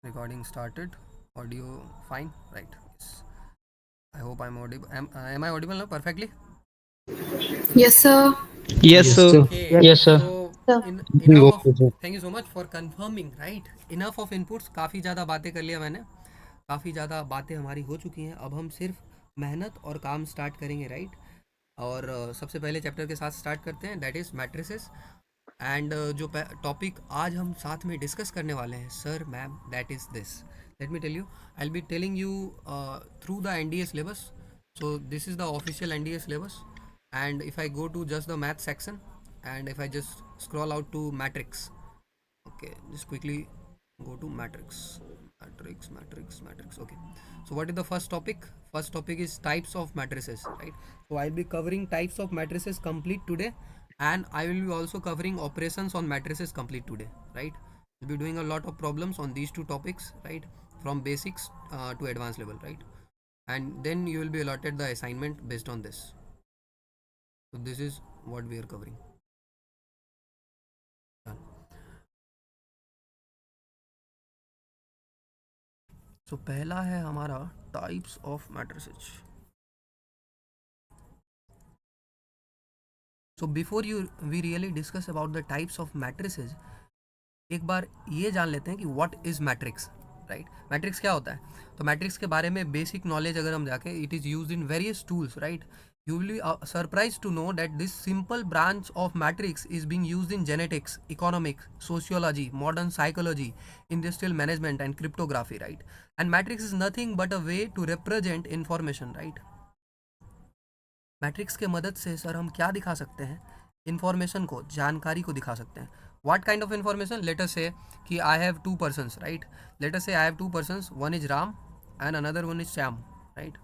Recording started. Audio fine, right? Yes. I hope I'm audible. Am I audible now perfectly? Yes, sir. Yes, Yes, sir. sir. Okay. Yes, sir. So Sir. enough of. Okay, sir. Thank you so much for confirming. Right. Enough of inputs. काफ़ी ज़्यादा बातें कर लिया मैंने. काफ़ी ज़्यादा बातें हमारी हो चुकी हैं. अब हम सिर्फ मेहनत और काम स्टार्ट करेंगे, राइट? और सबसे पहले चैप्टर के साथ स्टार्ट करते हैं, दैट इज़ मैट्रिसेस. एंड जो टॉपिक आज हम साथ में डिस्कस करने वाले हैं, sir ma'am, that is this. Let me tell you, I will be telling you through the NDA syllabus. So this is the official NDA syllabus, and if I go to just the math section, and if I just scroll out to matrix, okay, just quickly go to matrix. Okay, so what is the first topic? First topic is types of matrices, right? So I'll be covering types of matrices complete today, and I will be also covering operations on matrices complete today, right? We'll be doing a lot of problems on these two topics, right, from basics to advanced level, right? And then you will be allotted the assignment based on this. So this is what we are covering. Done. So पहला है हमारा types of matrices. So before we really discuss about the types of matrices, एक बार ये जान लेते हैं कि what is matrix, right? Matrix क्या होता है? तो मैट्रिक्स के बारे में बेसिक नॉलेज अगर हम जाके, it is used in various tools, right? You will be surprised to know that this simple branch of matrix is being used in genetics, economics, sociology, modern psychology, industrial management and cryptography, right? And matrix is nothing but a way to represent information, right? Matrix के मदद से sir हम क्या दिखा सकते हैं? Information को, जानकारी को दिखा सकते हैं. What kind of information? Let us say कि I have two persons, right? Let us say I have two persons, one is Ram and another one is Shyam, right?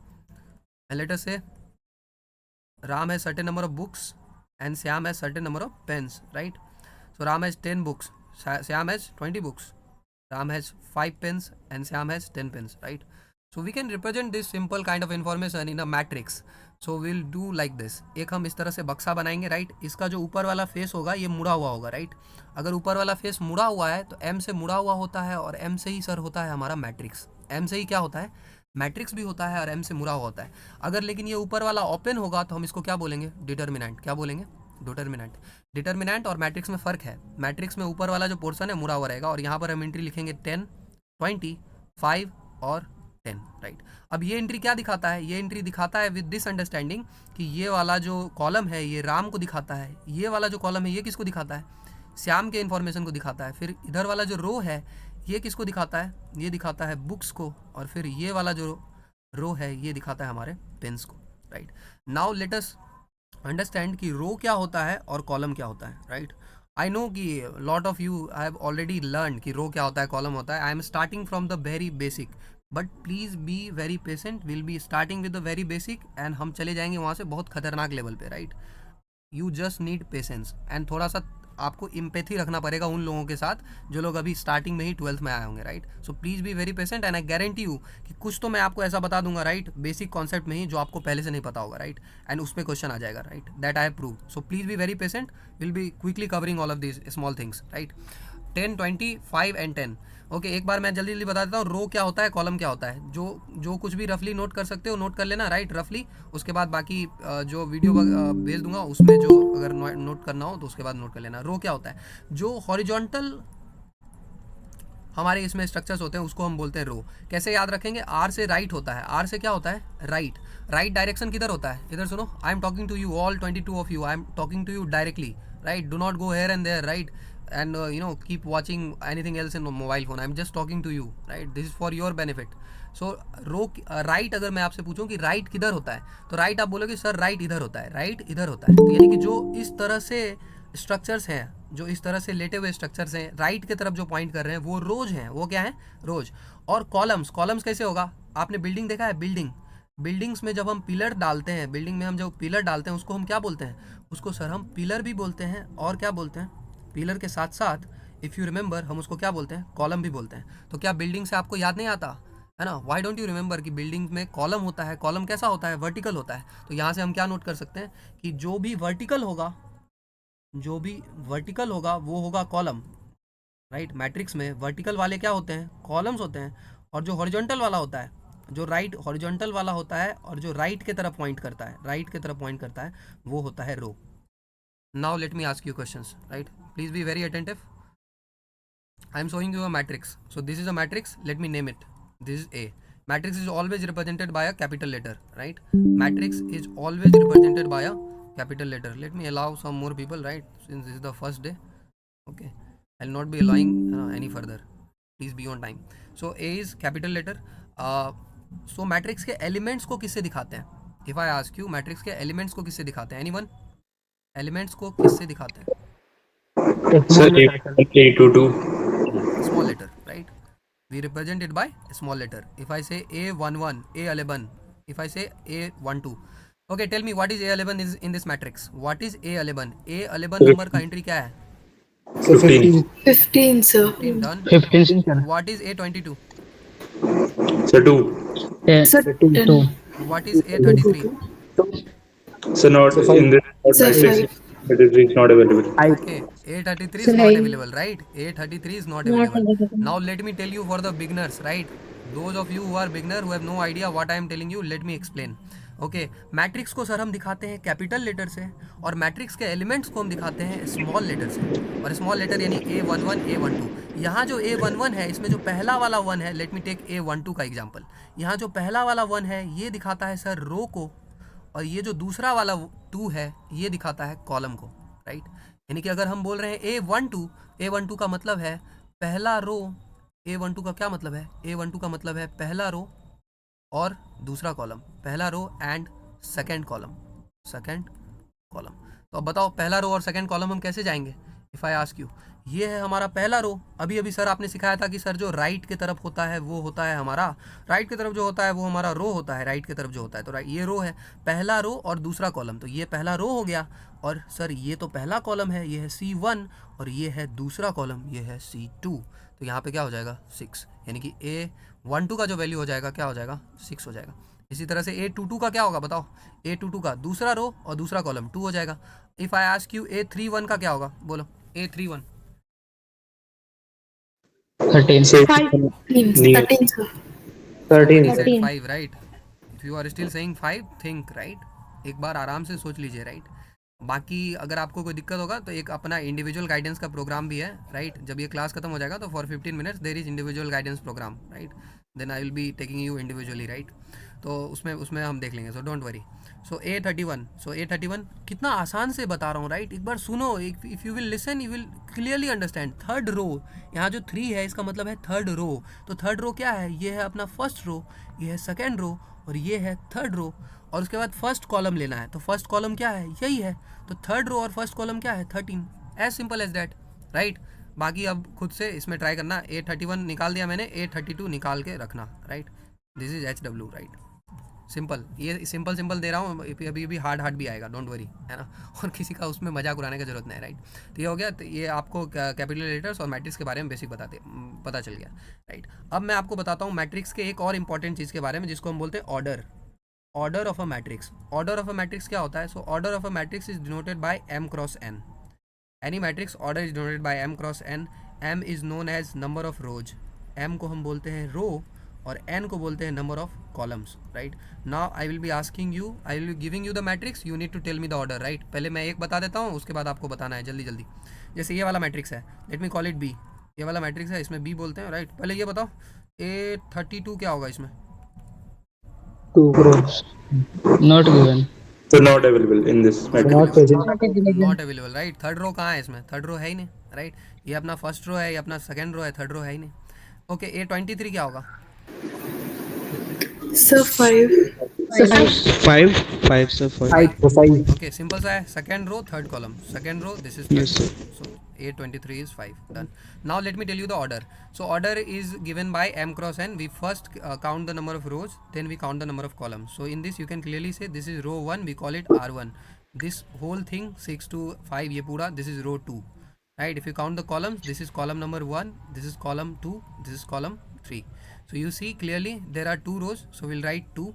And let us say Ram has certain number of books and Syam has certain number of pens, right? So Ram has 10 books, Syam has 20 books. Ram has 5 pens and Syam has 10 pens, right? So we can represent this simple kind of information in a matrix. So we'll do like this. एक हम इस तरह से बक्सा बनाएंगे, right? इसका जो ऊपर वाला फेस होगा ये मुड़ा हुआ होगा, राइट? अगर ऊपर वाला फेस मुड़ा हुआ है तो M से मुड़ा हुआ होता है, और M से ही सर होता है हमारा मैट्रिक्स. M से ही क्या होता है? मैट्रिक्स भी होता है, और M से मुड़ा हुआ होता है. अगर लेकिन ये ऊपर वाला ओपन होगा तो हम इसको क्या बोलेंगे? डिटर्मिनेंट. क्या बोलेंगे? डिटर्मिनेंट. डिटर्मिनेंट और मैट्रिक्स में फ़र्क है. मैट्रिक्स में ऊपर वाला जो पोर्शन है मुड़ा हुआ रहेगा, और यहाँ पर हम एंट्री लिखेंगे 10, 20, 5 और 10, राइट? अब ये एंट्री क्या दिखाता है? ये एंट्री दिखाता है विद दिस अंडरस्टैंडिंग कि ये वाला जो कॉलम है ये राम को दिखाता है, ये वाला जो कॉलम है ये किसको दिखाता है? श्याम के इन्फॉर्मेशन को दिखाता है. फिर इधर वाला जो रो है ये किसको दिखाता है? ये दिखाता है बुक्स को. और फिर ये वाला जो रो है ये दिखाता है हमारे पेन्स को, right? Now let us understand कि रो क्या होता है और कॉलम क्या होता है, राइट? आई नो कि lot of you have already learn कि रो क्या होता है, कॉलम होता है. I am starting from the very basic, but please be very patient. Will be starting with the very basic and हम चले जाएंगे वहाँ से बहुत खतरनाक लेवल पे, right? You just need patience and थोड़ा सा आपको इम्पैथी रखना पड़ेगा उन लोगों के साथ जो लोग अभी स्टार्टिंग में ही 12th में आए होंगे, right? So please be very patient and I guarantee you कि कुछ तो मैं आपको ऐसा बता दूंगा, राइट, बेसिक कॉन्सेप्ट में ही जो आपको पहले से नहीं पता होगा, राइट? एंड उस पर क्वेश्चन आ जाएगा, right? That I have prove. So please be very patient. Will be quickly covering all of this small things, right? 10, 20, 5 and 10. Okay, एक बार मैं जल्दी जल्दी बता देता हूँ रो क्या होता है, कॉलम क्या होता है. जो कुछ भी रफली नोट कर सकते हो नोट कर लेना, राइट, रफली. उसके बाद बाकी जो वीडियो भेज दूंगा उसमें जो अगर नोट करना हो तो उसके बाद नोट कर लेना. रो क्या होता है? जो हॉरिजॉन्टल हमारे इसमें स्ट्रक्चर्स होते हैं उसको हम बोलते हैं रो. कैसे याद रखेंगे? आर से राइट होता है. आर से क्या होता है? राइट. राइट डायरेक्शन किधर होता है? इधर सुनो, I am talking to you all 22 of you. I am talking to you directly, right? Do not go here and there, right? And keep watching anything else in mobile phone. I'm just talking to you, right? This is for your benefit. So row right, अगर मैं आपसे पूछूं कि right किधर होता है तो right आप बोलोगे सर राइट इधर होता है, राइट इधर होता है. तो यानी कि जो इस तरह से स्ट्रक्चर्स हैं, जो इस तरह से लेटे हुए स्ट्रक्चर्स हैं राइट की तरफ जो पॉइंट कर रहे हैं वो रोज हैं. वो क्या है? रोज. और कॉलम्स, कॉलम्स कैसे होगा? आपने बिल्डिंग देखा है? बिल्डिंग्स में जब हम पिलर डालते हैं, बिल्डिंग में हम जब पिलर डालते हैं उसको हम क्या बोलते हैं? उसको सर हम पिलर भी बोलते हैं, और क्या बोलते हैं? पिलर के साथ साथ इफ़ यू रिमेंबर हम उसको क्या बोलते हैं? कॉलम भी बोलते हैं. तो क्या बिल्डिंग से आपको याद नहीं आता है ना? व्हाई डोंट यू रिमेंबर कि बिल्डिंग में कॉलम होता है. कॉलम कैसा होता है? वर्टिकल होता है. तो यहाँ से हम क्या नोट कर सकते हैं कि जो भी वर्टिकल होगा वो होगा कॉलम. राइट। मैट्रिक्स में वर्टिकल वाले क्या होते हैं, कॉलम्स होते हैं, और जो हॉरिजॉन्टल वाला होता है, जो राइट हॉरिजॉन्टल वाला होता है और जो राइट की तरफ पॉइंट करता है, राइट की तरफ पॉइंट करता है, वो होता है row. Now let me ask you questions, right, please be very attentive. I am showing you a matrix. So this is a matrix. Let me name it. This is A. Matrix is always represented by a capital letter, right? Matrix is always represented by a capital letter. Let me allow some more people, right? Since this is the first day. Okay. I'll not be allowing any further. Please be on time. So A is capital letter. So matrix के elements को किससे दिखाते हैं? If I ask you, matrix के elements को किससे दिखाते हैं? Anyone? Elements को किससे दिखाते हैं? Sir, A22. Small letter, right? We represent it by a small letter. If I say A11, A11, if I say A12, okay, tell me what is A11 is in this matrix. What is A11? A11 number का entry क्या है? 15. 15, sir. 15 done. 15 sir. What is A22? Sir, 2. Sir, 10. 2. What is A33? Sir, not in this Sir, matrix. 5. It is not available. Okay, A33 is not available, right? A33 is not available. Now let me tell you for the beginners, right? Those of you who are beginner who have no idea what I am telling you, let me explain. Okay, matrix को sir हम दिखाते हैं capital letter से, और matrix के elements को हम दिखाते हैं स्मॉल लेटर से। और स्मॉल लेटर यानी A11, A12। यहाँ जो A11 है, इसमें जो पहला वाला 1 है, लेट मी टेक A12 का एग्जांपल। यहाँ जो पहला वाला 1 है ये दिखाता है सर रो को, और ये जो दूसरा वाला 2 है ये दिखाता है कॉलम को, राइट। यानी कि अगर हम बोल रहे हैं A12 का मतलब है पहला रो। A12 का क्या मतलब है? A12 का मतलब है पहला रो और दूसरा कॉलम, पहला row and second column, second column. तो अब बताओ पहला रो और सेकंड कॉलम हम कैसे जाएंगे? इफ़ आई आस्क यू, ये है हमारा पहला रो। अभी अभी सर आपने सिखाया था कि सर जो राइट की तरफ होता है वो होता है हमारा, राइट की तरफ जो होता है वो हमारा रो होता है, राइट की तरफ जो होता है। तो ये रो है, पहला रो और दूसरा कॉलम, तो ये पहला रो हो गया। और सर ये तो पहला कॉलम है, ये है C1, और ये है दूसरा कॉलम, ये है C2। तो यहाँ पे क्या हो जाएगा? 6। यानी कि A12 का जो वैल्यू हो जाएगा क्या हो जाएगा? 6 हो जाएगा। इसी तरह से A22 का क्या होगा बताओ? A22 का दूसरा रो और दूसरा कॉलम 2 हो जाएगा। If I ask you A31 का क्या होगा? बोलो A31। 13. 13, sir. 13. 5, right. If you are still saying 5, think, right. एक बार आराम से सोच लीजिए, राइट। बाकी अगर आपको कोई दिक्कत होगा तो एक अपना इंडिविजुअल गाइडेंस का प्रोग्राम भी है, राइट। जब ये क्लास खत्म हो जाएगा तो for 15 minutes there is individual guidance program, right. Then I will be taking you individually, right. तो उसमें हम देख लेंगे, so don't worry. So A31 कितना आसान से बता रहा हूँ, राइट। एक बार सुनो, if you will listen you will clearly understand. Third row, यहाँ जो 3 है इसका मतलब है थर्ड रो। तो थर्ड रो क्या है? ये है अपना फर्स्ट रो, ये है सेकेंड रो, और ये है थर्ड रो। और उसके बाद फर्स्ट कॉलम लेना है, तो फर्स्ट कॉलम क्या है? यही है। तो थर्ड रो और फर्स्ट कॉलम क्या है? 13। As simple as that, right. बाकी अब खुद से इसमें ट्राई करना। A31 निकाल दिया मैंने, A32 निकाल के रखना, right. This is HW, right. Simple, ये सिंपल दे रहा हूँ, अभी अभी हार्ड भी आएगा, डोंट वरी, है ना। और किसी का उसमें मजाक उड़ाने की जरूरत नहीं, राइट। तो ये हो गया, तो ये आपको कैपिटल लेटर्स और मैट्रिक्स के बारे में बेसिक पता चल गया, राइट। अब मैं आपको बताता हूँ मैट्रिक्स के एक और इंपॉर्टेंट चीज़ के बारे में जिसको हम बोलते हैं order of a matrix. Order of a matrix क्या होता है? So order of a matrix is denoted by M cross N। Any matrix order is denoted by M cross N। M is known as number of rows. M को हम बोलते हैं रो और N को बोलते हैं number of columns, right. Now I will be asking you, I will be giving you the matrix, you need to tell me the order, right. पहले मैं एक बता देता हूँ, उसके बाद आपको बताना है जल्दी जल्दी। जैसे ये वाला मैट्रिक्स है, let me call it B। ये वाला मैट्रिक्स है, इसमें B बोलते हैं, राइट। पहले ये बताओ A32 क्या होगा इसमें? 2 rows. Not given. So not available in this matrix. Not available, right. Third row कहाँ है इसमें? थर्ड रो है ही नहीं, राइट। ये अपना फर्स्ट रो है, ये अपना सेकंड रो है, थर्ड रो है ही नहीं। ओके, A23 क्या होगा? Sir, 5. 5 sir 5 ओके, सिंपल सा है, second row third column, second row this is Yes, sir. सो A23 is 5, done. Now let me tell you the order. So order is given by M cross N. We first count the number of rows, then we count the number of columns. So in this you can clearly say this is row 1, we call it R1. This whole thing 6 to 5 ये पूरा, this is row 2, right? If you count the columns, this is column number 1, this is column 2, this is column 3. So you see clearly there are 2 rows, so we'll write 2,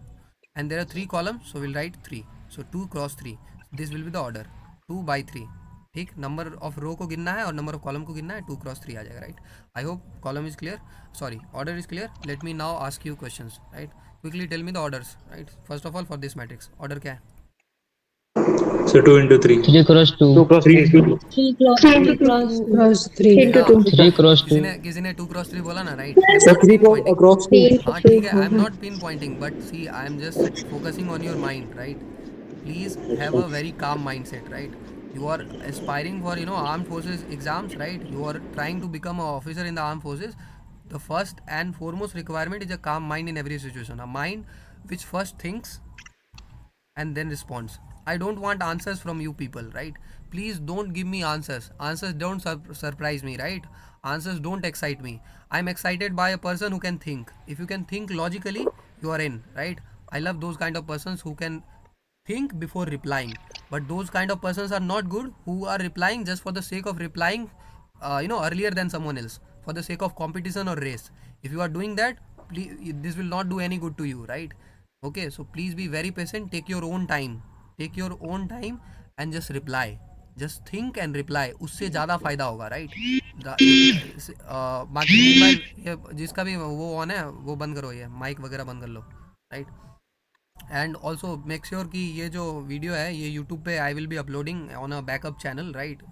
and there are 3 columns, so we'll write 3. So 2 cross 3, this will be the order, 2 by 3, ठीक, number of रो को गिनना है और number of column को गिनना है, 2 cross 3 आ जाएगा, right. I hope column is clear, sorry order is clear. Let me now ask you questions, right. Quickly tell me the orders, right. First of all for this matrix order क्या है? So 2 into 3. 3 cross 2. 3 into 3 cross 3 into 2. 3 cross 2. किसी ने 2 cross 3 बोला ना, right. Sir, 3 cross 2. हाँ ठीक है, I am not pinpointing but see I am just focusing on your mind, right. Please have a very calm mindset, right? You are aspiring for, you know, armed forces exams, right? You are trying to become an officer in the armed forces. The first and foremost requirement is a calm mind in every situation, a mind which first thinks and then responds. I don't want answers from you people, right? Please don't give me answers. Answers don't surprise me, right? Answers don't excite me. I'm excited by a person who can think. If you can think logically, you are in, right? I love those kind of persons who can think before replying, but those kind of persons are not good, who are replying just for the sake of replying, earlier than someone else, for the sake of competition or race. If you are doing that, please, this will not do any good to you, right? Okay, so please be very patient, take your own time, and just reply, just think and reply, उससे ज़्यादा फ़ायदा होगा, right. बाकी meanwhile, ये जिसका भी वो on है वो बंद करो, ये माइक वगैरह बंद कर लो, right. And also make sure कि ये जो वीडियो है ये यूट्यूब पे I will be uploading on a backup channel, right.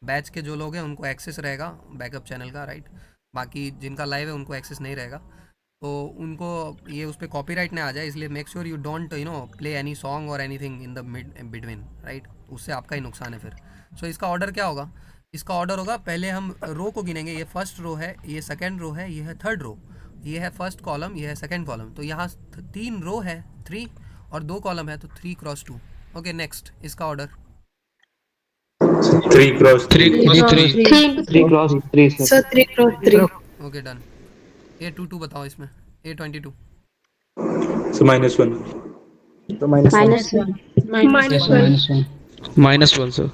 Batch के जो लोग हैं उनको एक्सेस रहेगा बैकअप चैनल का, राइट। बाकी जिनका लाइव है उनको एक्सेस नहीं रहेगा, तो उनको ये उस पर कॉपीराइट ना आ जाए, इसलिए make sure you don't play any song और anything in the between, right. उससे आपका ही नुकसान है फिर। सो इसका ऑर्डर क्या होगा? इसका ऑर्डर होगा, पहले हम रो को गिनेंगे। ये फर्स्ट रो है, ये सेकेंड रो है, ये है थर्ड रो, ये है फर्स्ट कॉलम, ये है सेकेंड कॉलम। तो यहाँ 3 रो है 3 और 2 कॉलम है, तो 3 क्रॉस 2। ओके, नेक्स्ट इसका order 3 cross 3. 3 cross 3, sir. Sir, 3 cross 3. Okay done. A22 बताओ इसमें, A22 So -1. So -1. Yes, minus 1. -1, sir.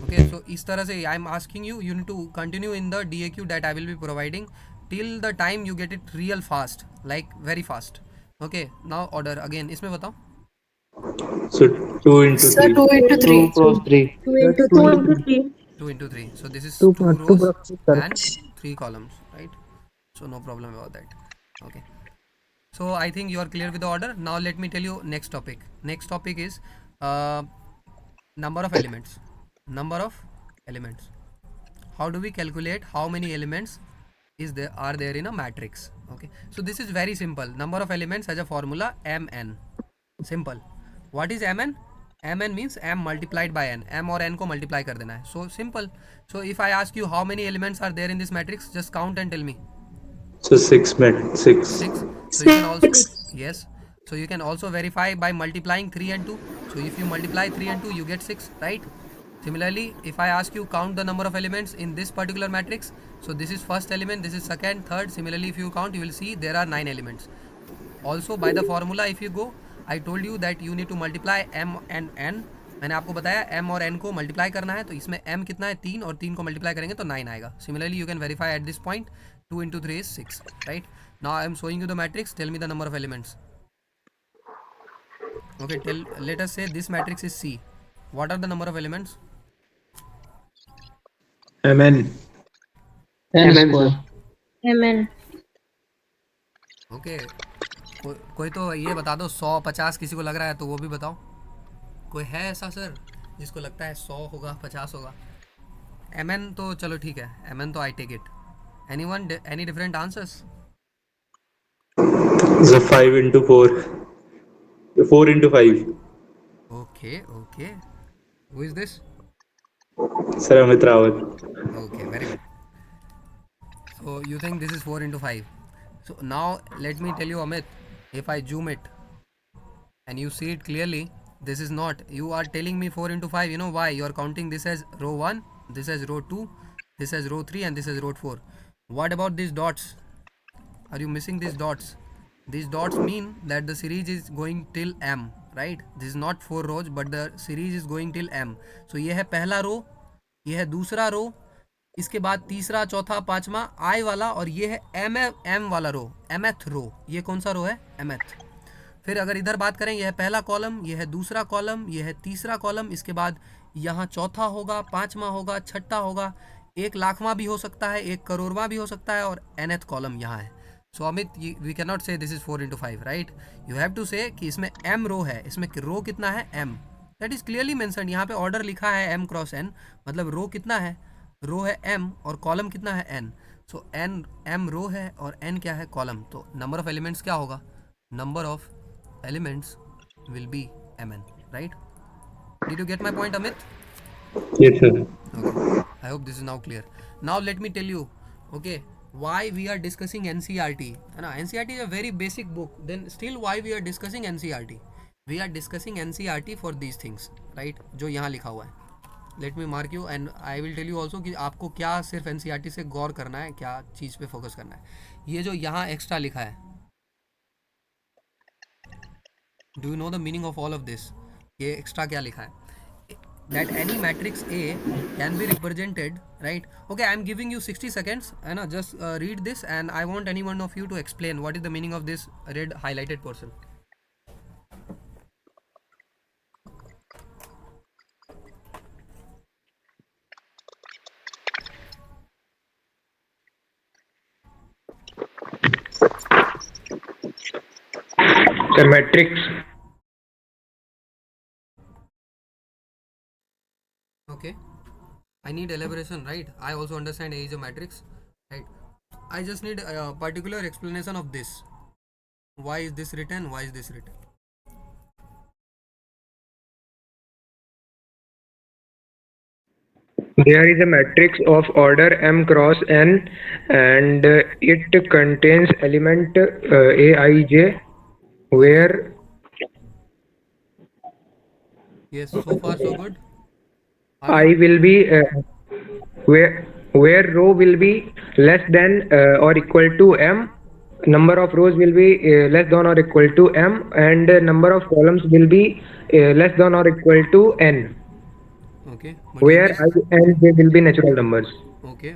Okay. So इस तरह से I am asking you, you need to continue in the DAQ that I will be providing till the time you get it real fast, like very fast. Okay, now order again, इसमें बताओ। So 2 into Sir, 3. 2 into 3. 2 cross 3. 2 into 3. 2 into 3, so this is 2 2 2 rows cross 6, sir. and 3 columns, right? So no problem about that. Okay, so I think you are clear with the order. Now let me tell you next topic. Next topic is number of elements. Number of elements. How do we calculate how many elements are there in a matrix? Okay, so this is very simple. Number of elements has a formula mn. Simple. What is mn? mn means m multiplied by n. m और n को multiply कर देना है. So simple. So if I ask you how many elements are there in this matrix, just count and tell me. So 6 met 6. 6. So you can also, yes. So you can also verify by multiplying 3 and 2. So if you multiply 3 and 2, you get 6, right? Similarly, if I ask you count the number of elements in this particular matrix, so this is first element, this is second, third. Similarly, if you count, you will see there are 9 elements. Also by the formula, if you go, I told you that you need to multiply m and n. मैंने आपको बताया m और n को multiply करना है, तो इसमें m कितना है 3 और 3 को मल्टीप्लाई करेंगे तो 9 आएगा. Similarly, you can verify at this point 2 into 3 is 6, right? Now I am showing you the matrix. Tell me the number of elements. Okay, let us say this matrix is C. What are the number of elements? mn. n square. mn. Okay. कोई तो ये बता दो 100-50 किसी को लग रहा है तो वो भी बताओ. कोई है ऐसा सर जिसको लगता है 100 होगा 50 होगा? mn तो चलो ठीक है, mn तो I take it. Anyone any different answers? So 5 into 4. 4 into 5. Okay. Who is this? Sir, Amit Rawat. Okay, very good. So you think this is 4 into 5. So now let me tell you, Amit, if I zoom it and you see it clearly, this is not, you are telling me 4 into 5. You know why? You are counting this as row 1, this as row 2, this as row 3 and this as row 4. What about these dots? Are you missing these dots? These dots mean that the series is going till m, right? This is not 4 rows but the series is going till m. So ये है पहला रो, ये है दूसरा रो, इसके बाद तीसरा, चौथा, पांचवा I वाला, और ये है m वाला रो, mth रो. ये कौन सा रो है? mth. फिर अगर इधर बात करें, यह है पहला कॉलम, यह है दूसरा कॉलम, यह है तीसरा कॉलम, इसके बाद यहाँ चौथा होगा, पांचवा होगा, छठा होगा, 1,00,000वां भी हो सकता है, 1 करोड़वां भी हो सकता है, और nth कॉलम यहाँ है. So Amit, we can not say this is 4 into 5, right. You have to say कि इसमें m रो है, इसमें रो कितना है m. That is clearly mentioned. यहाँ पे ऑर्डर लिखा है m क्रॉस n, मतलब रो कितना है, रो है m और कॉलम कितना है n. सो n m रो है और n क्या है, कॉलम. तो नंबर ऑफ एलिमेंट्स क्या होगा, number of elements will be mn, right? Did you get my point, Amit? Yes, sir. Okay, I hope this is now clear. Now let me tell you, okay, why we are discussing NCERT. NCERT is a very basic book. Then still why we are discussing NCERT? We are discussing NCERT for these things, right? जो यहाँ लिखा हुआ है. Let me mark you and I will tell you also कि आपको क्या सिर्फ NCERT से गौर करना है, क्या चीज़ पे फोकस करना है. ये जो यहाँ एक्स्ट्रा लिखा है, do you know the meaning of all of this? ये एक्स्ट्रा क्या लिखा है, that any matrix A can be represented, right? Okay, I am giving you 60 seconds and just read this and I want any one of you to explain what is the meaning of this red highlighted portion. The matrix. Okay, I need elaboration, right? I also understand A is a matrix, right? I just need a particular explanation of this. Why is this written, why is this written? There is a matrix of order m cross n, and it contains element aij, where Yes, so far so good. I will be where row will be less than or equal to m, number of rows will be less than or equal to m, and number of columns will be less than or equal to n, Okay, but you where missed- I and j will be natural numbers. okay,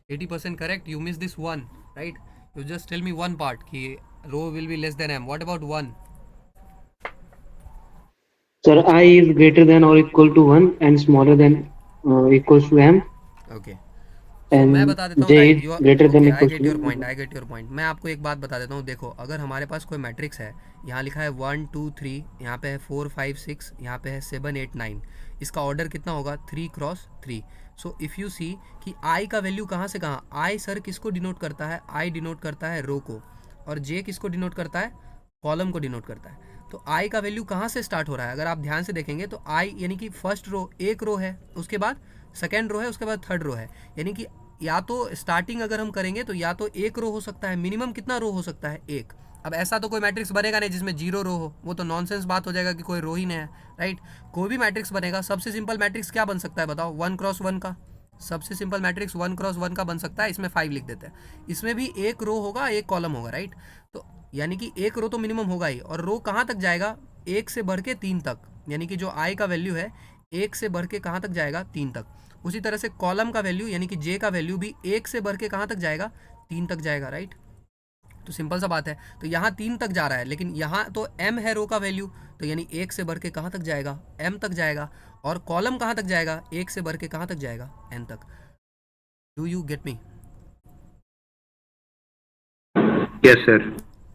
80% correct. You missed this one, right? You just tell me one part कि row will be less than m. What about one? Sir, I is greater than or equal to 1 and smaller than equals to m. Okay. And मैं बता देता हूँ, j right, is you are- greater than okay, I equals get to your m. point, I get your point. मैं आपको एक बात बता देता हूँ. देखो, अगर हमारे पास कोई मैट्रिक्स है, यहाँ लिखा है 1 2 3, यहाँ पे है 4 5 6, यहाँ पे है 7 8 9. इसका ऑर्डर कितना होगा, 3 cross 3. So if you see कि आई का वैल्यू कहाँ से कहाँ, आई सर किसको डिनोट करता है, आई डिनोट करता है रो को, और जे किसको डिनोट करता है, कॉलम को डिनोट करता है. तो आई का वैल्यू कहाँ से स्टार्ट हो रहा है, अगर आप ध्यान से देखेंगे तो आई यानी कि फर्स्ट रो, एक रो है, उसके बाद सेकेंड रो है, उसके बाद थर्ड रो है. यानी कि या तो स्टार्टिंग अगर हम करेंगे तो या तो एक रो हो सकता है, मिनिमम कितना रो हो सकता है, एक. अब ऐसा तो कोई मैट्रिक्स बनेगा नहीं जिसमें 0 रो हो, वो तो नॉनसेंस बात हो जाएगा कि कोई रो ही नहीं है, राइट. कोई भी मैट्रिक्स बनेगा, सबसे सिंपल मैट्रिक्स क्या बन सकता है बताओ, 1 क्रॉस 1 का. सबसे सिंपल मैट्रिक्स 1 क्रॉस 1 का बन सकता है. इसमें 5 लिख देते हैं. इसमें भी एक रो होगा, एक कॉलम होगा, राइट. तो यानी कि एक रो तो मिनिमम होगा ही, और रो कहाँ तक जाएगा, 1 से बढ़ के 3 तक. यानी कि जो आई का वैल्यू है 1 से बढ़ के कहाँ तक जाएगा, 3 तक. उसी तरह से कॉलम का वैल्यू यानी कि जे का वैल्यू भी 1 से बढ़ के कहाँ तक जाएगा, 3 तक जाएगा, राइट. तो सिंपल सा बात है. तो यहाँ 3 तक जा रहा है, लेकिन यहाँ तो m है रो का वैल्यू, तो यानी 1 से बढ़ के कहाँ तक जाएगा, m तक जाएगा. और कॉलम कहाँ तक जाएगा, 1 से बढ़ के कहाँ तक जाएगा, n तक. Do you get me Yes, sir.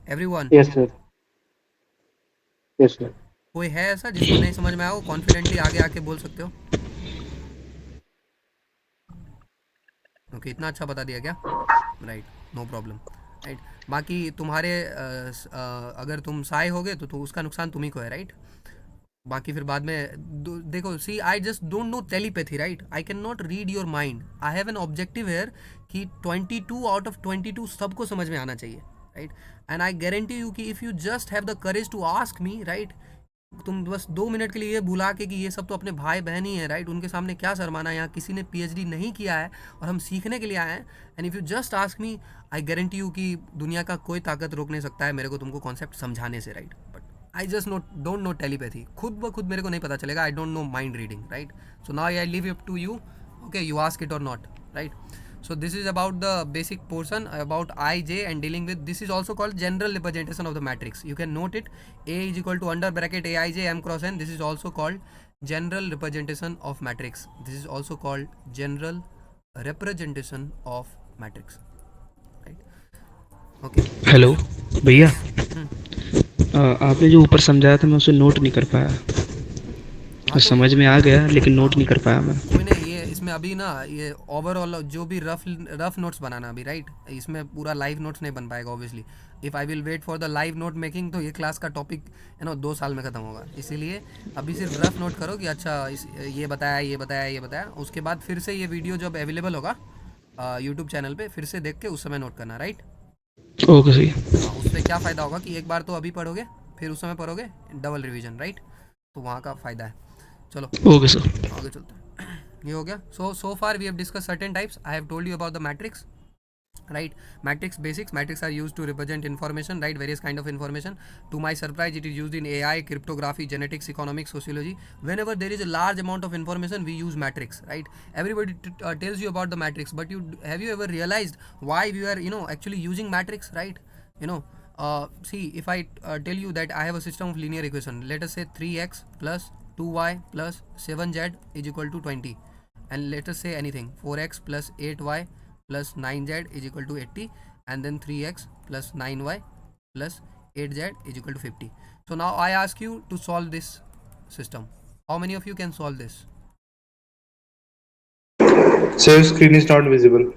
Everyone? Yes, sir. Yes, sir. कोई है ऐसा जिसको नहीं समझ में आया, वो कॉन्फिडेंटली आगे आके बोल सकते हो. ओके, इतना अच्छा बता दिया क्या, राइट, नो प्रॉब्लम, राइट. बाकी तुम्हारे अगर तुम साय होगे तो उसका नुकसान तुम्ही को है, राइट. बाकी फिर बाद में देखो, see I just don't know telepathy, right. I can not read your mind. I have an objective here कि 22 आउट ऑफ 22 सबको समझ में आना चाहिए, right. And I guarantee you कि if you just have the courage to ask me, right, तुम बस 2 minute के लिए ये भुला के कि ये सब तो अपने भाई बहन ही हैं, राइट, उनके सामने क्या शर्माना. यहाँ किसी ने PhD नहीं किया है और हम सीखने के लिए आए हैं. And if you just ask me, I guarantee you कि दुनिया का कोई ताकत रोक नहीं सकता है मेरे को तुमको कॉन्सेप्ट समझाने से, right. But I just don't know telepathy. खुद ब खुद मेरे को नहीं पता चलेगा. I don't know mind reading, right. So now I leave it to you. Okay, you ask it or not, right. So this is about the basic portion about ij and dealing with this is also called general representation of the matrix. You can note it, A is equal to under bracket aij m cross n. This is also called general representation of matrix. This is also called general representation of matrix, right? Okay. Hello भैया, आपने जो ऊपर समझाया था मैं उसे note नहीं कर पाया। हाँ, तो समझ में आ गया लेकिन नोट नहीं कर पाया मैं। कोई नहीं, ये इसमें अभी ना ये ओवरऑल जो भी रफ नोट्स बनाना अभी, राइट? इसमें पूरा लाइव नोट्स नहीं बन पाएगा obviously. If I will wait for the live note making तो ये क्लास का टॉपिक 2 साल में ख़त्म होगा। इसीलिए अभी सिर्फ रफ नोट करो कि अच्छा ये बताया, ये बताया, ये बताया। उसके बाद फिर से ये वीडियो जब अवेलेबल होगा यूट्यूब चैनल पे, फिर से देख के उस समय नोट करना, राइट? ओके सही। हाँ, उससे क्या फ़ायदा होगा कि एक बार तो अभी पढ़ोगे, फिर उस समय पढ़ोगे, डबल रिवीजन, राइट? तो वहाँ का फ़ायदा है। चलो ओके सर। आगे चलते हैं। ये हो गया। So far we have discuss certain types. I have told you about the matrix, right? Matrix basics. Matrix are used to represent information, right? Various kind of information. To my surprise, it is used in AI, cryptography, genetics, economics, sociology. Whenever there is a large amount of information, we use matrix, right? Everybody tells you about the matrix, but have you ever realized why we are actually using matrix, right? See, if I tell you that I have a system of linear equation, let us say 3x plus 2y plus 7z is equal to 20, and let us say anything 4x plus 8y plus 9z is equal to 80, and then 3x plus 9y plus 8z is equal to 50. So now I ask you to solve this system. How many of you can solve this? Save screen is not visible.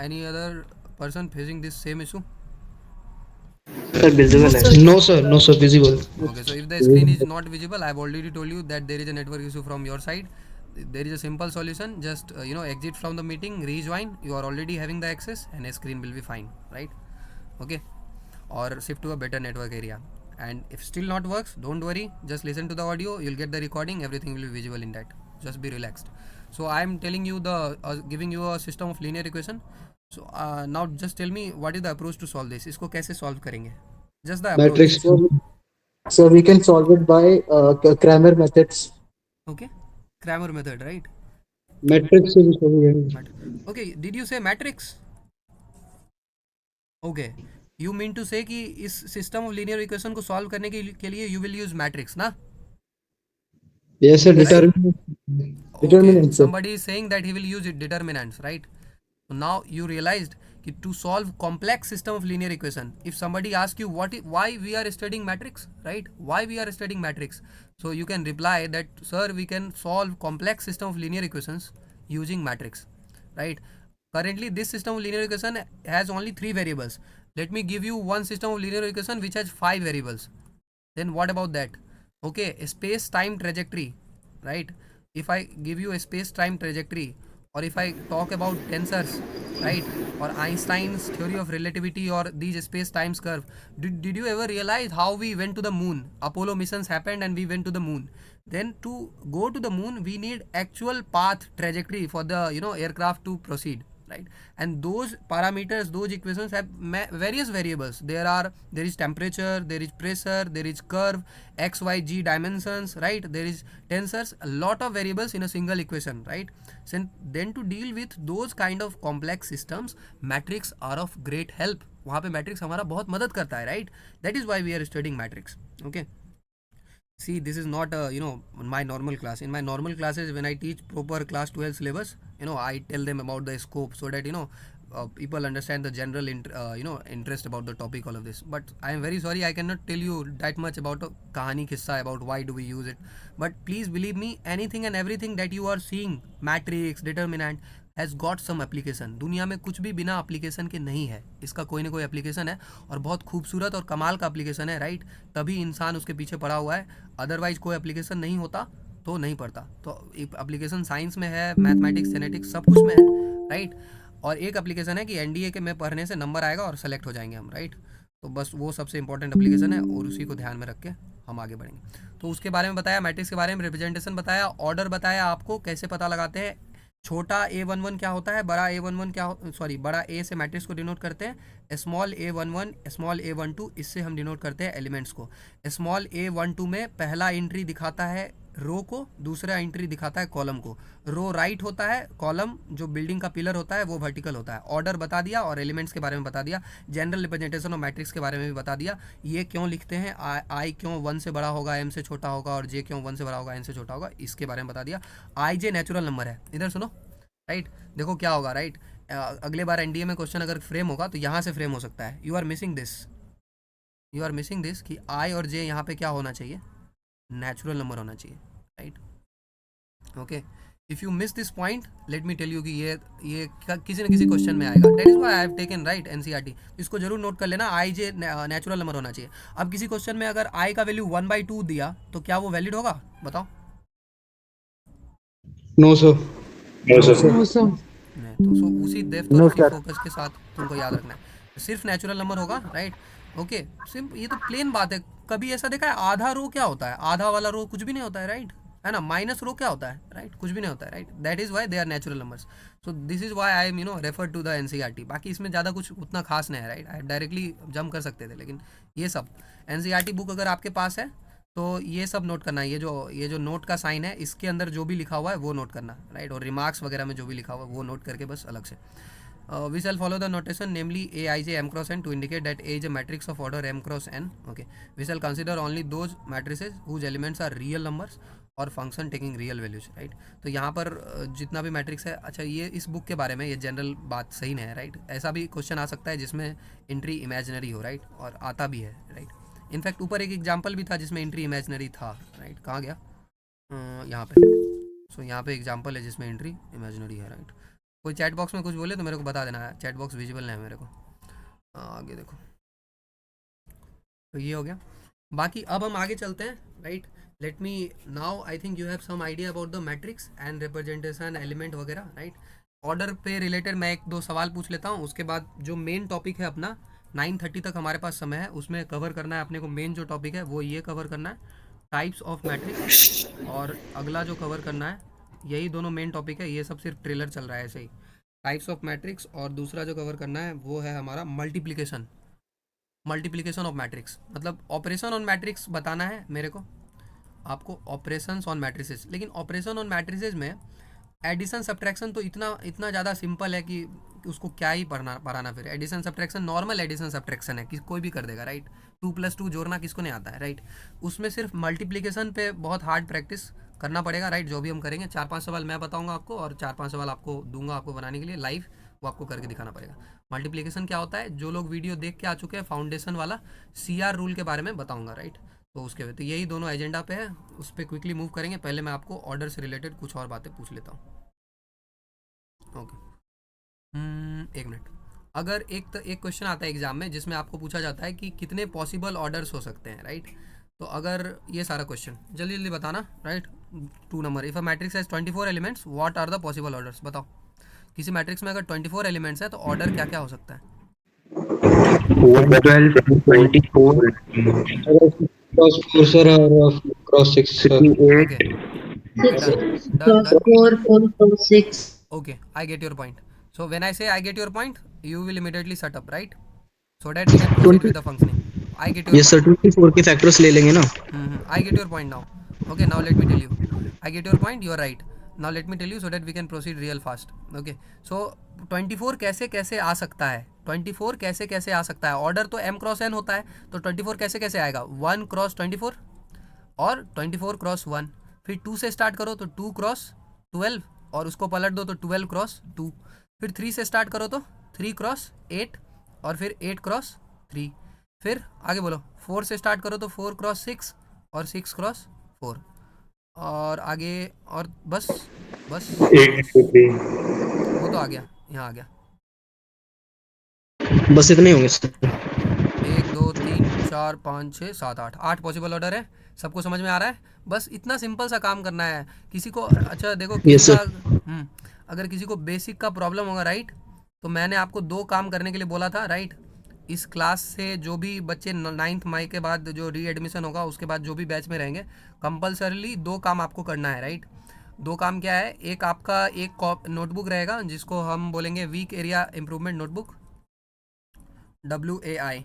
Any other person facing this same issue? Sir, visible है। No sir visible. Okay, so if the screen is not visible, I've already told you that there is a network issue from your side. There is a simple solution. Just exit from the meeting, rejoin. You are already having the access, and a screen will be fine, right? Okay, or shift to a better network area. And if still not works, don't worry. Just listen to the audio. You'll get the recording. Everything will be visible in that. Just be relaxed. So I am telling you giving you a system of linear equation. So now just tell me what is the approach to solve this. इसको कैसे solve करेंगे? Just the approach. Matrix. So we can solve it by Cramer methods. Okay, Cramer method, right? Matrix से भी सही है। Okay, did you say matrix? Okay, you mean to say कि इस system of linear equation को solve करने के लिए you will use matrix, ना? Yes sir, determinant. Determinant, Okay, sir. somebody is saying that he will use it determinants, right? So now you realized that to solve complex system of linear equation, if somebody asks you why we are studying matrix, right? Why we are studying matrix? So you can reply that, sir, we can solve complex system of linear equations using matrix, right? Currently this system of linear equation has only 3 variables. Let me give you one system of linear equation which has 5 variables. Then what about that? Okay, a space time trajectory, right? If I give you a space time trajectory, or if I talk about tensors, right, or Einstein's theory of relativity, or these space times curve, did you ever realize how we went to the moon? Apollo missions happened and we went to the moon. Then to go to the moon we need actual path trajectory for the aircraft to proceed, right? And those parameters, those equations have various variables. There is temperature, there is pressure, there is curve, x, y, g dimensions, right? There is tensors, a lot of variables in a single equation, right? So then to deal with those kind of complex systems, matrix are of great help. वहाँ पे matrix हमारा बहुत मदद करता है, right? That is why we are studying matrix. Okay, see, this is not my normal class. In my normal classes, when I teach proper class 12 syllabus, I tell them about the scope so that people understand the general interest about the topic, all of this. But I am very sorry, I cannot tell you that much about a kahani kissa about why do we use it. But please believe me, anything and everything that you are seeing, matrix, determinant, has got some application. दुनिया में कुछ भी बिना application के नहीं है. इसका कोई ना कोई एप्लीकेशन है, और बहुत खूबसूरत और कमाल का एप्लीकेशन है, राइट? तभी इंसान उसके पीछे पड़ा हुआ है. अदरवाइज कोई एप्लीकेशन नहीं होता तो नहीं पढ़ता. तो एक एप्लीकेशन साइंस में है, मैथमेटिक्स, जेनेटिक्स, सब कुछ में है, राइट? और एक एप्लीकेशन है कि एनडीए के में पढ़ने से नंबर आएगा और सेलेक्ट हो जाएंगे हम, राइट? तो बस वो सबसे इंपॉर्टेंट एप्लीकेशन है, और उसी को ध्यान में रख के हम आगे बढ़ेंगे. तो उसके बारे में बताया, मैट्रिक्स के बारे में रिप्रेजेंटेशन बताया, ऑर्डर बताया आपको कैसे पता लगाते हैं. छोटा a11 क्या होता है, बड़ा a11 क्या सॉरी बड़ा a से मैट्रिक्स को डिनोट करते हैं. स्मॉल a11, स्मॉल a12, इससे हम डिनोट करते हैं एलिमेंट्स को. स्मॉल a12 में पहला एंट्री दिखाता है रो को, दूसरा एंट्री दिखाता है कॉलम को। रो राइट होता है, कॉलम जो बिल्डिंग का पिलर होता है वो वर्टिकल होता है। ऑर्डर बता दिया और एलिमेंट्स के बारे में बता दिया, जनरल रिप्रेजेंटेशन ऑफ मैट्रिक्स के बारे में भी बता दिया, ये क्यों लिखते हैं, आई क्यों 1 से बड़ा होगा, m से छोटा होगा, और j क्यों 1 से बड़ा होगा, n से छोटा होगा, इसके बारे में बता दिया। आई जे नेचुरल नंबर है, इधर सुनो राइट। देखो क्या होगा राइट, अगले बार एनडीए में क्वेश्चन अगर फ्रेम होगा तो यहाँ से फ्रेम हो सकता है। यू आर मिसिंग दिस कि आई और जे यहाँ पे क्या होना चाहिए, नेचुरल नंबर होना चाहिए right. Okay, if you miss this point let me tell you कि ये किसी न किसी क्वेश्चन में आएगा। That is why I have taken right NCERT. इसको जरूर नोट कर लेना, आई जे नेचुरल नंबर होना चाहिए। अब किसी क्वेश्चन में अगर आई का वैल्यू 1/2 दिया तो क्या वो वैलिड होगा, बताओ। No, sir. No, sir. नहीं तो उसी डेप्थ और उसी फोकस के साथ तुमको याद रखना है, सिर्फ नेचुरल नंबर होगा राइट। ओके सिंपल, ये तो प्लेन बात है। कभी ऐसा देखा है आधा रो क्या होता है, आधा वाला रो कुछ भी नहीं होता है राइट, है ना। माइनस रो क्या होता है राइट, कुछ भी नहीं होता है right. That is why they are natural numbers. So this is why I am refer to the NCERT. बाकी इसमें ज़्यादा कुछ उतना खास नहीं है राइट, आई डायरेक्टली जंप कर सकते थे, लेकिन ये सब एनसीईआरटी बुक अगर आपके पास है तो ये सब नोट करना है। ये जो नोट का साइन है इसके अंदर जो भी लिखा हुआ है वो नोट करना राइट, और रिमार्क्स वगैरह में जो भी लिखा हुआ है वो नोट करके बस अलग से। We shall follow the notation namely aij m cross n to indicate that A is a matrix of order m cross n. Okay, we shall consider only those matrices whose elements are real numbers और function taking real values right. तो यहाँ पर जितना भी matrix है, अच्छा ये इस बुक के बारे में ये जनरल बात सही नहीं है राइट। ऐसा भी क्वेश्चन आ सकता है जिसमें एंट्री इमेजिनरी हो राइट, और आता भी है राइट। इनफैक्ट ऊपर एक एग्जाम्पल भी था जिसमें एंट्री इमेजिनरी था राइट। कहाँ गया, यहाँ पे। सो यहाँ पे एग्जाम्पल है जिसमें एंट्री इमेजिनरी है राइट। कोई चैट बॉक्स में कुछ बोले तो मेरे को बता देना है, चैट बॉक्स विजिबल नहीं है मेरे को। आगे देखो, तो ये हो गया। बाकी अब हम आगे चलते हैं right. Let me now, I think you have some idea about the matrix and representation element वगैरह राइट। ऑर्डर पे रिलेटेड मैं 1-2 सवाल पूछ लेता हूँ, उसके बाद जो मेन टॉपिक है अपना 9:30 तक हमारे पास समय है, उसमें कवर करना है अपने को। मेन जो टॉपिक है वो ये कवर करना है, टाइप्स ऑफ मैट्रिक्स, और अगला जो कवर करना है यही दोनों मेन टॉपिक है। ये सब सिर्फ ट्रेलर चल रहा है ऐसे ही, टाइप्स ऑफ मैट्रिक्स, और दूसरा जो कवर करना है वो है हमारा मल्टीप्लिकेशन ऑफ मैट्रिक्स। मतलब ऑपरेशन ऑन मैट्रिक्स बताना है मेरे को, आपको ऑपरेशंस ऑन मैट्रिसेस। लेकिन ऑपरेशन ऑन मैट्रिसेस में एडिशन सब्ट्रैक्शन तो इतना ज़्यादा सिंपल है कि उसको क्या ही पढ़ाना फिर। Addition subtraction normal addition subtraction है कि कोई भी कर देगा राइट। 2+2 जोड़ना किसको नहीं आता है राइट। उसमें सिर्फ मल्टीप्लिकेशन पे बहुत हार्ड प्रैक्टिस करना पड़ेगा राइट, जो भी हम करेंगे। 4-5 सवाल मैं बताऊंगा आपको, और 4-5 सवाल आपको दूंगा आपको बनाने के लिए लाइव, वो आपको करके दिखाना पड़ेगा। मल्टीप्लिकेशन क्या होता है, जो लोग वीडियो देख के आ चुके हैं फाउंडेशन वाला CR रूल के बारे में बताऊंगा राइट। तो उसके तो यही दोनों एजेंडा पे है, उस पर क्विकली मूव करेंगे। पहले मैं आपको ऑर्डर से रिलेटेड कुछ और बातें पूछ लेता हूँ। ओके, एक मिनट। अगर एक क्वेश्चन आता है एग्जाम में जिसमें आपको पूछा जाता है कि कितने पॉसिबल ऑर्डर्स हो सकते हैं राइट। तो अगर ये सारा क्वेश्चन जल्दी जल्दी बताना right. 2 number, if a matrix has 24 elements what are the possible orders, बताओ। किसी मैट्रिक्स में अगर 24 एलिमेंट्स है तो ऑर्डर क्या क्या हो सकता है। 12, 24, Cross 4, sir, or cross 6, sir. 68. Cross 4, 4 cross 6. Okay, I get your point. So when I say I get your point, you will immediately shut up, right? So that we can proceed with the functioning. I get your ये sir 24 के factors ले लेंगे ना। I get your point now. Okay, now let me tell you. I get your point. You are right. Now let me tell you so that we can proceed real fast. Okay. So 24 कैसे कैसे आ सकता है, 24 कैसे कैसे आ सकता है। Order तो m cross n होता है, तो 24 कैसे कैसे आएगा, 1 क्रॉस 24 और 24 क्रॉस 1। फिर 2 से स्टार्ट करो तो 2 क्रॉस 12, और उसको पलट दो तो 12 क्रॉस 2। फिर 3 से स्टार्ट करो तो 3 क्रॉस 8, और फिर 8 क्रॉस 3। फिर आगे बोलो, 4 से स्टार्ट करो तो 4 क्रॉस 6 और 6 क्रॉस 4, और आगे और बस 8 to 3. वो तो आ गया, यहाँ आ गया। बस इतने होंगे सर। 1 2 3 4 5 6 7 8 पॉसिबल ऑर्डर है। सबको समझ में आ रहा है? बस इतना सिंपल सा काम करना है। किसी को अच्छा देखो, Yes, किसी का अगर किसी को बेसिक का प्रॉब्लम होगा राइट, तो मैंने आपको 2 काम करने के लिए बोला था राइट। इस क्लास से जो भी बच्चे 9th मई के बाद जो रीएडमिशन होगा उसके बाद जो भी बैच में रहेंगे, कंपलसरीली 2 काम आपको करना है राइट। 2 काम क्या है, एक आपका एक नोटबुक रहेगा जिसको हम बोलेंगे weak area improvement notebook, WAI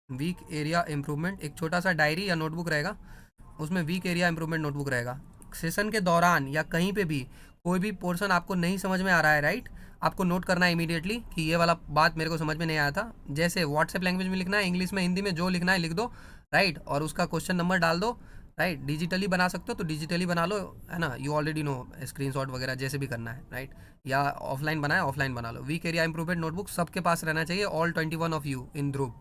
weak area improvement. एक छोटा सा डायरी या नोटबुक रहेगा, उसमें वीक एरिया इंप्रूवमेंट नोटबुक रहेगा। सेशन के दौरान या कहीं पे भी कोई भी पोर्शन आपको नहीं समझ में आ रहा है, राइट, आपको नोट करना है इमीडिएटली कि ये वाला बात मेरे को समझ में नहीं आया था। जैसे व्हाट्सएप लैंग्वेज में लिखना है, इंग्लिश में, हिंदी में, जो लिखना है लिख दो, राइट, और उसका क्वेश्चन नंबर डाल दो, राइट। डिजिटली बना सकते हो तो डिजिटली बना लो, है ना, यू ऑलरेडी नो, स्क्रीनशॉट वगैरह जैसे भी करना है, राइट, या ऑफलाइन बनाए ऑफलाइन बना लो। वीक एरिया इंप्रूवमेंट नोटबुक सबके पास रहना चाहिए, ऑल 21 ऑफ यू इन ध्रुव।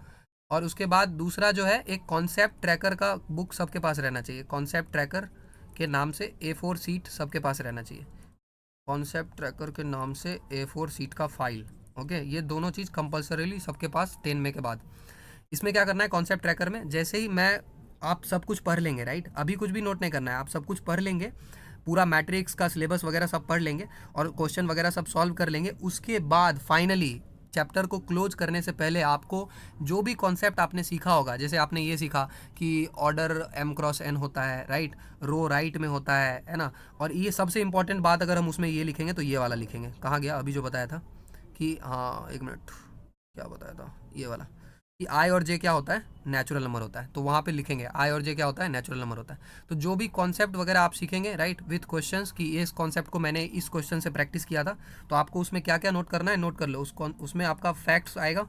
और उसके बाद दूसरा जो है, एक कॉन्सेप्ट ट्रैकर का बुक सबके पास रहना चाहिए। कॉन्सेप्ट ट्रैकर के नाम से A4 सीट सबके पास रहना चाहिए। कॉन्सेप्ट ट्रैकर के नाम से A4 सीट का फाइल, ओके, ये दोनों चीज़ कंपल्सरीली सबके पास 10 में के बाद। इसमें क्या करना है, कॉन्सेप्ट ट्रैकर में जैसे ही मैं, आप सब कुछ पढ़ लेंगे, राइट, अभी कुछ भी नोट नहीं करना है, आप सब कुछ पढ़ लेंगे, पूरा मैट्रिक्स का सिलेबस वगैरह सब पढ़ लेंगे और क्वेश्चन वगैरह सब सॉल्व कर लेंगे। उसके बाद फाइनली चैप्टर को क्लोज करने से पहले आपको जो भी कॉन्सेप्ट आपने सीखा होगा, जैसे आपने ये सीखा कि ऑर्डर m×n होता है, राइट, रो राइट में होता है ना, और ये सबसे इंपॉर्टेंट बात अगर हम उसमें ये लिखेंगे तो ये वाला लिखेंगे, कहाँ गया अभी जो बताया था कि, हाँ एक मिनट, क्या बताया था, ये वाला कि आई और जे क्या होता है, नेचुरल नंबर होता है, तो वहाँ पे लिखेंगे आई और जे क्या होता है, नेचुरल नंबर होता है। तो जो भी कॉन्सेप्ट वगैरह आप सीखेंगे, राइट, विथ क्वेश्चंस कि इस कॉन्सेप्ट को मैंने इस क्वेश्चन से प्रैक्टिस किया था, तो आपको उसमें क्या क्या नोट करना है नोट कर लो। उसमें आपका फैक्ट्स आएगा,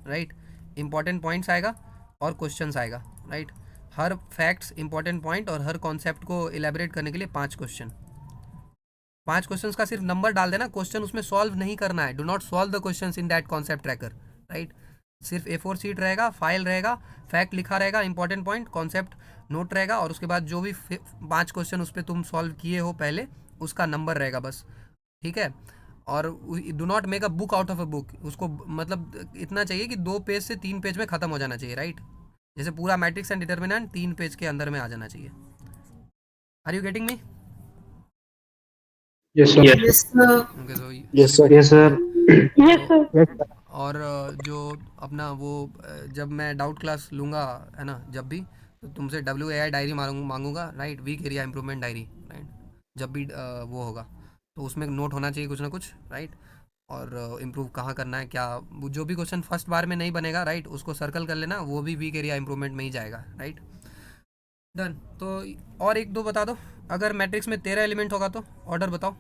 राइट, इंपॉर्टेंट पॉइंट्स आएगा और क्वेश्चंस आएगा, राइट। हर फैक्ट्स, इंपॉर्टेंट पॉइंट और हर कॉन्सेप्ट को इलेबोरेट करने के लिए 5 क्वेश्चन। 5 क्वेश्चंस का सिर्फ नंबर डाल देना, क्वेश्चन उसमें सॉल्व नहीं करना है। Do not solve the questions in that concept tracker, right. सिर्फ A4 सीट रहेगा, फाइल रहेगा, फैक्ट लिखा रहेगा, इंपॉर्टेंट पॉइंट, कॉन्सेप्ट नोट रहेगा, और उसके बाद जो भी 5 क्वेश्चन उस पर तुम सॉल्व किए हो पहले, उसका नंबर रहेगा बस, ठीक है। और do not make a book out of a book, उसको मतलब इतना चाहिए कि 2 पेज से 3 पेज में ख़त्म हो जाना चाहिए, राइट। जैसे पूरा मैट्रिक्स एंड डिटर्मिनेंट 3 पेज के अंदर में आ जाना चाहिए। Are you getting me? Yes, sir. Yes, sir. Okay, so Yes, sir. Yes, sir. और जो अपना वो जब मैं डाउट क्लास लूँगा, है ना, जब भी, तो तुमसे WAI डायरी मांगूंगा, right, week area improvement diary, right, जब भी वो होगा तो उसमें नोट होना चाहिए कुछ ना कुछ, राइट। और इम्प्रूव कहाँ करना है, क्या, जो भी क्वेश्चन फर्स्ट बार में नहीं बनेगा, राइट, उसको सर्कल कर लेना, वो भी वीक एरिया इंप्रूवमेंट में ही जाएगा, राइट। डन। तो और 1-2 बता दो, अगर मैट्रिक्स में 13 एलिमेंट होगा तो ऑर्डर बताओ।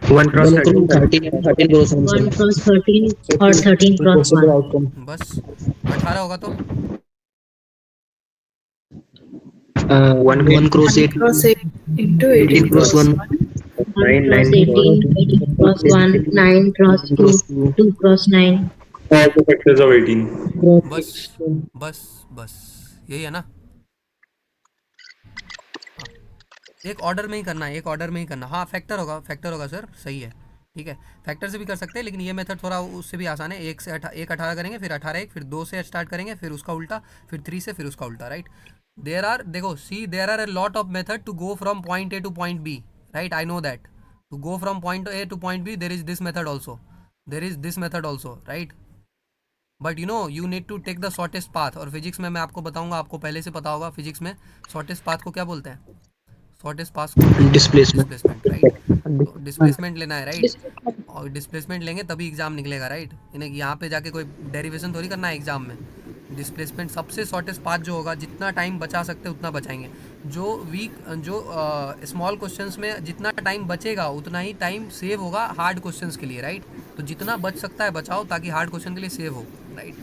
1×13. 1 cross 13 or 13 cross Possible 1. outcome. बस 18 होगा तो 1×8 cross 8 into 18 cross 1 1 cross 18, 18 cross 1, 9 cross 2, 2 cross 9. All the factors of 18. बस बस बस यही है ना। एक ऑर्डर में ही करना है, एक ऑर्डर में ही करना। हाँ, फैक्टर होगा सर, सही है, ठीक है। फैक्टर से भी कर सकते हैं, लेकिन ये मेथड थोड़ा उससे भी आसान है। 1 से 18 करेंगे, फिर 18 1, फिर 2 से स्टार्ट करेंगे, फिर उसका उल्टा, फिर 3 से, फिर उसका उल्टा, राइट। देखो there are a lot of method to go from point A to point B, right, I know that. To go from point A to point B there is this method also, right. But you need to take the shortest path. और physics में मैं आपको बताऊंगा, आपको पहले से पता होगा, फिजिक्स में शॉर्टेस्ट पाथ को क्या बोलते हैं? शॉर्टेस्ट पाथ को डिस्प्लेसमेंट, राइट। तो डिस्प्लेसमेंट लेना है, राइट, और डिस्प्लेसमेंट लेंगे तभी एग्जाम निकलेगा, राइट। इन्हें यहाँ पे जाके कोई डेरिवेशन थोड़ी करना है एग्जाम में। डिस्प्लेसमेंट सबसे शॉर्टेस्ट पाथ जो होगा, जितना टाइम बचा सकते उतना बचाएंगे। जो स्मॉल क्वेश्चंस में जितना टाइम बचेगा उतना ही टाइम सेव होगा हार्ड क्वेश्चंस के लिए, राइट। तो जितना बच सकता है बचाओ, ताकि हार्ड क्वेश्चन के लिए सेव हो, राइट।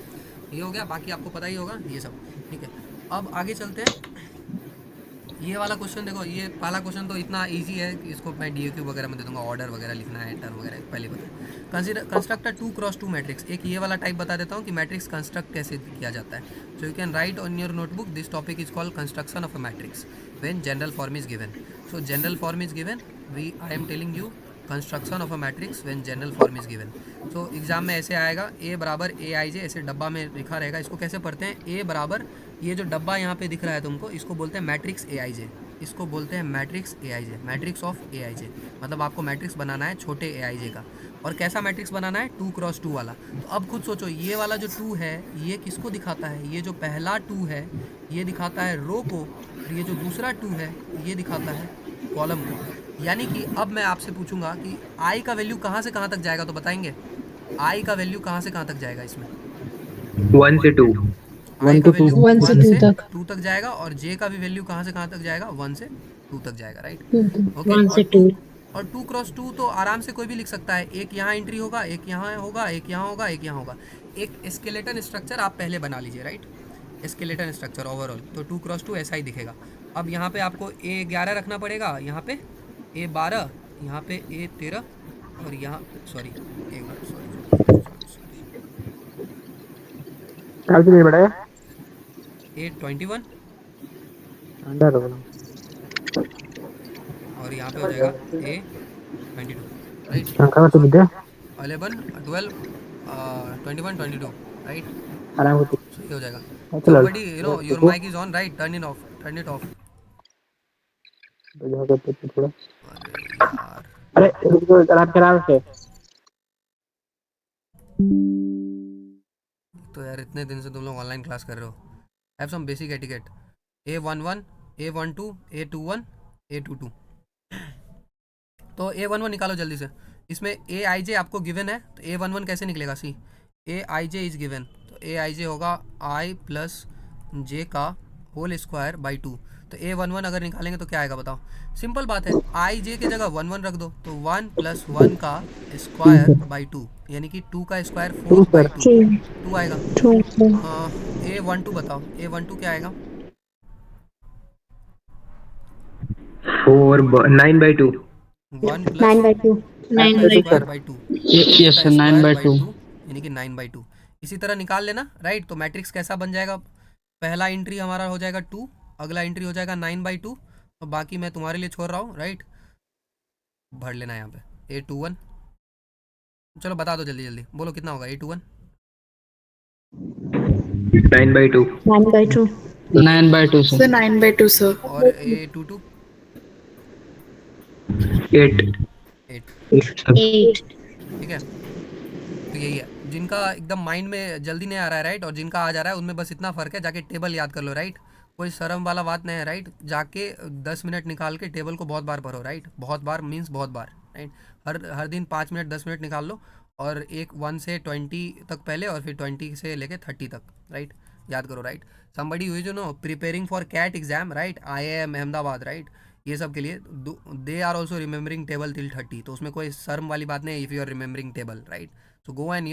ये हो गया, बाकी आपको पता ही होगा ये सब, ठीक है। अब आगे चलते हैं। ये वाला क्वेश्चन देखो, ये पहला क्वेश्चन तो इतना इजी है कि इसको मैं DAQ वगैरह में दे दूंगा, ऑर्डर वगैरह लिखना है, टर्म वगैरह पहले बता। Construct 2×2 matrix. एक ये वाला टाइप बता देता हूँ कि मैट्रिक्स कंस्ट्रक्ट कैसे किया जाता है। So you can write on your notebook, this topic is called construction of a matrix when general form is given. So general form is given, I am telling you construction of a matrix when general form is given. तो exam में ऐसे आएगा, A बराबर AIJ, ऐसे डब्बा में लिखा रहेगा। इसको कैसे पढ़ते हैं? A बराबर, ये जो डब्बा यहाँ पे दिख रहा है तुमको, इसको बोलते हैं मैट्रिक्स AIJ, इसको बोलते हैं matrix AIJ, matrix of AIJ। मतलब आपको मैट्रिक्स बनाना है छोटे AIJ का। और कैसा मैट्रिक्स बनाना है? 2×2 वाला। तो अब खुद सोचो, ये वाला जो 2 है ये किसको दिखाता है? ये जो पहला 2 है ये दिखाता है रो को, और ये जो दूसरा 2 है ये दिखाता है कॉलम को। यानी कि अब मैं आपसे पूछूंगा कि I का वैल्यू कहाँ से कहाँ तक जाएगा, तो बताएंगे I का वैल्यू कहाँ से कहाँ तक जाएगा इसमें? 1 से 2. आई का वैल्यू 1 से 2 तक 2 तक जाएगा और जे का भी वैल्यू कहाँ से कहाँ तक जाएगा, 1 से 2 तक जाएगा, राइट। ओके, 1 और से 2 2 और 2 क्रॉस 2 तो आराम से कोई भी लिख सकता है। एक यहाँ एंट्री होगा, एक यहाँ होगा, एक यहाँ होगा, एक यहाँ होगा। एक स्केलेटन स्ट्रक्चर आप पहले बना लीजिए, राइट, स्केलेटन स्ट्रक्चर ओवरऑल। तो 2 क्रॉस 2 ऐसा ही दिखेगा। अब यहाँ पे आपको A11 रखना पड़ेगा, यहाँ पे A12, यहाँ पे A13 और यहाँ सॉरी एक मिनट, सॉरी A21 और यहाँ पे हो जाएगा A22, राइट। 11 12 21 22, राइट। सो ये हो जाएगा। somebody your mic is on, right, turn it off। अरे यार, तो यार इतने दिन से तुम लोग ऑनलाइन क्लास कर रहे हो, have some basic etiquette. A11 A12 A21 A22। तो A11 निकालो जल्दी से। इसमें AIJ आपको गिवन है, तो A11 कैसे निकलेगा? सी AIJ इज गिवन, तो AIJ होगा I प्लस J का होल स्क्वायर बाई 2। तो A11 अगर निकालेंगे तो क्या आएगा बताओ? सिंपल बात है, IJ की जगह 1 1 रख दो, तो 1 + 1 का स्क्वायर बाई 2, यानी कि 2 का स्क्वायर 4 बाई 2 आएगा। A12 बताओ, A12 क्या आएगा? 9/2 1 + 9/2 स्क्वायर बाई 2, यस सर, 9/2। यानी कि 9/2। इसी तरह निकाल लेना, राइट। तो मैट्रिक्स कैसा बन जाएगा? पहला एंट्री हमारा हो जाएगा 2, अगला एंट्री हो जाएगा 9/2 और बाकी मैं तुम्हारे लिए छोड़ रहा हूँ, राइट। भर लेना यहाँ पे A21। चलो बता दो जल्दी जल्दी, बोलो कितना होगा A21? 9/2 9/2 9/2 सर। 9/2 sir। और A22? 8 8। 8 ठीक है, तो यही है। जिनका एकदम माइंड में जल्दी नहीं आ रहा है, राइट, और जिनका आ जा रहा है, उनमें बस इतना फ़र्क है, जाके टेबल याद कर लो, राइट। कोई शर्म वाला बात नहीं है, राइट। जाके 10 मिनट निकाल के टेबल को बहुत बार पढ़ो, राइट। बहुत बार मीन्स बहुत बार, राइट। हर दिन 5 मिनट 10 मिनट निकाल लो और एक 1 से 20 तक पहले और फिर 20 से लेके 30 तक, राइट, याद करो, राइट। समबडी हुई जो नो preparing for CAT exam, right, IIM Ahmedabad, right, ये सब के लिए they are also remembering table till 30। तो उसमें कोई शर्म वाली बात नहीं है, if you are remembering table, right. So go and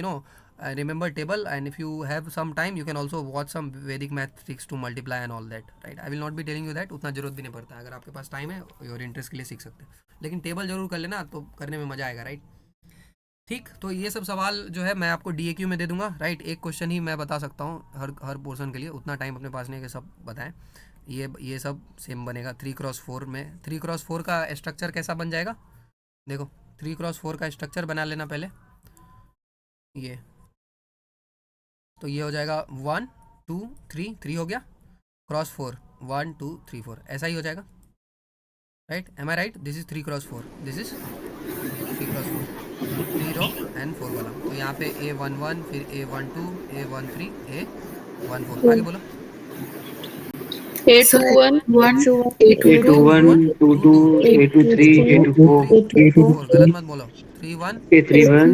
remember table, and if you have some time you can also watch some Vedic mathematics to multiply and all that, right। I will not be telling you that, उतना ज़रूरत भी नहीं पड़ता। अगर आपके पास time है और interest के लिए सीख सकते हैं, लेकिन टेबल जरूर कर लेना, तो करने में मज़ा आएगा, राइट। ठीक, तो ये सब सवाल जो है मैं आपको DAQ में दे दूंगा, राइट। एक क्वेश्चन ही मैं बता सकता हूँ हर पोर्सन के लिए, उतना टाइम अपने पास नहीं है कि सब बताएं। ये सब सेम बनेगा 3x4 में। 3x4 का स्ट्रक्चर कैसा बन जाएगा? देखो, 3x4 का स्ट्रक्चर बना लेना पहले। ये तो ये हो जाएगा 1 2 3, 3 हो गया, क्रॉस 4 1 2 3 4, ऐसा ही हो जाएगा, right. Am I right? This is 3x4, this is 3x4, 3 row and 4 column. तो यहाँ पे A11, फिर A12, A13, A14, आगे बोलो। A21 A22 A21, A22, A23, A24, गलत मत बोलो। 3 1 A31,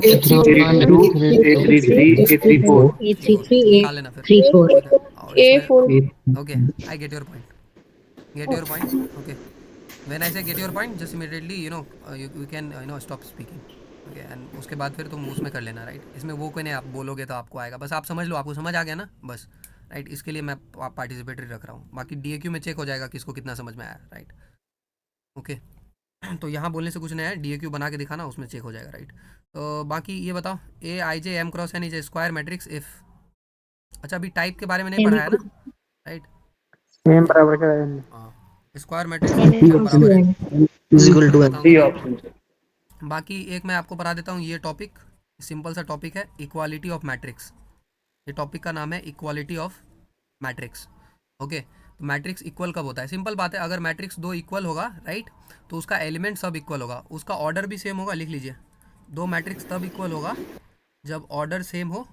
A32, A33, A34। A33 निकाल लेना फिर, A34 ठीक है। और A4 इसमें okay, I get your point, get your point. Okay, when I say get your point, just immediately you can stop speaking, okay. And उसके बाद फिर तुम उसमें कर लेना, राइट। इसमें वो कोई नहीं, आप बोलोगे तो आपको आएगा, बस आप समझ लो, आपको समझ आ गया ना, बस, राइट। इसके लिए मैं पार्टिसिपेटरी रख रहा हूँ, बाकी DAQ में चेक हो जाएगा किसको कितना समझ में आया, राइट। ओके, तो यहाँ बोलने से कुछ नहीं है, DAQ बना के दिखाना, उसमें चेक हो जाएगा, राइट। तो बाकी ये बताओ, AIJ M cross N is a square matrix if. अच्छा, अभी टाइप के बारे में नहीं पढ़ा है ना, राइट। M बराबर क्या है? हाँ, स्क्वायर मैट्रिक्स M बराबर है इक्वल टू बताऊँ थ्री तो ऑप्शन। बाकी एक मैं आपको पढ़ा देता हूँ। ये टॉपिक सिंपल सा टॉपिक है, इक्वालिटी ऑफ मैट्रिक्स। ये टॉपिक का नाम है इक्वालिटी ऑफ मैट्रिक्स, ओके। तो मैट्रिक्स इक्वल कब होता है? सिंपल बात है, अगर मैट्रिक्स 2 इक्वल होगा, राइट, तो उसका एलिमेंट सब इक्वल होगा, उसका ऑर्डर भी सेम होगा। लिख लीजिए, 2 मैट्रिक्स तब इक्वल होगा जब ऑर्डर सेम हो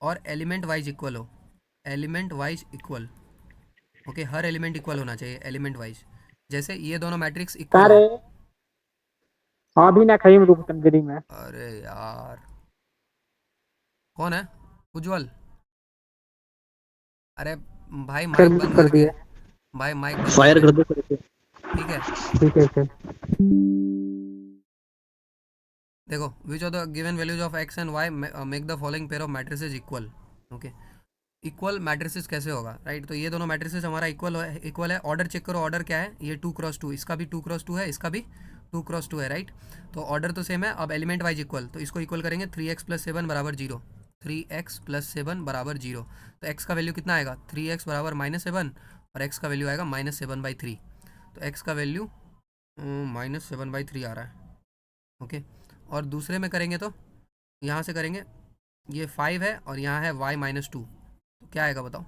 और एलिमेंट वाइज इक्वल हो। Element wise equal, okay. हर एलिमेंट इक्वल होना चाहिए एलिमेंट वाइज। जैसे ये दोनों मैट्रिक्स इक्वल है। अभी ना खाई रुक तंगरी में। अरे यार, कौन है? उज्जवल। अरे भाई माइक बंद कर करके, दिया। भाई माइक बंद फायर करके, कर दो करके। ठीक है। ठीक है सर। देखो which of the given values of x and y make the following pair of matrices equal. Okay, equal matrices कैसे होगा, राइट। तो ये दोनों मैट्रिसेस हमारा इक्वल है। ऑर्डर चेक करो, ऑर्डर क्या है, ये 2x2, इसका भी 2x2 है, इसका भी 2x2 है, राइट। तो ऑर्डर तो सेम है। अब एलिमेंट वाइज इक्वल, तो इसको इक्वल करेंगे 3x + 7 बराबर 0, 3x + 7 बराबर 0। तो x का वैल्यू कितना आएगा, 3x बराबर -7, और x का वैल्यू आएगा -7/3। तो x का वैल्यू -7/3 आ रहा है। ओके, और दूसरे में करेंगे तो यहाँ से करेंगे, ये 5 है और यहाँ है y -2, तो क्या आएगा बताओ।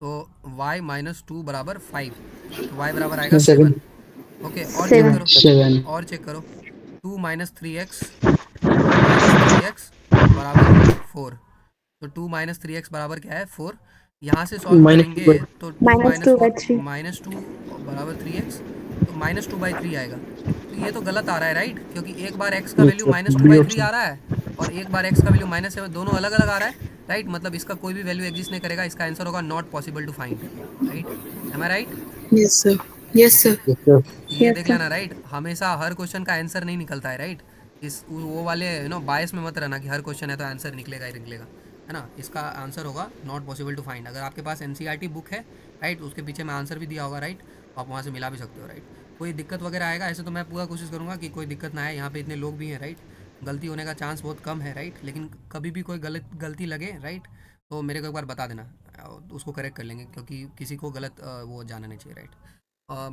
तो y -2 बराबर 5, तो y बराबर आएगा 7। ओके, और चेक करो, 7। और चेक करो, 2 - 3x बराबर 4। तो 2 - 3x बराबर क्या है, 4। यहाँ से सॉल्व करेंगे तो 2 - 2 बराबर 3x, तो -2/3 आएगा। तो ये तो गलत आ रहा है, राइट, क्योंकि एक बार x का वैल्यू -2/3 आ रहा है और एक बार x का वैल्यू -7, दोनों अलग अलग आ रहा है, राइट। मतलब इसका कोई भी वैल्यू एग्जिस्ट नहीं करेगा। इसका आंसर होगा not possible to find, right. Am I right? Yes, sir. Yes, sir. ये देख लेना, राइट। हमेशा हर क्वेश्चन का आंसर नहीं निकलता है, राइट। इस वो वाले बायस में मत रहना कि हर क्वेश्चन है तो आंसर निकलेगा ही निकलेगा, है ना। इसका आंसर होगा नॉट पॉसिबल टू फाइंड। अगर आपके पास एनसीईआरटी बुक है, राइट, उसके पीछे मैं आंसर भी दिया होगा, राइट, आप वहाँ से मिला भी सकते हो, राइट। कोई दिक्कत वगैरह आएगा ऐसे तो मैं पूरा कोशिश करूँगा कि कोई दिक्कत ना आए। यहाँ पे इतने लोग भी हैं, राइट, गलती होने का चांस बहुत कम है, राइट। लेकिन कभी भी कोई गलती लगे, राइट, तो मेरे को एक बार बता देना, उसको करेक्ट कर लेंगे, क्योंकि किसी को गलत वो जाना नहीं चाहिए, राइट।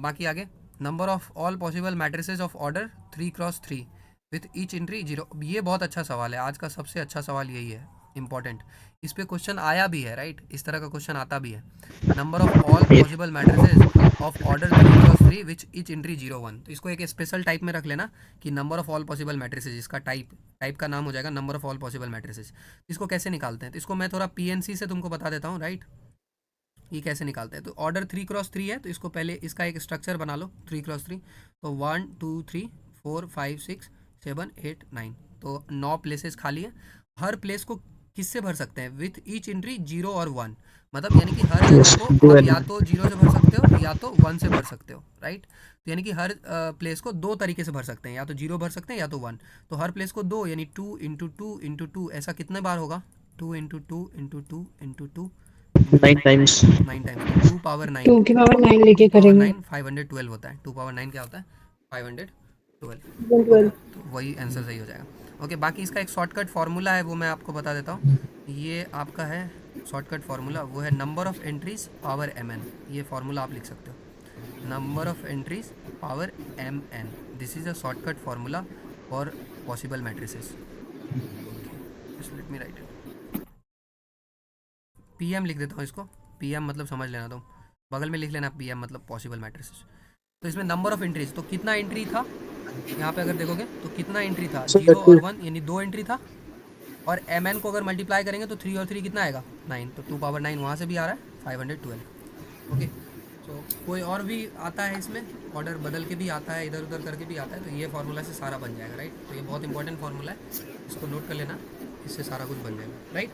बाकी आगे, number of all possible matrices of order 3x3 with each entry 0। ये बहुत अच्छा सवाल है, आज का सबसे अच्छा सवाल यही है, इंपॉर्टेंट। इस पे क्वेश्चन आया भी है, राइट, इस तरह का क्वेश्चन आता भी है। Number of all possible matrices of order 3x3 which each entry 0 1। तो इसको एक स्पेशल टाइप में रख लेना कि number of all possible matrices, इसका टाइप का नाम हो जाएगा number of all possible matrices. इसको कैसे निकालते हैं, तो इसको मैं थोड़ा PNC से तुमको बता देता हूँ, राइट। ये कैसे निकालते हैं, तो ऑर्डर 3x3 है, तो इसको पहले इसका एक स्ट्रक्चर बना लो 3x3। तो 1 2 3 4 5 6 7 8 9, तो 9 प्लेसेस खाली है। हर प्लेस को किससे भर सकते हैं, विथ ईच एंट्री 0 और 1। मतलब यानी कि हर जगह को आप या तो 0 से भर सकते हो या तो 1 से भर सकते हो, राइट। तो यानी कि हर प्लेस को दो तरीके से भर सकते हैं, या तो 0 भर सकते हैं या तो 1। तो हर प्लेस को 2 यानी 2 × 2 × 2, ऐसा कितने बार होगा, 2 × 2 × 2 × 2 9 टाइम्स। 9 टाइम्स, 2 पावर 9, 2 की पावर 9 लेके करेंगे 9 512 होता है। 2 पावर 9 क्या होता है, 512, 12। तो वही आंसर सही हो जाएगा। ओके, बाकी इसका एक शॉर्टकट फार्मूला है, वो मैं आपको बता देता हूँ। ये आपका है शॉर्टकट फार्मूला, वो है number of entries power mn। ये फार्मूला आप लिख सकते हो, number of entries power mn। This is a shortcut formula for possible matrices. Let me right, PM लिख देता हूँ इसको, PM मतलब समझ लेना, तुम बगल में लिख लेना PM मतलब पॉसिबल मैट्रिसेस। तो इसमें नंबर ऑफ एंट्रीज, तो कितना एंट्री था यहाँ पे अगर देखोगे तो कितना एंट्री था, 0 और 1 यानी 2 एंट्री था। और mn को अगर मल्टीप्लाई करेंगे तो 3 और 3 कितना आएगा, 9, तो 2 पावर 9 वहाँ से भी आ रहा है, 512। ओके, तो कोई और भी आता है इसमें, ऑर्डर बदल के भी आता है, इधर उधर करके भी आता है, तो ये फार्मूला से सारा बन जाएगा, राइट। तो ये बहुत इंपॉर्टेंट फार्मूला है, इसको नोट कर लेना, इससे सारा कुछ बन जाएगा, राइट।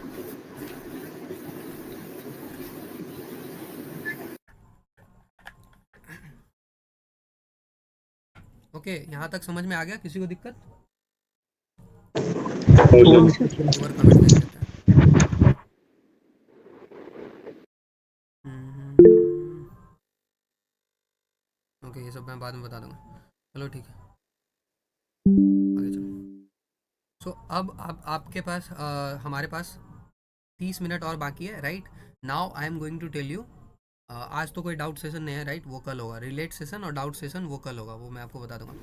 ओके, यहाँ तक समझ में आ गया, किसी को दिक्कत, ऊपर कमेंट देख लेते हैं। ओके, ये सब मैं बाद में बता दूंगा, चलो ठीक है, आगे चलो। सो अब आपके पास हमारे पास 30 मिनट और बाकी है, right. Now I am going to tell you, आज तो कोई डाउट सेशन नहीं है, राइट, वो कल होगा। रिलेट सेशन और डाउट सेशन वो कल होगा, वो मैं आपको बता दूंगा।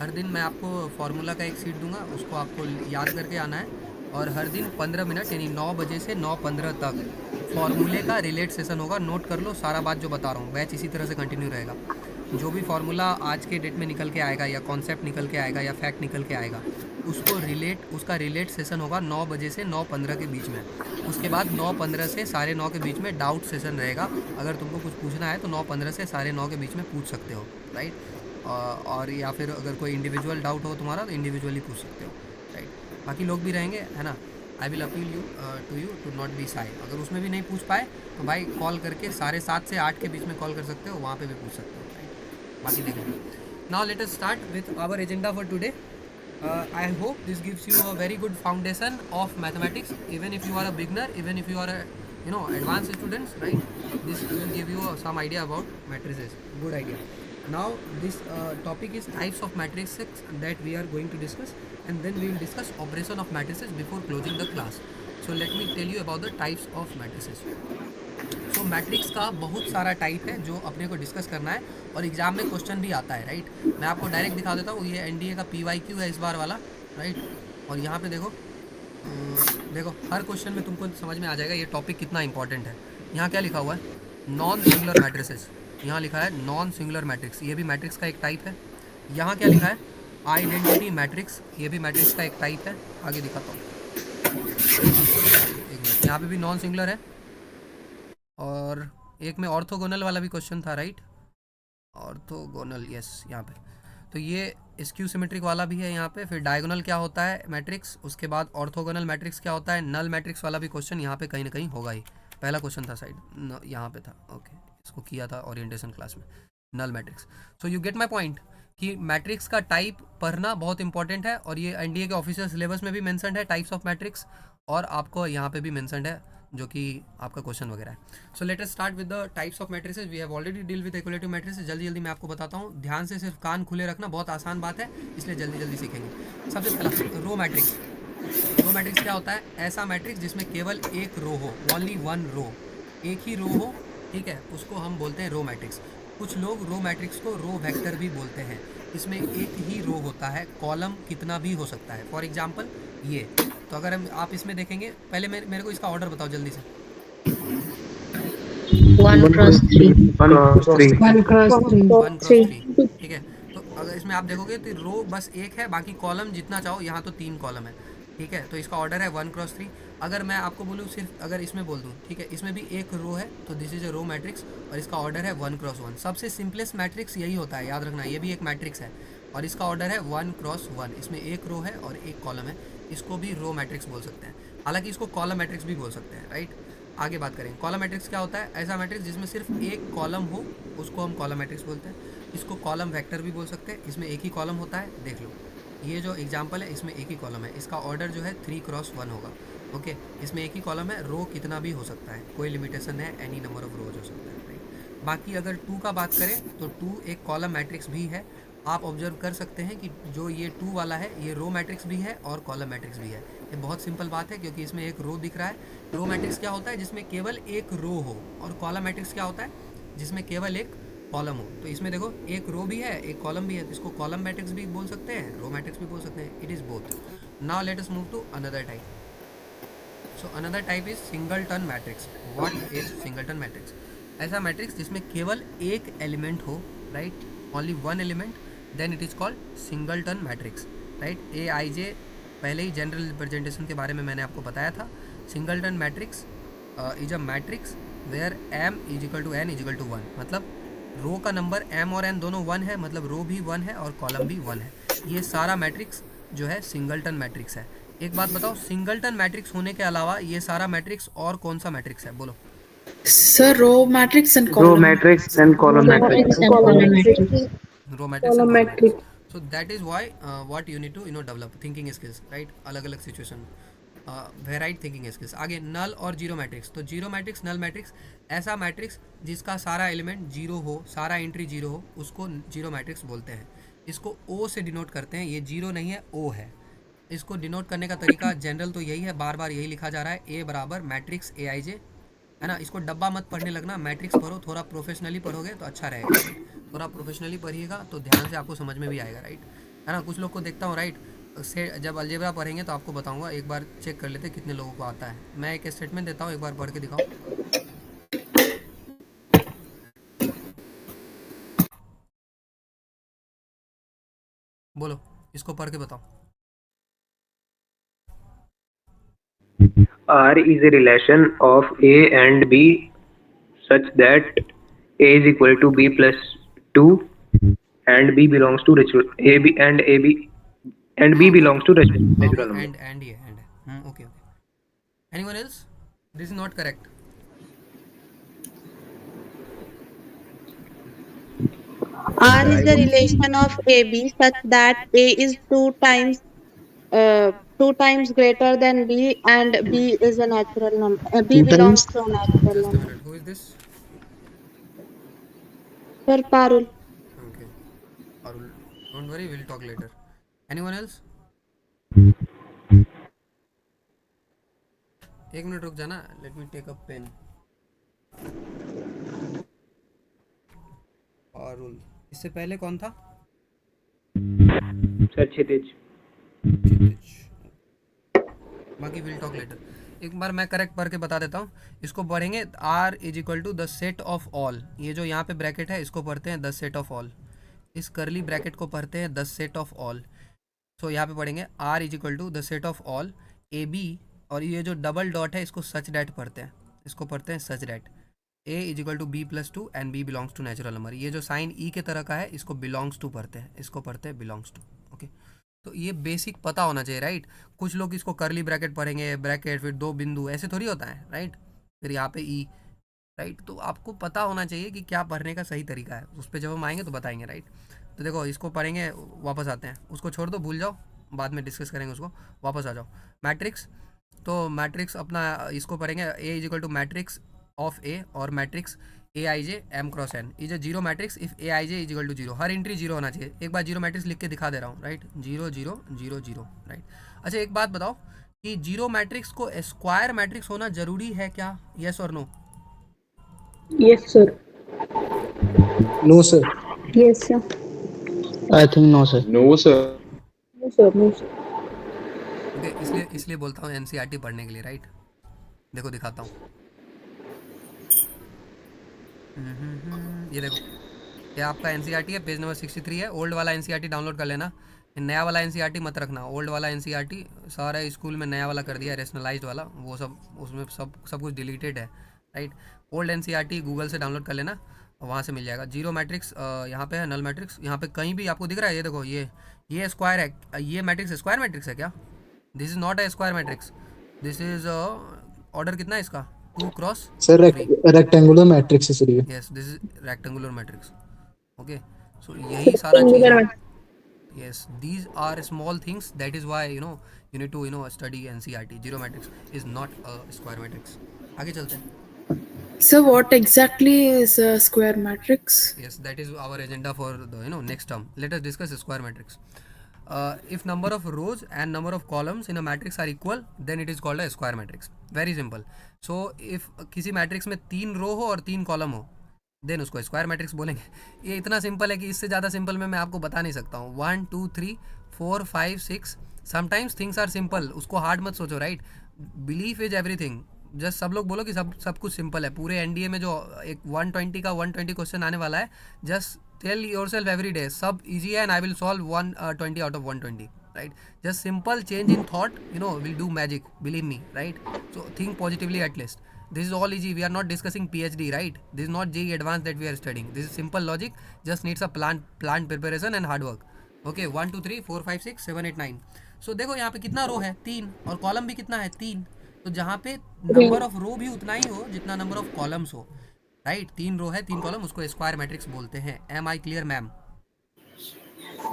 हर दिन मैं आपको फार्मूला का एक सीट दूंगा, उसको आपको याद करके आना है। और हर दिन 15 मिनट यानी 9 बजे से 9:15 तक फार्मूले का रिलेट सेशन होगा। नोट कर लो सारा बात जो बता रहा हूँ, बैच इसी तरह से कंटिन्यू रहेगा। जो भी फार्मूला आज के डेट में निकल के आएगा, या कॉन्सेप्ट निकल के आएगा, या फैक्ट निकल के आएगा, उसका रिलेट सेशन होगा 9 बजे से 9:15 के बीच में। उसके बाद 9:15 से 9:30 के बीच में डाउट सेशन रहेगा। अगर तुमको कुछ पूछना है तो 9:15 से 9:30 के बीच में पूछ सकते हो, राइट। और या फिर अगर कोई इंडिविजुअल डाउट हो तुम्हारा तो इंडिविजुअली पूछ सकते हो, राइट। बाकी लोग भी रहेंगे, है ना। I will appeal you to you to not be shy. अगर उसमें भी नहीं पूछ पाए तो भाई कॉल करके 7:30 से 8 के बीच में कॉल कर सकते हो, वहाँ पे भी पूछ सकते हो, राइट। बाकी देखेंगे। Now let us start with our agenda for today. I hope this gives you a very good foundation of mathematics, even if you are a beginner, even if you are a advanced students, right? This will give you some idea about matrices. Good idea. Now this topic is types of matrices that we are going to discuss, and then we will discuss operation of matrices before closing the class. So let me tell you about the types of matrices. So matrix का बहुत सारा type है जो अपने को discuss करना है, और एग्जाम में क्वेश्चन भी आता है, राइट। मैं आपको डायरेक्ट दिखा देता हूँ, ये एनडीए का PYQ है इस बार वाला, राइट। और यहाँ पे देखो देखो हर क्वेश्चन में तुमको समझ में आ जाएगा ये टॉपिक कितना इंपॉर्टेंट है। यहाँ क्या लिखा हुआ है, नॉन सिंगुलर मैट्रिसेस, यहाँ लिखा है नॉन सिंगुलर मैट्रिक्स, ये भी मैट्रिक्स का एक टाइप है। यहाँ क्या लिखा है, आइडेंटिटी मैट्रिक्स, ये भी मैट्रिक्स का एक टाइप है। आगे दिखाता हूँ, एक मिनट, यहाँ पे भी नॉन सिंगुलर है, और एक में ऑर्थोगोनल वाला भी क्वेश्चन था, राइट। ऑर्थोगोनल, यस, यहाँ पे तो ये स्क्यू सिमेट्रिक वाला भी है यहाँ पे। फिर डायगोनल क्या होता है मैट्रिक्स, उसके बाद ऑर्थोगोनल मैट्रिक्स क्या होता है, नल मैट्रिक्स वाला भी क्वेश्चन यहाँ पे कहीं ना कहीं होगा ही। पहला क्वेश्चन था साइड यहाँ पे था, ओके, इसको किया था ओरिएंटेशन क्लास में, null matrix. So you get my point कि मैट्रिक्स का टाइप पढ़ना बहुत इंपॉर्टेंट है, और ये एनडीए के ऑफिशियल सिलेबस में भी मेंशन्ड है टाइप्स ऑफ मैट्रिक्स, और आपको यहाँ पे भी मेंशन्ड है जो कि आपका क्वेश्चन वगैरह है। So let us start with the types of matrices. We have already deal with equality matrices. जल्दी जल्दी मैं आपको बताता हूँ, ध्यान से सिर्फ कान खुले रखना, बहुत आसान बात है, इसलिए जल्दी जल्दी सीखेंगे। सबसे पहला रो मैट्रिक्स। रो मैट्रिक्स क्या होता है, ऐसा मैट्रिक्स जिसमें केवल एक रो हो, ओनली वन रो, एक ही रो हो, ठीक है, उसको हम बोलते हैं रो मैट्रिक्स। कुछ लोग रो मैट्रिक्स को रो वेक्टर भी बोलते हैं। इसमें एक ही रो होता है, कॉलम कितना भी हो सकता है। फॉर एग्जाम्पल ये, तो अगर आप इसमें देखेंगे, पहले मेरे को इसका ऑर्डर बताओ जल्दी से। 1 cross 3. 1 cross 3. 1 क्रॉस 3, ठीक है। तो अगर इसमें आप देखोगे तो रो बस एक है, बाकी कॉलम जितना चाहो, यहाँ तो 3 कॉलम है, ठीक है। तो इसका ऑर्डर है 1 क्रॉस 3। अगर मैं आपको बोलूँ सिर्फ, अगर इसमें बोल दूँ, ठीक है, इसमें भी एक रो है, तो this is a row matrix, और इसका ऑर्डर है 1 क्रॉस 1। सबसे सिंपलेस्ट मैट्रिक्स यही होता है, याद रखना, ये भी एक मैट्रिक्स है, और इसका ऑर्डर है 1 क्रॉस 1। इसमें एक रो है और एक कॉलम है, इसको भी रो मैट्रिक्स बोल सकते हैं। हालांकि इसको कॉलम मैट्रिक्स भी बोल सकते हैं, राइट। आगे बात करें, कॉलम मैट्रिक्स क्या होता है, ऐसा मैट्रिक्स जिसमें सिर्फ एक कॉलम हो, उसको हम कॉलम मैट्रिक्स बोलते हैं। इसको कॉलम वेक्टर भी बोल सकते हैं। इसमें एक ही कॉलम होता है, देख लो, ये जो एग्जांपल है इसमें एक ही कॉलम है, इसका ऑर्डर जो है 3 क्रॉस 1 होगा, ओके। इसमें एक ही कॉलम है, रो कितना भी हो सकता है, कोई लिमिटेशन है, एनी नंबर ऑफ रोज हो सकता है, राइट। बाकी अगर 2 का बात करें तो 2 एक कॉलम मैट्रिक्स भी है। आप ऑब्जर्व कर सकते हैं कि जो ये 2 वाला है, ये रो मैट्रिक्स भी है और कॉलम मैट्रिक्स भी है। ये बहुत सिंपल बात है, क्योंकि इसमें एक रो दिख रहा है। रो मैट्रिक्स क्या होता है, जिसमें केवल एक रो हो, और कॉलम मैट्रिक्स क्या होता है, जिसमें केवल एक कॉलम हो। तो इसमें देखो एक रो भी है, एक कॉलम भी है, तो इसको कॉलम मैट्रिक्स भी बोल सकते हैं, रो मैट्रिक्स भी बोल सकते हैं। It is both. Now let us move to another type. So another type is singleton matrix. What is singleton matrix? ऐसा मैट्रिक्स जिसमें केवल एक एलिमेंट हो, right, only one element, then it is called singleton matrix, right. AIJ पहले ही general representation के बारे में मैंने आपको बताया था। Singleton matrix is a matrix where m is equal to n is equal to 1, मतलब रो का नंबर m और n दोनों 1 है, मतलब रो भी 1 है और कॉलम भी 1 है। ये सारा मैट्रिक्स जो है सिंगलटन मैट्रिक्स है। एक बात बताओ, सिंगलटन मैट्रिक्स होने के अलावा ये सारा मैट्रिक्स और कौन सा मैट्रिक्स है, बोलो। Sir, row matrix and Row column. matrix and column matrix. And column matrix. Row matrix and column matrix. So that is why what you need to develop thinking skills, right, अलग अलग situation, varied thinking skills. आगे null और zero matrix. तो zero matrix, null matrix, ऐसा matrix जिसका सारा element zero हो, सारा एंट्री जीरो हो, उसको जीरो मैट्रिक्स बोलते हैं। इसको O से डिनोट करते हैं, ये जीरो नहीं है, O है। इसको डिनोट करने का तरीका जनरल तो यही है, बार बार यही लिखा जा रहा है, A बराबर मैट्रिक्स AIJ, है ना। इसको डब्बा मत पढ़ने लगना, मैट्रिक्स पढ़ो, थोड़ा प्रोफेशनली पढ़ोगे तो अच्छा रहेगा। थोड़ा प्रोफेशनली पढ़िएगा तो ध्यान से आपको समझ में भी आएगा, राइट, है ना। कुछ लोग को देखता हूँ, राइट, से जब अलजेब्रा पढ़ेंगे तो आपको बताऊंगा, एक बार चेक कर लेते कितने लोगों को आता है। मैं एक स्टेटमेंट देता हूँ, एक बार पढ़ के दिखाओ। बोलो, इसको पढ़ के बताओ। R is a relation of A and B such that A is equal to B plus 2 and B belongs to B belongs to natural number. And ये and okay okay, Anyone else? This is not correct. R is the relation of AB such that A is two times greater than B and B is a natural number. B Two belongs times. to a natural Just a number. minute. Who is this? Sir Parul. Okay. Arul. Don't worry, we'll talk later. Anyone else? एक minute रुक जाना. Let me take a pen. Arul. इससे पहले कौन था? Sir क्षितिज. क्षितिज. बाकी will talk later. एक बार मैं करेक्ट पढ़ के बता देता हूँ. इसको पढ़ेंगे R is equal to the set of all. ये जो यहाँ पे ब्रैकेट है इसको पढ़ते हैं द सेट ऑफ ऑल. इस करली ब्रैकेट को पढ़ते हैं the set of all. So यहाँ पे पढ़ेंगे R is equal to the set of all A B, और ये जो डबल डॉट है इसको सच डैट पढ़ते हैं. इसको पढ़ते हैं such that A is equal to b plus two and b belongs to natural number. ये जो साइन ई के तरह का है इसको बिलोंग्स टू पढ़ते हैं. इसको पढ़ते हैं बिलोंग्स टू. ओके, तो ये बेसिक पता होना चाहिए, राइट. कुछ लोग इसको करली ब्रैकेट पढ़ेंगे, ब्रैकेट फिर दो बिंदु, ऐसे थोड़ी होता है, राइट. फिर यहाँ पे ई, राइट. तो आपको पता होना चाहिए कि क्या पढ़ने का सही तरीका है. उस पर जब हम आएंगे तो बताएंगे, राइट. तो देखो इसको पढ़ेंगे, वापस आते हैं. उसको छोड़ दो, भूल जाओ, बाद में डिस्कस करेंगे उसको. वापस आ जाओ. मैट्रिक्स. तो मैट्रिक्स अपना इसको पढ़ेंगे A is equal to matrix of A और matrix A I J M cross N is a zero matrix if A I J is equal to zero. हर एंट्री जीरो होना चाहिए. एक बार जीरो मैट्रिक्स लिख के दिखा दे रहा हूँ, राइट. 0 0 0 0, राइट. अच्छा एक बात बताओ कि जीरो मैट्रिक्स को स्क्वायर मैट्रिक्स होना जरूरी है क्या? यस और no? Yes sir. No, sir. Yes sir. I think no, sir. No, sir. No sir. No sir. Okay, इसलिए बोलता हूँ एनसीईआरटी पढ़ने के लिए, राइट. देखो दिखाता हूँ. ये देखो, ये आपका एनसीईआरटी है, पेज नंबर 63 है. ओल्ड वाला एनसीईआरटी डाउनलोड कर लेना. नया वाला एनसीईआरटी मत रखना. ओल्ड वाला एनसीईआरटी सारा स्कूल में नया वाला कर दिया, रेशनलाइज्ड वाला. वो सब उसमें सब कुछ डिलीटेड है, राइट. ओल्ड एनसीईआरटी गूगल से डाउनलोड कर लेना, वहाँ से मिल जाएगा. जीरो मैट्रिक्स यहाँ पे है, नल मैट्रिक्स यहाँ पे कहीं भी आपको दिख रहा है. ये देखो, ये स्क्वायर है. ये मैट्रिक्स स्क्वायर मैट्रिक्स है क्या? This is not a square matrix. This is order कितना है इसका? 2 cross Sir, 3. rectangular matrix is real. Yes, this is rectangular matrix. Okay, so यही सारा चीज़ है. Yes, these are small things, that is why you need to study NCERT. Zero matrix is not a square matrix. आगे चलते हैं. Sir, what exactly is a square matrix? Yes, that is our agenda for the next term. Let us discuss square matrix. If number of rows and number of columns in a matrix are equal, then it is called a square matrix. Very simple. So if किसी matrix में 3 रो हो और 3 column हो, then उसको square matrix बोलेंगे. ये इतना simple है कि इससे ज़्यादा सिंपल में मैं आपको बता नहीं सकता हूँ. 1 2 3 4 5 6. Sometimes things are simple. उसको हार्ड मत सोचो, right. Belief is everything. Just सब लोग बोलो कि सब कुछ सिंपल है. पूरे एनडीए में जो एक 120 का 120 क्वेश्चन आने वाला है, just tell yourself every day सब इजी है and I will solve 120 out of 120, right. Just simple change in thought will do magic, believe me, right. So think positively at least. This is all easy. We are not discussing PhD, right? This is not JEE Advanced that we are studying. This is simple logic. Just needs a planned preparation and hard work. Okay, 1 2 3 4 5 6 7 8 9. So देखो यहाँ पे कितना रो है? 3. और column भी कितना है? 3. तो जहाँ पे नंबर ऑफ रो भी उतना ही हो जितना नंबर ऑफ कॉलम्स हो, राइट. 3 रो है 3 कॉलम, उसको स्क्वायर मैट्रिक्स बोलते हैं. Am I clear ma'am?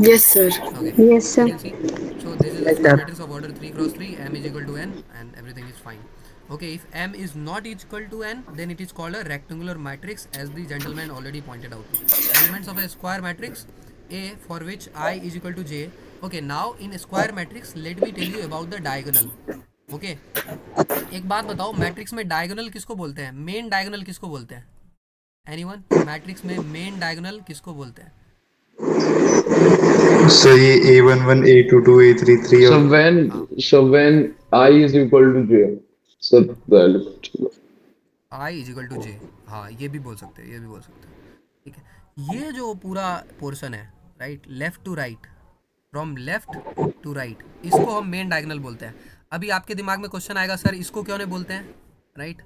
Yes, sir. Okay. Yes sir. You can see. So this is a square matrix of order 3 cross 3. M is equal to n and everything is fine. Okay, if m is not equal to n, then it is called a rectangular matrix, as the gentleman already pointed out. Elements of a square matrix A for which I is equal to j. Okay, now in a square matrix, let me tell you about the diagonal. Okay, एक बात बताओ, matrix में diagonal किसको बोलते हैं? Main diagonal किसको बोलते हैं? एनीवन? मैट्रिक्स में मेन डायगोनल किसको बोलते हैं? So ये A11, A22, A33 और So when I is equal to j, so the I is equal to J. हाँ, ये भी बोल सकते हैं, ये भी बोल सकते हैं, ठीक है. ये जो पूरा पोर्शन है, right, left to right, from left to right, इसको हम मेन डायगोनल बोलते हैं. अभी आपके दिमाग में क्वेश्चन आएगा, सर इसको क्यों नहीं बोलते हैं, राइट.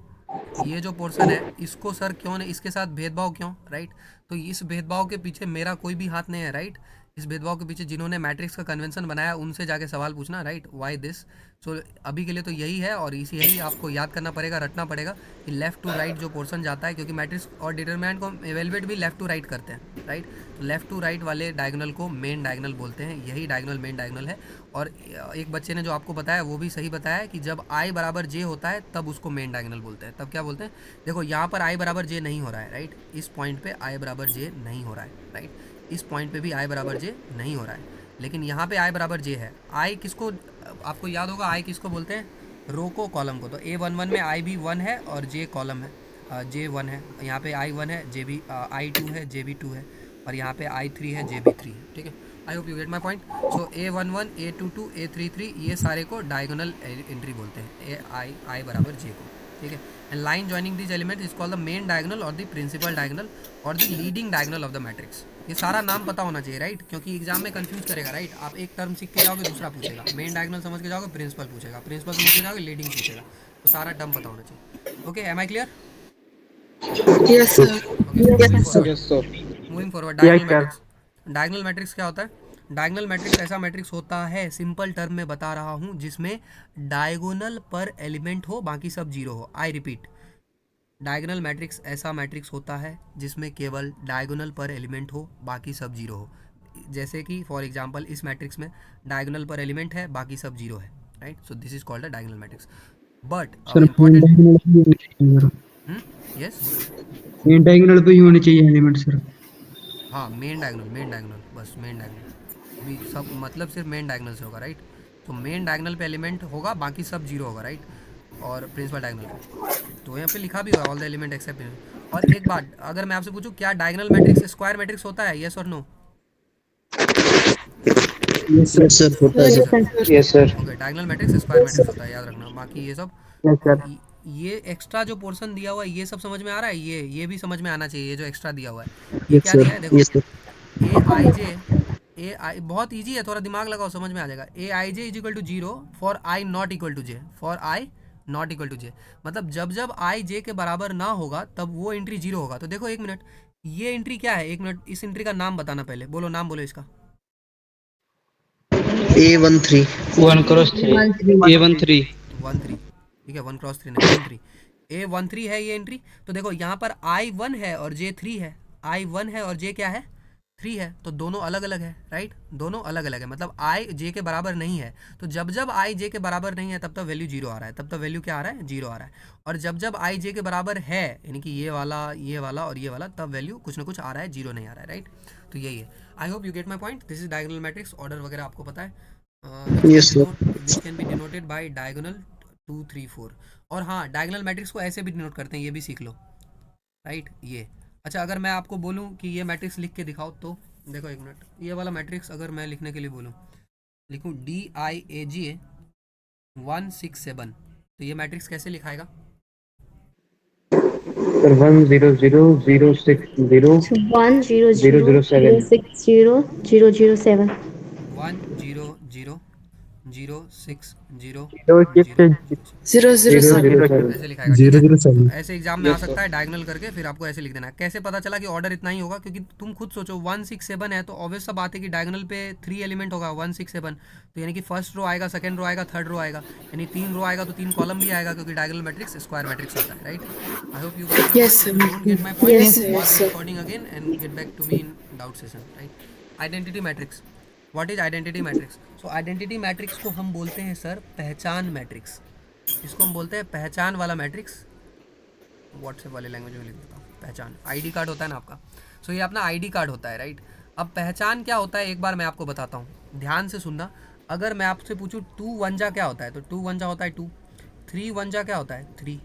ये जो पोर्शन है इसको सर क्यों नहीं, इसके साथ भेदभाव क्यों, राइट. तो इस भेदभाव के पीछे मेरा कोई भी हाथ नहीं है, राइट. इस भेदभाव के पीछे जिन्होंने मैट्रिक्स का कन्वेंशन बनाया उनसे जाके सवाल पूछना, राइट, वाई दिस। सो अभी के लिए तो यही है, और इसी यही आपको याद करना पड़ेगा, रटना पड़ेगा कि लेफ्ट टू राइट जो पोर्शन जाता है, क्योंकि मैट्रिक्स और डिटरमिनेंट को हम एवेलुएट भी लेफ्ट टू राइट करते हैं, राइट। तो लेफ्ट टू राइट वाले डायगोनल को मेन डायगोनल बोलते हैं, यही डायगोनल मेन डायगोनल है। और एक बच्चे ने जो आपको बताया वो भी सही बताया है कि जब i बराबर j होता है तब उसको मेन डायगोनल बोलते हैं। तब क्या बोलते हैं, देखो यहाँ पर i बराबर j नहीं हो रहा है, राइट, इस पॉइंट पे i बराबर j नहीं हो रहा है, राइट, इस पॉइंट पे भी i बराबर j नहीं हो रहा है, लेकिन यहाँ पे i बराबर j है। i किसको, आपको याद होगा i किसको बोलते हैं, रो को, कॉलम को। तो A11 में i भी 1 है और j कॉलम है, j 1 है, यहाँ पे i 1 है, j भी i 2 है, j भी 2 है, और यहाँ पे i 3 है, j भी 3 है, ठीक है। आई hope you get my point. So A11, A22, A33 ये सारे को डायगोनल एंट्री बोलते हैं, i बराबर j को, ठीक है। And line joining this element is called the main diagonal और द प्रिंसिपल डायगोनल और the leading diagonal of the matrix. ये सारा नाम पता होना चाहिए, राइट, क्योंकि एग्जाम में कंफ्यूज करेगा, राइट। आप एक टर्म सीख के जाओगे दूसरा पूछेगा, मेन डायगोनल समझ के जाओगे प्रिंसिपल पूछेगा, प्रिंसिपल समझ के जाओगे लीडिंग पूछेगा, तो सारा टर्म पता होना चाहिए। Okay, am I clear? Yes, sir. Yes, sir. Moving forward, Yeah, diagonal sir. Matrix. Diagonal matrix क्या होता है? डायगोनल मैट्रिक्स ऐसा मैट्रिक्स होता है, सिंपल टर्म में बता रहा हूँ, जिसमें डायगोनल पर एलिमेंट हो बाकी सब जीरो हो। आई रिपीट, डायगोनल मैट्रिक्स ऐसा मैट्रिक्स होता है जिसमें केवल डायगोनल पर एलिमेंट हो बाकी सब जीरो हो। जैसे कि फॉर एग्जांपल इस मैट्रिक्स में डायगोनल पर एलिमेंट है बाकी सब जीरो है, right. So this is called a diagonal matrix. But yes, main diagonal पे ही होने चाहिए एलिमेंट सर। हाँ, मेन डायगोनल, बस मेन डायगोनल, अभी सब मतलब सिर्फ मेन डायगोनल से होगा, राइट। तो मेन डायगोनल पे एलिमेंट होगा बाकी सब जीरो होगा, राइट, और प्रिंसिपल डायगोनल पे तो यहाँ पे लिखा भी हुआ ऑल द एलिमेंट एक्सेप्ट। और एक बात, अगर मैं आपसे पूछूं क्या डायगोनल मैट्रिक्स स्क्वायर मैट्रिक्स होता है, यस और नो? Yes sir, होता है sir. Yes, sir. Okay, diagonal matrix square matrix होता है, याद रखना। बाकी ये सब Yes, sir. ये एक्स्ट्रा जो पोर्शन दिया हुआ है ये सब समझ में आ रहा है, ये भी समझ में आना चाहिए, ये जो एक्स्ट्रा दिया हुआ है ये क्या दिया है, देखो Yes sir. ए आई बहुत इजी है, थोड़ा दिमाग लगाओ समझ में आ जाएगा। A I J is equal to 0 for I not equal to J, for I not equal to J, मतलब जब जब आई जे के बराबर ना होगा तब वो एंट्री 0 होगा। तो देखो एक मिनट, ये एंट्री क्या है, एक मिनट, इस एंट्री का नाम बताना पहले, बोलो नाम बोलो इसका। A13 1 क्रॉस 3 A13 1 3, ठीक है, 1 क्रॉस 3 नहीं, 1 3, A13 है ये एंट्री। तो देखो यहाँ पर I1 है और J3 है, I1 है और J क्या है, 3 है, तो दोनों अलग अलग है, राइट, दोनों अलग अलग है, मतलब I J के बराबर नहीं है। तो जब जब I J के बराबर नहीं है तब तक वैल्यू 0 आ रहा है, तब तक वैल्यू क्या आ रहा है, 0 आ रहा है। और जब जब I J के बराबर है, यानी कि ये वाला और ये वाला, तब वैल्यू कुछ ना कुछ आ रहा है, 0 नहीं आ रहा है, राइट। तो यही है। आई hope you get my point. This is diagonal matrix, order वगैरह आपको पता है, Yes, sir. Which can be denoted by diagonal 2 3 4। और हाँ, डायगोनल मैट्रिक्स को ऐसे भी डिनोट करते हैं, ये भी सीख लो, राइट, ये। अच्छा, अगर मैं आपको बोलूँ कि ये मैट्रिक्स लिख के दिखाओ, तो देखो एक मिनट, ये वाला मैट्रिक्स अगर मैं लिखने के लिए बोलूँ, लिखूँ DIAJ 167, तो ये मैट्रिक्स कैसे लिखाएगा? Sir, 1 0 0 0 6 0 1 0 0 0 0 7. 6 0 0 0 7. 1 0 0 0 6 0 0 0 7. ऐसे लिखाएगा, ठीक है? 007 तो ऐसे एग्जाम में आ सकता है डायगोनल करके, फिर आपको ऐसे लिख देना है। कैसे पता चला कि ऑर्डर इतना ही होगा? क्योंकि तुम खुद सोचो 1 6 7 है, तो ऑब्वियस सा बात है कि डायगोनल पे 3 एलिमेंट होगा, 1 6 7, तो यानी कि फर्स्ट रो आएगा, सेकंड रो आएगा, थर्ड रो आएगा, यानी 3 रो आएगा तो 3 कॉलम भी आएगा, क्योंकि डायगोनल मैट्रिक्स स्क्वायर मैट्रिक्स होता है, right. I hope you Yes, sir. Get my point. Yes, sir. Yes, sir. Recording again and get back to me in doubt session, right. Identity matrix, what is identity matrix? So identity matrix को हम बोलते हैं sir पहचान matrix, इसको हम बोलते हैं पहचान वाला मैट्रिक्स। व्हाट्सएप वाले लैंग्वेज में लिख देता हूँ, पहचान, आईडी कार्ड होता है ना आपका, सो ये अपना आईडी कार्ड होता है, राइट। अब पहचान क्या होता है एक बार मैं आपको बताता हूँ, ध्यान से सुनना। अगर मैं आपसे पूछूँ 2 1 जा क्या होता है, तो 2 1 जा होता है 2, 3 1 जा क्या होता है 3,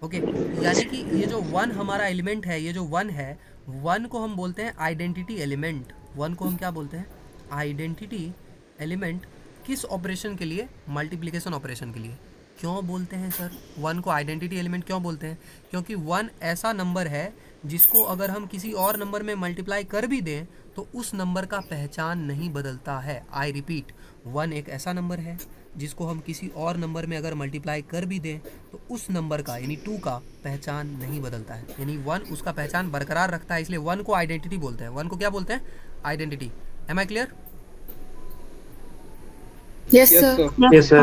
ओके। यानी कि ये जो 1 हमारा एलिमेंट है, ये जो 1 है, 1 को हम बोलते हैं आइडेंटिटी एलिमेंट। 1 को हम क्या बोलते हैं? Identity element. किस ऑपरेशन के लिए? मल्टीप्लिकेशन ऑपरेशन के लिए। क्यों बोलते हैं सर 1 को आइडेंटिटी एलिमेंट क्यों बोलते हैं? क्योंकि 1 ऐसा नंबर है जिसको अगर हम किसी और नंबर में मल्टीप्लाई कर भी दें तो उस नंबर का पहचान नहीं बदलता है। आई रिपीट, 1 एक ऐसा नंबर है जिसको हम किसी और नंबर में अगर मल्टीप्लाई कर भी दें तो उस नंबर का यानी 2 का पहचान नहीं बदलता है, यानी 1 उसका पहचान बरकरार रखता है, इसलिए 1 को आइडेंटिटी बोलते हैं। 1 को क्या बोलते हैं? Identity. Am I clear? Yes, sir. Yes, sir.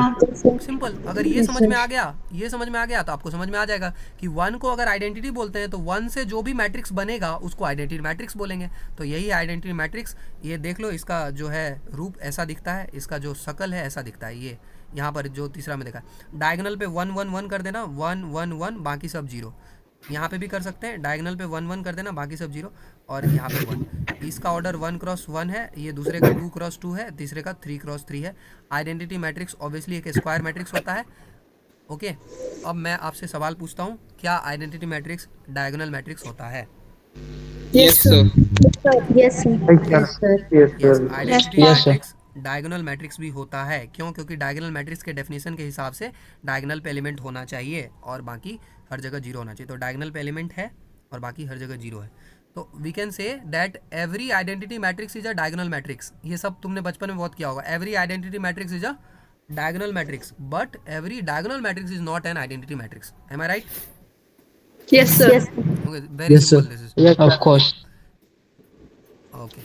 Simple. अगर ये समझ में आ गया, ये समझ में आ गया तो आपको समझ में आ जाएगा कि वन को अगर आइडेंटिटी बोलते हैं तो वन से जो भी मैट्रिक्स बनेगा उसको आइडेंटिटी मैट्रिक्स बोलेंगे। तो यही आइडेंटिटी मैट्रिक्स। ये देख लो, इसका जो है रूप ऐसा दिखता है, इसका जो शकल है ऐसा दिखता है। ये यहाँ पर जो तीसरा में देखा, डायगोनल पे 1 1 1 कर देना, 1 1 1, बाकी सब जीरो। यहाँ पे भी कर सकते हैं, डायगोनल पे 1 1 कर देना, बाकी सब जीरो, और यहाँ पे 1। इसका ऑर्डर 1 क्रॉस 1 है, ये दूसरे का 2 क्रॉस 2 है, तीसरे का 3 क्रॉस 3 है। आइडेंटिटी मैट्रिक्स ऑब्वियसली एक स्क्वायर मैट्रिक्स होता है। ओके, अब मैं आपसे सवाल पूछता हूँ, क्या आइडेंटिटी मैट्रिक्स डायगोनल मैट्रिक्स होता है? Yes, sir. Yes, sir. Yes, sir. Yes, yes, sir. Identity Yes, sir. Matrix diagonal matrix भी होता है। क्यों? क्योंकि डायगोनल मैट्रिक्स के डेफिनेशन के हिसाब से डायगोनल पे एलिमेंट होना चाहिए और बाकी हर जगह जीरो होना चाहिए। तो डायगोनल पे एलिमेंट है और बाकी हर जगह जीरो है। तो we can say that every identity matrix is a diagonal matrix. ये सब तुमने बचपन में बहुत किया होगा। Every identity matrix is a diagonal matrix, but every diagonal matrix is not an identity matrix. Am I right? Yes, sir. Yes, okay, very Yes, sir. Simple this is. Of course. Okay,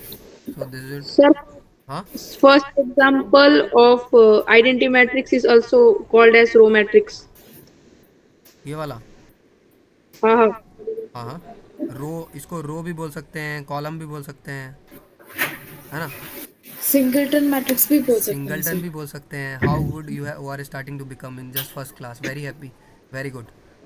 so this is, Sir, हाँ, first example of identity matrix is also called as row matrix. ये वाला, हाँ, हाँ हाँ, रो, इसको रो भी बोल सकते हैं, कॉलम भी बोल सकते हैं, है ना? Singleton matrix भी बोल सकते हैं सिंगलटन sir. भी बोल सकते हैं। How good you are starting to become in just first class, very happy, very good.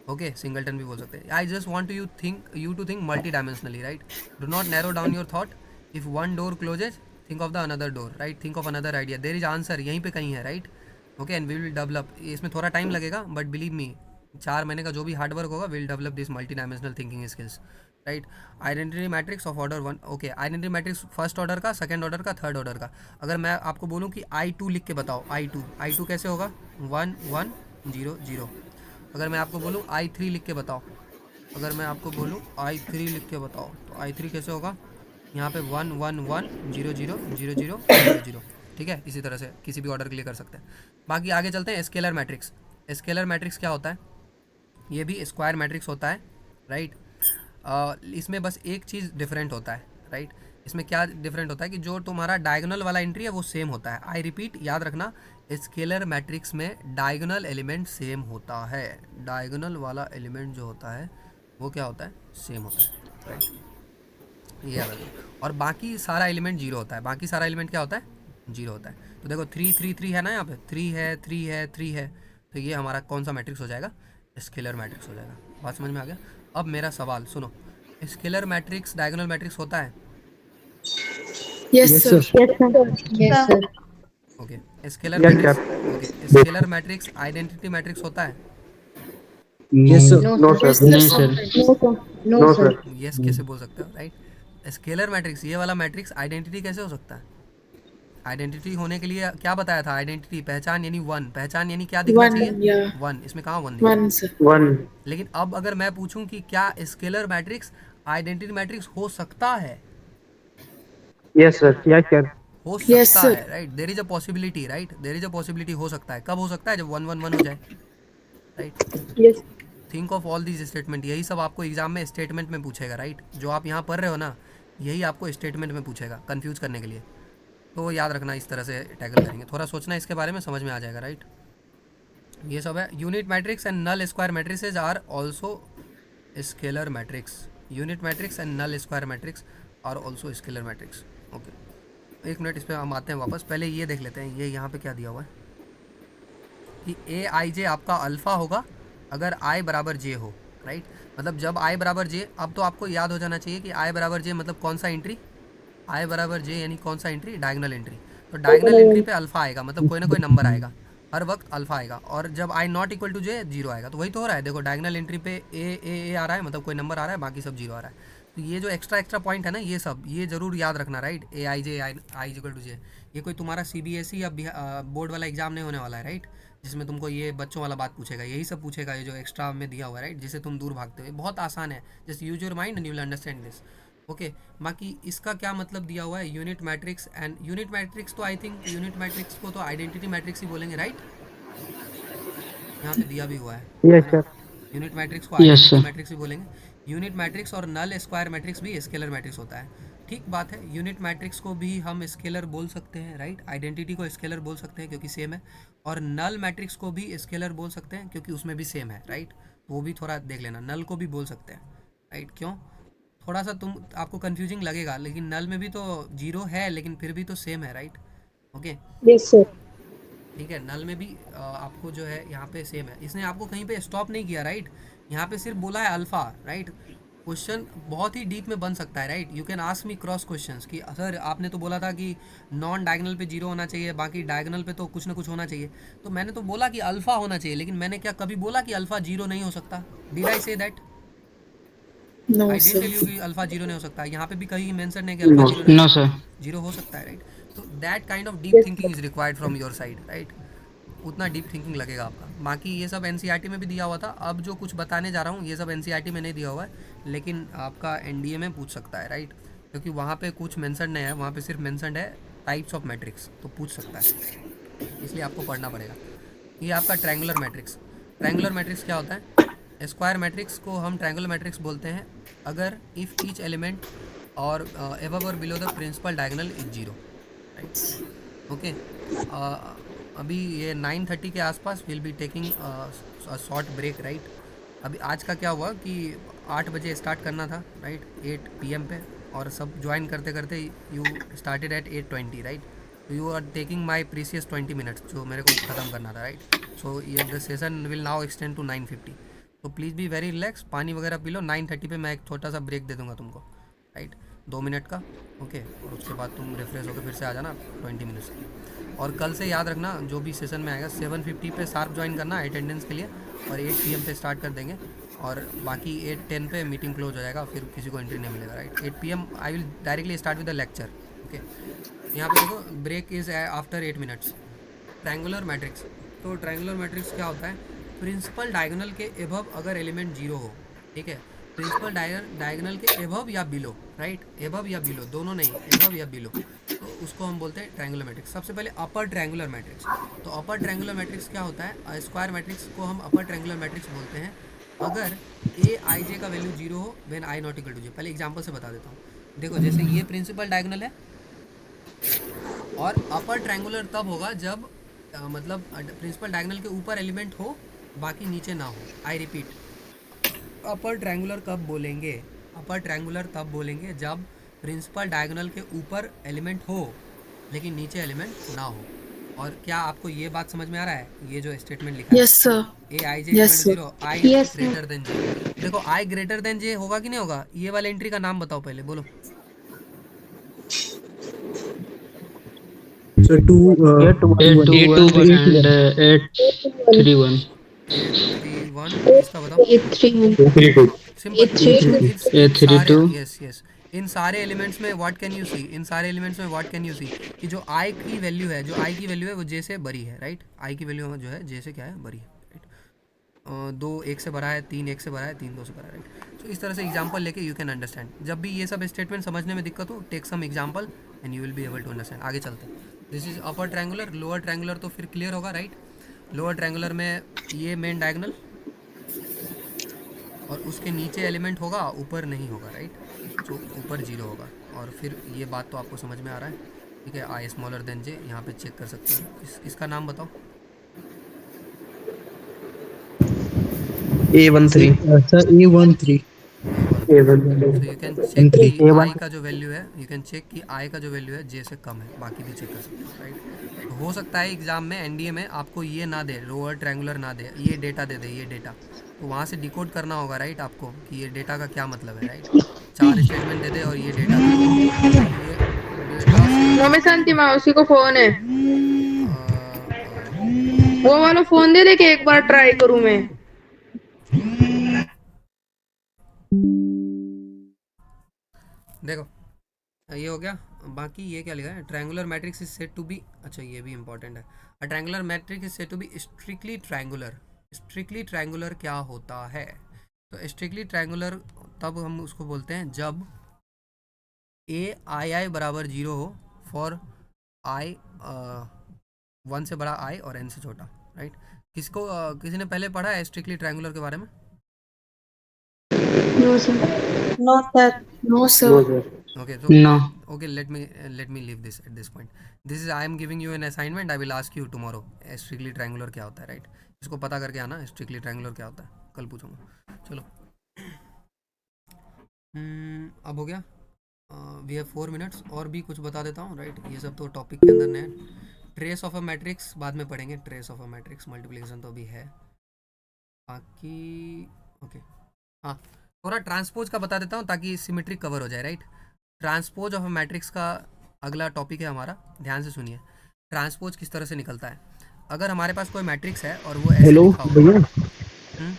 Okay, singleton भी बोल सकते हैं। I just want you to think multi dimensionally, right? Do not narrow down your thought. If one door closes, think of the another door, right? Think of another idea. There is answer यहीं पे कहीं है, राइट? Okay, and we will develop. इसमें थोड़ा time लगेगा, but believe me, 4 महीने का जो भी हार्डवर्क होगा, will develop this multi dimensional thinking skills, right? Identity matrix of order 1। Okay, identity matrix first order का, सेकंड ऑर्डर का, थर्ड ऑर्डर का। अगर मैं आपको बोलूं कि I2 लिख के बताओ, I2 कैसे होगा? 1 1 0 0। अगर मैं आपको बोलूं I3 लिख के बताओ, अगर मैं आपको बोलूं I3 लिख के बताओ, तो I3 कैसे होगा? यहाँ पे 1 1 1 0 0 0 0 0 0। ठीक है, इसी तरह से किसी भी ऑर्डर के लिए कर सकते हैं। बाकी आगे चलते हैं। Scalar matrix. स्केलर मैट्रिक्स क्या होता है? ये भी स्क्वायर मैट्रिक्स होता है, राइट? इसमें बस एक चीज़ डिफरेंट होता है, राइट? इसमें क्या डिफरेंट होता है कि जो तुम्हारा डायगोनल वाला एंट्री है वो सेम होता है। आई रिपीट, याद रखना, स्केलर मैट्रिक्स में डायगोनल एलिमेंट सेम होता है। डायगोनल वाला एलिमेंट जो होता है वो क्या होता है? सेम होता है, राइट? ये याद रखना। और बाकी सारा एलिमेंट जीरो होता है। बाकी सारा एलिमेंट क्या होता है? जीरो होता है। तो देखो 3 3 3 है ना, यहाँ पे 3 है, 3 है, 3 है, तो ये हमारा कौन सा मैट्रिक्स हो जाएगा? स्केलर मैट्रिक्स हो जाएगा। बात समझ में आ गया? अब मेरा सवाल सुनो, स्केलर मैट्रिक्स डायगोनल मैट्रिक्स होता है? Yes, sir. yes, sir. Yes, sir. Okay, scalar Yes, matrix, sir. Okay, scalar matrix identity matrix होता है? Yes, sir. No, sir. No, sir. No, sir. No, No, sir. sir. Yes कैसे बोल सकते हो, right? Scalar matrix, ये वाला matrix identity कैसे हो सकता है? आइडेंटिटी होने के लिए क्या बताया था? आइडेंटिटी, पहचान यानी 1, पहचान यानी क्या दिखना One, चाहिए? yeah. 1। इसमें कहाँ 1 दिखा? One, sir. One. लेकिन अब अगर मैं पूछूं कि क्या स्केलर मैट्रिक्स आइडेंटिटी मैट्रिक्स हो सकता है? Yes, sir. Yes, sir. हो Yes, सकता sir. है, right? There is a possibility, right? There is a possibility, हो सकता है। कब हो सकता है? जब 1 1 1 हो जाए, right? Yes. Think of all these statement. यही सब आपको एग्जाम में स्टेटमेंट में पूछेगा, राइट? जो आप यहाँ पढ़ रहे हो ना, यही आपको स्टेटमेंट में पूछेगा कंफ्यूज करने के लिए। तो याद रखना, इस तरह से टैकल करेंगे। थोड़ा सोचना इसके बारे में, समझ में आ जाएगा, राइट? ये सब है। Unit matrix and null square matrices are also scalar matrix. Unit matrix and null square matrix are also scalar matrix. Okay, एक मिनट, इस पर हम आते हैं वापस। पहले ये देख लेते हैं, ये यहाँ पे क्या दिया हुआ है कि ए आई जे आपका अल्फ़ा होगा अगर आई बराबर जे हो, राइट? मतलब जब आई बराबर जे, अब तो आपको याद हो जाना चाहिए कि आई बराबर जे मतलब कौन सा एंट्री? आई बराबर जे यानी कौन सा एंट्री? Diagonal entry. तो डायगोनल एंट्री पे अल्फ़ा आएगा, मतलब कोई ना कोई नंबर आएगा, हर वक्त अल्फ़ा आएगा। और जब I not equal to J, zero आएगा। तो वही तो हो रहा है, देखो डायगोनल एंट्री पे ए आ रहा है, मतलब कोई नंबर आ रहा है, बाकी सब जीरो आ रहा है। तो ये जो एक्स्ट्रा पॉइंट है ना, ये सब ये ज़रूर याद रखना, right? A I J, I equal to J. ये कोई तुम्हारा CBSE या बोर्ड वाला एग्जाम नहीं होने वाला है, राइट? जिसमें तुमको ये बच्चों वाला बात पूछेगा, यही सब पूछेगा, ये जो एक्स्ट्रा में दिया हुआ है, राइट? जिससे तुम दूर भागते हो। बहुत आसान है, just use your mind and you will understand this. Okay, बाकी इसका क्या मतलब दिया हुआ है? Unit matrix and unit matrix, तो आई थिंक यूनिट मैट्रिक्स को तो आइडेंटिटी मैट्रिक्स ही बोलेंगे, राइट? यहाँ पे दिया भी हुआ है Yes, sir. यूनिट मैट्रिक्स को Yes, आइडेंटिटी sir. मैट्रिक्स भी बोलेंगे। यूनिट मैट्रिक्स और नल स्क्वायर मैट्रिक्स भी स्केलर मैट्रिक्स होता है। ठीक बात है, यूनिट मैट्रिक्स को भी हम स्केलर बोल सकते हैं, राइट। आइडेंटिटी को स्केलर बोल सकते हैं क्योंकि सेम है, और नल मैट्रिक्स को भी स्केलर बोल सकते हैं क्योंकि उसमें भी सेम है, राइट। वो भी थोड़ा देख लेना, नल को भी बोल सकते हैं, राइट। क्यों, थोड़ा सा आपको कंफ्यूजिंग लगेगा, लेकिन नल में भी तो जीरो है लेकिन फिर भी तो सेम है, राइट। Okay, yes sir. ठीक है, नल में भी आपको जो है यहाँ पे सेम है। इसने आपको कहीं पे स्टॉप नहीं किया, राइट। यहाँ पे सिर्फ बोला है अल्फ़ा, राइट। क्वेश्चन बहुत ही डीप में बन सकता है, right. You can ask me cross questions कि सर आपने तो बोला था कि नॉन डायगोनल पे जीरो होना चाहिए, बाकी डायगोनल पे तो कुछ ना कुछ होना चाहिए। तो मैंने तो बोला कि अल्फ़ा होना चाहिए, लेकिन मैंने क्या कभी बोला कि अल्फ़ा जीरो नहीं हो सकता? Did I say that? I didn't tell you कि अल्फ़ा जीरो नहीं हो सकता। यहाँ पे भी कहीं मेंशन नहीं कि अल्फ़ा जीरो नहीं नो हो सर। सकता, जीरो हो सकता है, राइट। तो that kind of deep thinking is required from your side, right. उतना डीप थिंकिंग लगेगा आपका। बाकी ये सब एनसीईआरटी में भी दिया हुआ था। अब जो कुछ बताने जा रहा हूँ ये सब एनसीईआरटी में नहीं दिया हुआ है, लेकिन आपका एनडीए में पूछ सकता है, राइट। क्योंकि वहाँ पे कुछ मेंशन नहीं है, वहाँ पे सिर्फ मेंशन है टाइप्स ऑफ मैट्रिक्स, तो पूछ सकता है, इसलिए आपको पढ़ना पड़ेगा। ये आपका ट्रायंगुलर मैट्रिक्स। ट्रायंगुलर मैट्रिक्स क्या होता है? स्क्वायर मैट्रिक्स को हम ट्रायंगुलर मैट्रिक्स बोलते हैं अगर इफ़ ईच एलिमेंट और एबव और below the principal diagonal is zero, right. Okay, अभी ये 9:30 के आसपास will be taking short break, right. अभी आज का क्या हुआ कि 8 बजे स्टार्ट करना था, राइट, 8 PM पे, और सब ज्वाइन करते करते यू स्टार्टेड एट 8:20, राइट। तो you are taking my precious 20 minutes जो मेरे को ख़त्म करना था, राइट। सो ये the session will now extend to 9:50। तो प्लीज़ बी वेरी रिलैक्स, पानी वगैरह पी लो। 9:30 पे मैं एक छोटा सा ब्रेक दे दूँगा तुमको, राइट, 2 मिनट का, ओके। और उसके बाद तुम रिफ्रेश होकर फिर से आ जाना 20 मिनट्स की। और कल से याद रखना जो भी सेशन में आएगा 7:50 पे शार्प ज्वाइन करना अटेंडेंस के लिए, और 8 PM पे स्टार्ट कर देंगे, और बाकी 8:10 पे मीटिंग क्लोज हो जाएगा, फिर किसी को एंट्री नहीं मिलेगा, right. 8 PM I will directly start with the lecture, okay. यहाँ पे देखो break is after 8 minutes. Triangular matrix, तो ट्रायंगुलर मैट्रिक्स क्या होता है? प्रिंसिपल डायगोनल के एबव अगर एलिमेंट जीरो हो, ठीक है, प्रिंसिपल डायगोनल के एबव या बिलो, राइट, एबव या बिलो, दोनों नहीं, एबव या बिलो, तो उसको हम बोलते हैं ट्रायंगुलर मैट्रिक्स। सबसे पहले अपर ट्रायंगुलर मैट्रिक्स। तो अपर ट्रायंगुलर मैट्रिक्स क्या होता है? स्क्वायर मैट्रिक्स को हम अपर ट्रायंगुलर मैट्रिक्स बोलते हैं अगर ए आई जे का वैल्यू जीरो हो when I not equal to J. पहले एग्जांपल से बता देता हूँ। देखो जैसे ये प्रिंसिपल डायगोनल है, और अपर ट्रायंगुलर तब होगा जब मतलब प्रिंसिपल डायगोनल के ऊपर एलिमेंट हो बाकी नीचे ना हो। आई रिपीट, अपर ट्रायंगुलर कब बोलेंगे? अपर ट्रायंगुलर तब बोलेंगे जब प्रिंसिपल डायगोनल के ऊपर एलिमेंट हो लेकिन नीचे एलिमेंट ना हो। और क्या आपको ये बात समझ में आ रहा है? ये जो स्टेटमेंट लिखा है, yes sir. A I J Yes, sir. Zero, I Yes, sir. Greater than जे। देखो आई ग्रेटर देन जे होगा कि नहीं होगा? ये वाले एंट्री का नाम बताओ पहले, बोलो। So 821 and 831. 3-1, इसका बताओ। 831. सिंपल, 832. Yes yes. इन सारे एलिमेंट्स में व्हाट कैन यू सी? इन सारे एलिमेंट्स में व्हाट कैन यू सी कि जो आई की वैल्यू है, जो आई की वैल्यू है वो जे से बड़ी है, राइट। आई की वैल्यू जो है जे से क्या है? बड़ी है, राइट। 2 1 से बड़ा है, 3 1 से बड़ा है, 3 2 से बड़ा है, राइट। तो इस तरह से एग्जांपल लेके यू कैन अंडरस्टैंड। जब भी ये सब स्टेटमेंट समझने में दिक्कत हो, take some example and you will be able to understand. आगे चलते हैं। This is upper triangular. Lower triangular तो फिर क्लियर होगा, राइट। लोअर ट्रायंगुलर में ये मेन डायगोनल और उसके नीचे एलिमेंट होगा, ऊपर नहीं होगा, राइट। तो ऊपर जीरो होगा। और फिर ये बात तो आपको समझ में आ रहा है, ठीक है। आई स्मॉलर देन जे, यहाँ पे चेक कर सकते हो। इसका नाम बताओ। A13. Sir, A13. तो यू कैन चेक N3. कि आई का जो वैल्यू है, यू कैन चेक कि आई का जो वैल्यू है जे से कम है, बाकी भी चेक कर सकते हो, राइट। तो हो सकता है एग्जाम में एनडीए में आपको ये ना दे, लोअर ट्रायंगुलर ना दे, ये डेटा दे दे, ये डेटा, तो वहाँ से डिकोड करना होगा, राइट, आपको कि ये डेटा का क्या मतलब है, राइट। 4 स्टेटमेंट दे दे और ये डेटा दे दे, तो ये डेटा से मम्मी शांति माउसी को फोन है, वो वाला फोन दे दे के एक बार ट्राई करूं मैं। देखो ये हो गया। बाकी ये क्या लिखा है? Triangular matrix is said to be, अच्छा ये भी इंपॉर्टेंट है। A triangular matrix is said to be strictly triangular. Strictly triangular क्या होता है? तो स्ट्रिक्टली ट्रायंगुलर तब हम उसको बोलते हैं जब ए आई आई बराबर जीरो हो फॉर आई 1 से बड़ा आई और n से छोटा, राइट। किसको किसी ने पहले पढ़ा है स्ट्रिक्टली ट्रायंगुलर के बारे में? No, sir. No, sir. No, sir. No, sir. Okay, so No. okay, let me leave this at this point. This is I am giving you an assignment. I will ask you tomorrow. Strictly triangular क्या होता है, right? इसको पता करके आना strictly triangular क्या होता है, कल पूछूंगा. चलो. अब हो गया. We have 4 minutes. और भी कुछ बता देता हूँ, राइट? ये सब तो टॉपिक के अंदर नहीं. ट्रेस ऑफ अ मैट्रिक्स बाद में पढ़ेंगे. Trace of a matrix multiplication तो अभी है. बाकी ओके. हाँ, थोड़ा ट्रांसपोज का बता देता हूँ ताकि सिमेट्रिक कवर हो जाए, right? Transpose of a matrix का अगला टॉपिक है हमारा. ध्यान से सुनिए. ट्रांसपोज किस तरह से निकलता है. अगर हमारे पास कोई मैट्रिक्स है और वो ऐसे हेलो लिखा हुआ भैया, हम्म,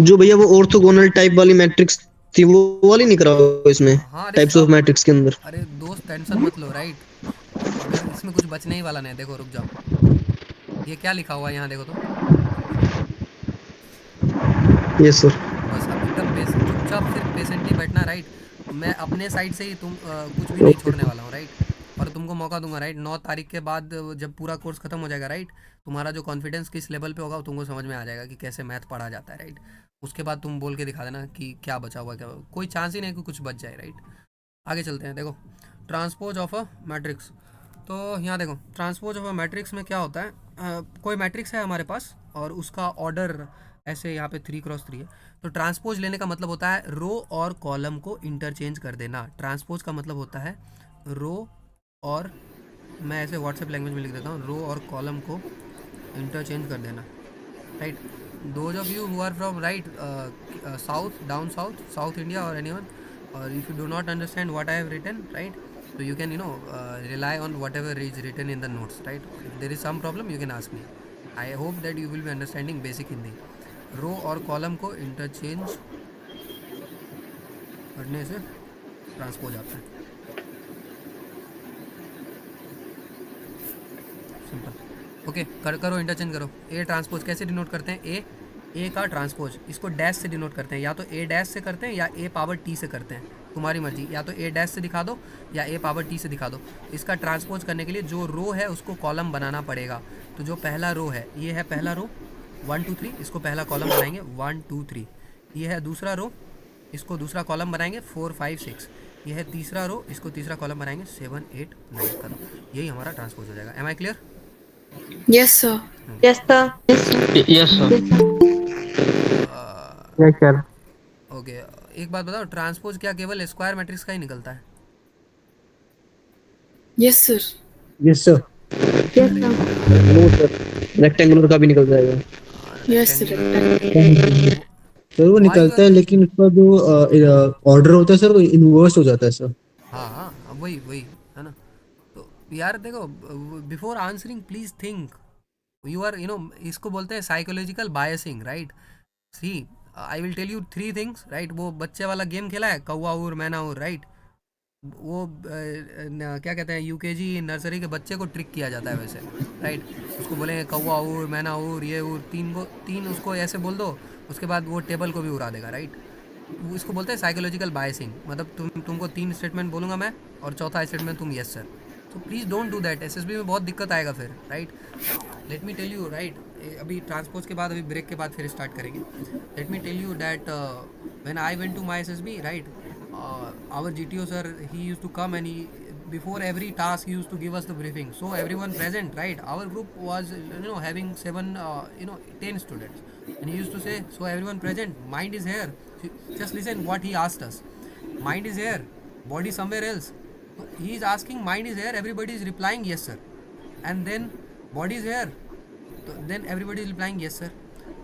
जो भैया वो ऑर्थोगोनल टाइप वाली मैट्रिक्स थी वो वाली नहीं करा इसमें हाँ अरे टाइप्स ऑफ सब. मैट्रिक्स के अंदर. अरे दोस्त टेंशन मत लो, राइट? अगर इसमें कुछ बचने ही वाला नहीं. देखो रुक जाओ. ये क्या लिखा हुआ है यहाँ देखो तो. Yes sir. बस अब एकदम चुपचाप सिर्फ पेशेंटली बैठना, राइट? मैं अपने साइड से ही कुछ भी नहीं छोड़ने वाला हूँ, राइट? और तुमको मौका दूंगा, राइट? 9 तारीख के बाद जब पूरा कोर्स खत्म हो जाएगा, राइट, तुम्हारा जो कॉन्फिडेंस किस लेवल पे होगा वो तुमको समझ में आ जाएगा कि कैसे मैथ पढ़ा जाता है, राइट? उसके बाद तुम बोल के दिखा देना कि क्या बचा हुआ, क्या कोई चांस ही नहीं कि कुछ बच जाए, राइट? आगे चलते हैं. देखो ट्रांसपोज ऑफ अ मैट्रिक्स. तो यहाँ देखो ट्रांसपोज ऑफ अ मैट्रिक्स में क्या होता है. कोई मैट्रिक्स है हमारे पास और उसका ऑर्डर ऐसे यहाँ पे 3x3 है. तो ट्रांसपोज लेने का मतलब होता है रो और कॉलम को इंटरचेंज कर देना. ट्रांसपोज का मतलब होता है रो और, मैं ऐसे व्हाट्सएप लैंग्वेज में लिख देता हूँ, रो और कॉलम को इंटरचेंज कर देना, right? Those of you who are from right south, down south, south India और एनीवन, और if you do not understand what I have written, right, so you can rely on whatever is written in the notes, right? If there is some problem you can ask me. I hope that you will be understanding basic Hindi. रो और column को interchange करने से transpose आता है. Simple. Okay, करो interchange करो. A transpose कैसे denote करते हैं? ए का ट्रांसपोज इसको डैश से डिनोट करते हैं. या तो ए डैश से करते हैं या ए पावर टी से करते हैं, तुम्हारी मर्जी. या तो ए डैश से दिखा दो या ए पावर टी से दिखा दो. इसका ट्रांसपोज करने के लिए जो रो है उसको कॉलम बनाना पड़ेगा. तो जो पहला रो है ये है पहला रो 1 2 3, इसको पहला कॉलम बनाएंगे 1 2 3. ये है दूसरा रो, इसको दूसरा कॉलम बनाएंगे 4 5 6. ये है तीसरा रो, इसको तीसरा कॉलम बनाएंगे 7 8 9. करो, यही हमारा ट्रांसपोज हो जाएगा. Am I clear? Yes, sir. Yes, sir. Yes, sir. Yes, sir. Okay, एक बात बताओ, ट्रांसपोज क्या केवल स्क्वायर मैट्रिक्स का ही निकलता है? Yes, sir. Yes sir. Yes, sir. No sir, rectangular का भी निकल जाएगा. Yes, sir. सर वो निकलता है लेकिन उसका जो ऑर्डर होता है सर वो इनवर्स हो जाता है सर. हाँ हाँ, अब वही वही है ना. तो यार देखो, before answering please think. You are इसको बोलते हैं psychological biasing, right? See I will tell you 3 things, right? वो बच्चे वाला गेम खेला है कौवा उर मैना उर, राइट? वो क्या कहते हैं, यूकेजी नर्सरी के बच्चे को ट्रिक किया जाता है वैसे, राइट? उसको बोलेंगे कौवा उर मैना उर ये उर, तीन उसको ऐसे बोल दो, उसके बाद वो टेबल को भी उड़ा देगा, राइट? वो इसको बोलते हैं साइकोलॉजिकल बायसिंग. मतलब तुमको 3 स्टेटमेंट बोलूँगा मैं और चौथा स्टेटमेंट तुम यस सर. तो please don't do that. SSB में बहुत दिक्कत आएगा फिर, right? Let me tell you, right? अभी ट्रांसपोज के बाद, अभी ब्रेक के बाद फिर स्टार्ट करेंगे. Let me tell you that when I went to my SSB, right, our GTO sir, he used to come and before every task he used to give us the briefing, so everyone present, right? Our group was having 7 10 students, and he used to say, so everyone present, mind is here, just listen what he asked us. Mind is here, body somewhere else. So he is asking mind is here, everybody is replying yes sir. And then body is here, so then everybody is replying yes sir.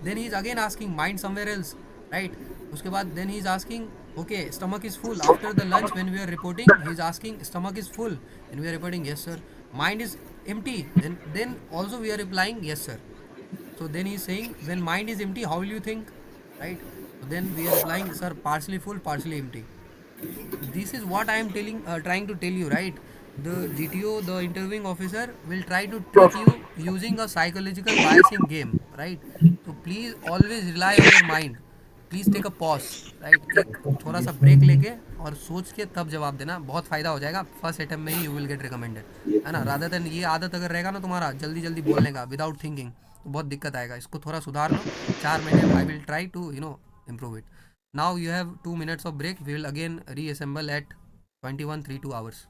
Then he is again asking mind somewhere else, right? उसके बाद then he is asking, okay, stomach is full. After the lunch when we are reporting, he is asking stomach is full, and we are reporting yes sir. Mind is empty, then also we are replying yes sir. So then he is saying, when mind is empty, how will you think, right? So then we are replying sir, partially full, partially empty. This is what I am trying to tell you, right? The GTO, the interviewing officer, will try to trick you using a psychological biasing game, right? So please always rely on your mind. Please take a pause, right? एक थोड़ा सा break लेके और सोच के तब जवाब देना, बहुत फ़ायदा हो जाएगा. फर्स्ट अटेम्प्ट में ही यू विल गेट रिकमेंडेड, है ना? रादर देन ये आदत अगर रहेगा ना तुम्हारा जल्दी जल्दी बोलने का विदाउट थिंकिंग, तो बहुत दिक्कत आएगा. इसको थोड़ा सुधार लो. 4 महीने I will try to improve it. Now you have 2 minutes of break. We will again reassemble at 21:32 hours.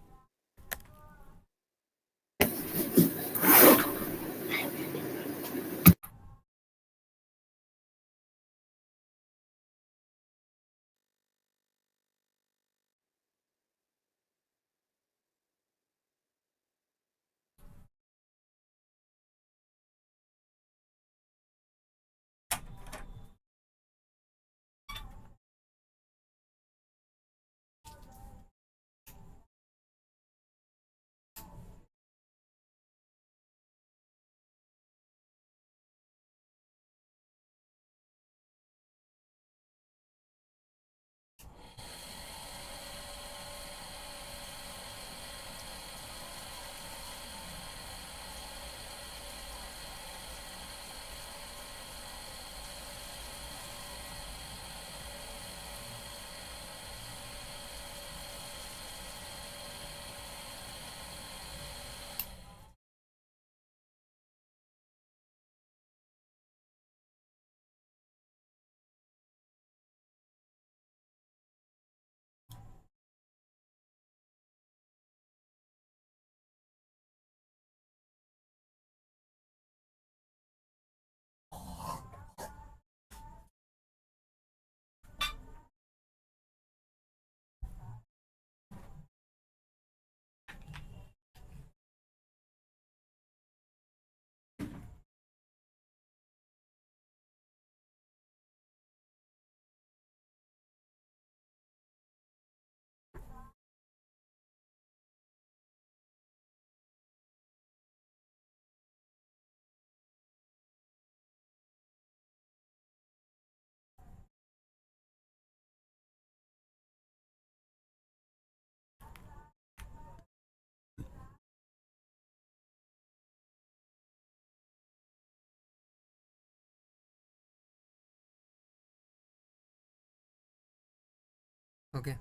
Okay,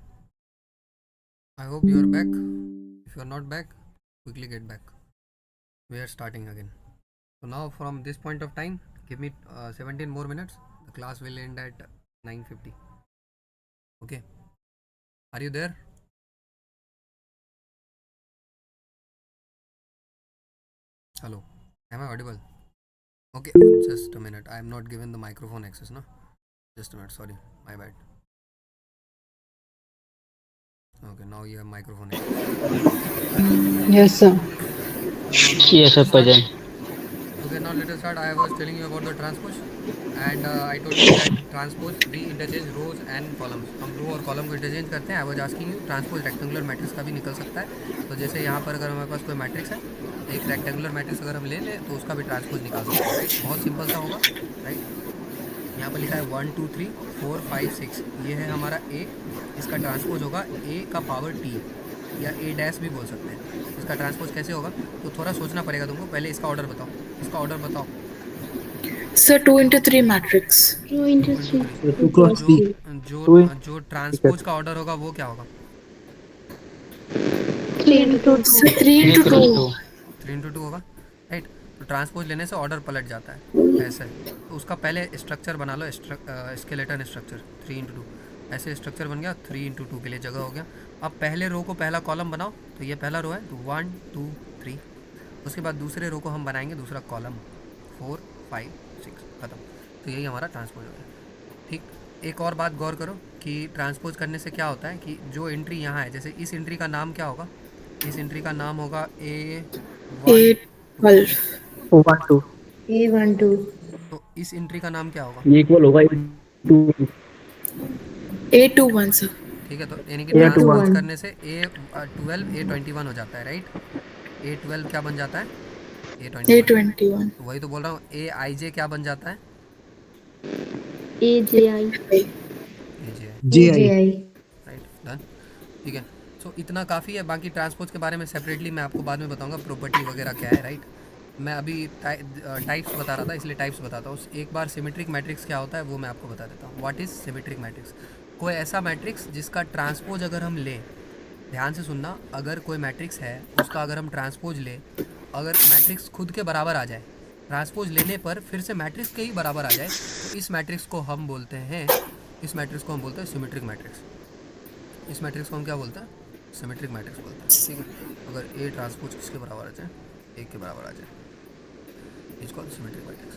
I hope you are back. If you are not back, quickly get back. We are starting again. So now from this point of time, give me 17 more minutes. The class will end at 9:50. Okay, are you there? Hello, am I audible? Okay, just a minute. I am not given the microphone access, no? Just a minute, sorry, my bad. Okay, now you have microphone access. Yes, sir. Yes, sir, present. Okay, now let us start. I was telling you about the transpose and I told you that transpose we interchange rows and columns. हम रो और column को interchange करते हैं. I was asking you transpose rectangular matrix का भी निकल सकता है. तो जैसे यहाँ पर अगर हमारे पास कोई मैट्रिक्स है, एक रेक्टेंगुलर मैट्रिक्स अगर हम ले लें तो उसका भी ट्रांसपोज निकाल सकते हैं. राइट, बहुत सिंपल सा होगा. राइट, यहाँ पर लिखा है 1 2 3 4 5 6. ये है हमारा ए. इसका ट्रांसपोज होगा ए का पावर टी या ए डैश भी बोल सकते हैं. इसका ट्रांसपोज कैसे होगा तो थोड़ा सोचना पड़ेगा तुमको. पहले इसका ऑर्डर बताओ. इसका ऑर्डर बताओ. Sir, 2 into 3 matrix. 2 into 3. 2 cross 3. जो ट्रांसपोज का ऑर्डर होगा वो क्या होगा? 3 into 2. Sir, 3 into 2. 3 into 2 होगा. राइट, तो ट्रांसपोज लेने से ऑर्डर पलट जाता है ऐसे. तो उसका पहले स्ट्रक्चर बना लो, स्केलेटन स्ट्रक्चर. 3 into 2 ऐसे स्ट्रक्चर बन गया. 3 into 2 के लिए जगह हो गया. अब पहले रो को पहला कॉलम बनाओ. तो ये पहला रो है, तो 1 2 3. उसके बाद दूसरे रो को हम बनाएंगे दूसरा कॉलम. 4 5 6 खत्म. तो यही हमारा ट्रांसपोज हो गया. ठीक, एक और बात गौर करो कि ट्रांसपोज करने से क्या होता है कि जो एंट्री यहाँ है, जैसे इस एंट्री का नाम क्या होगा? इस एंट्री का नाम होगा A12. A12. तो इस एंट्री का नाम क्या होगा? ये इक्वल होगा A21, sir. ठीक है, तो यानी कि ट्रांसपोज करने से A12 A21 हो जाता है. राइट, A12 क्या बन जाता है? A21. वही तो बोल रहा हूँ. AIJ क्या बन जाता है? AJI. JI. Right, done. ठीक है, सो इतना काफ़ी है. बाकी ट्रांसपोज के बारे में सेपरेटली मैं आपको बाद में बताऊंगा प्रॉपर्टी वगैरह क्या है. राइट, मैं अभी टाइप्स बता रहा था इसलिए टाइप्स बताता हूँ. एक बार सिमेट्रिक मैट्रिक्स क्या होता है वो मैं आपको बता देता हूँ. What is symmetric matrix? कोई ऐसा मैट्रिक्स जिसका ट्रांसपोज अगर हम लें, ध्यान से सुनना, अगर कोई मैट्रिक्स है उसका अगर हम ट्रांसपोज लें, अगर मैट्रिक्स खुद के बराबर आ जाए, ट्रांसपोज लेने पर फिर से मैट्रिक्स के ही बराबर आ जाए, तो इस मैट्रिक्स को हम बोलते हैं इस मैट्रिक्स को हम बोलते हैं सिमेट्रिक मैट्रिक्स। इस मैट्रिक्स को हम क्या बोलते हैं? सिमेट्रिक मैट्रिक्स बोलते हैं, ठीक है। अगर ए ट्रांसपोज किसके बराबर आ जाए? 1 के बराबर आ जाए, इसको सिमेट्रिक मैट्रिक्स।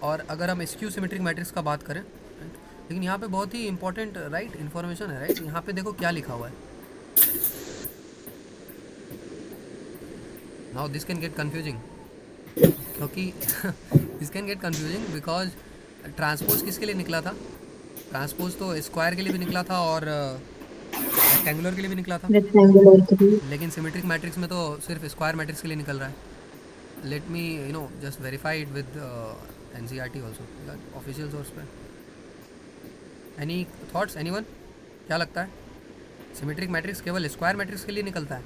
और अगर हम स्क्यू सिमेट्रिक मैट्रिक्स का बात करें, लेकिन यहाँ पे बहुत ही इंपॉर्टेंट राइट इन्फॉर्मेशन है, राइट। यहाँ पे देखो क्या लिखा हुआ है। Now this can get confusing, क्योंकि this can get confusing because transpose किसके लिए निकला था? ट्रांसपोज तो स्क्वायर के लिए भी निकला था और रेक्टेंगुलर के लिए भी निकला था, Rectangular three. लेकिन सिमेट्रिक मैट्रिक्स में तो सिर्फ स्क्वायर मैट्रिक्स के लिए निकल रहा है। Let me just verify it with NCERT also, official source पे। Any thoughts anyone? क्या लगता है सिमेट्रिक मैट्रिक्स केवल स्क्वायर मैट्रिक्स के लिए निकलता है?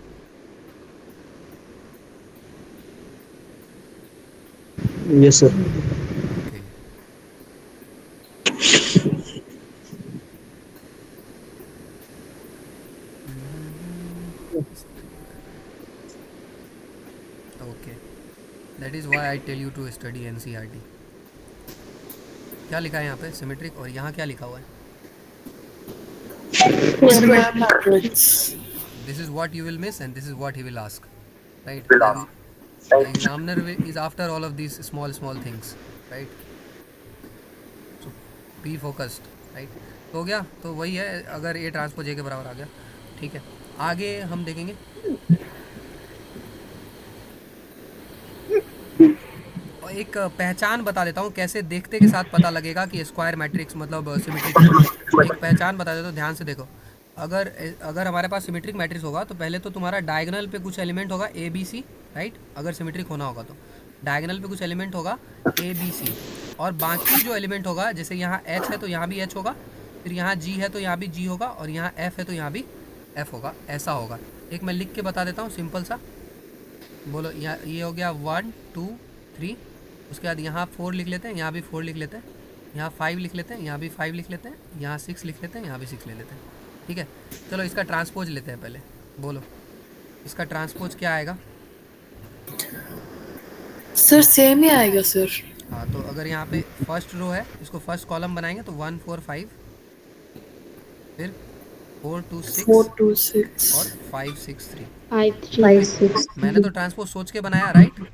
Yes sir. Okay, okay, that is why I tell you to study NCERT। क्या लिखा है यहाँ पे? सिमेट्रिक। और यहाँ क्या लिखा हुआ है? Square matrix. This is what you will miss and this is what he will ask, right? The examiner is after all of these small things, right? So be focused, right? तो हो गया, तो वही है, अगर ए ट्रांसपोज ए के बराबर आ गया, ठीक है। आगे हम देखेंगे और एक पहचान बता देता हूँ, कैसे देखते के साथ पता लगेगा कि स्क्वायर मैट्रिक्स मतलब सिमेट्रिक है। एक पहचान बता देता हूँ, ध्यान से देखो। अगर हमारे पास सिमेट्रिक मैट्रिक्स होगा तो पहले तो तुम्हारा डायगोनल पे कुछ एलिमेंट होगा ABC, राइट। अगर सिमेट्रिक होना होगा तो डायगोनल पे कुछ एलिमेंट होगा ABC, और बाकी जो एलिमेंट होगा, जैसे यहाँ H है तो यहाँ भी H होगा, फिर यहाँ G है तो यहाँ भी G होगा, और यहाँ F है तो यहाँ भी F होगा, ऐसा होगा। एक मैं लिख के बता देता हूँ सिंपल सा, बोलो। यहाँ ये हो गया 1 2 3, उसके बाद यहाँ 4 लिख लेते हैं, यहाँ भी 4 लिख लेते हैं, यहाँ 5 लिख लेते हैं, यहाँ भी 5 लिख लेते हैं, यहाँ 6 लिख लेते हैं, यहाँ भी 6 ले लेते हैं, ठीक है। चलो इसका ट्रांसपोज लेते हैं पहले, बोलो इसका ट्रांसपोज क्या आएगा? सर सेम ही आएगा सर। हाँ, तो अगर यहाँ पे फर्स्ट रो है, इसको फर्स्ट कॉलम बनाएंगे तो 1 4 5, फिर 4 2 6 4 2 6 और 5 6 3। 5 6. मैंने तो ट्रांसपोज सोच के बनाया, राइट।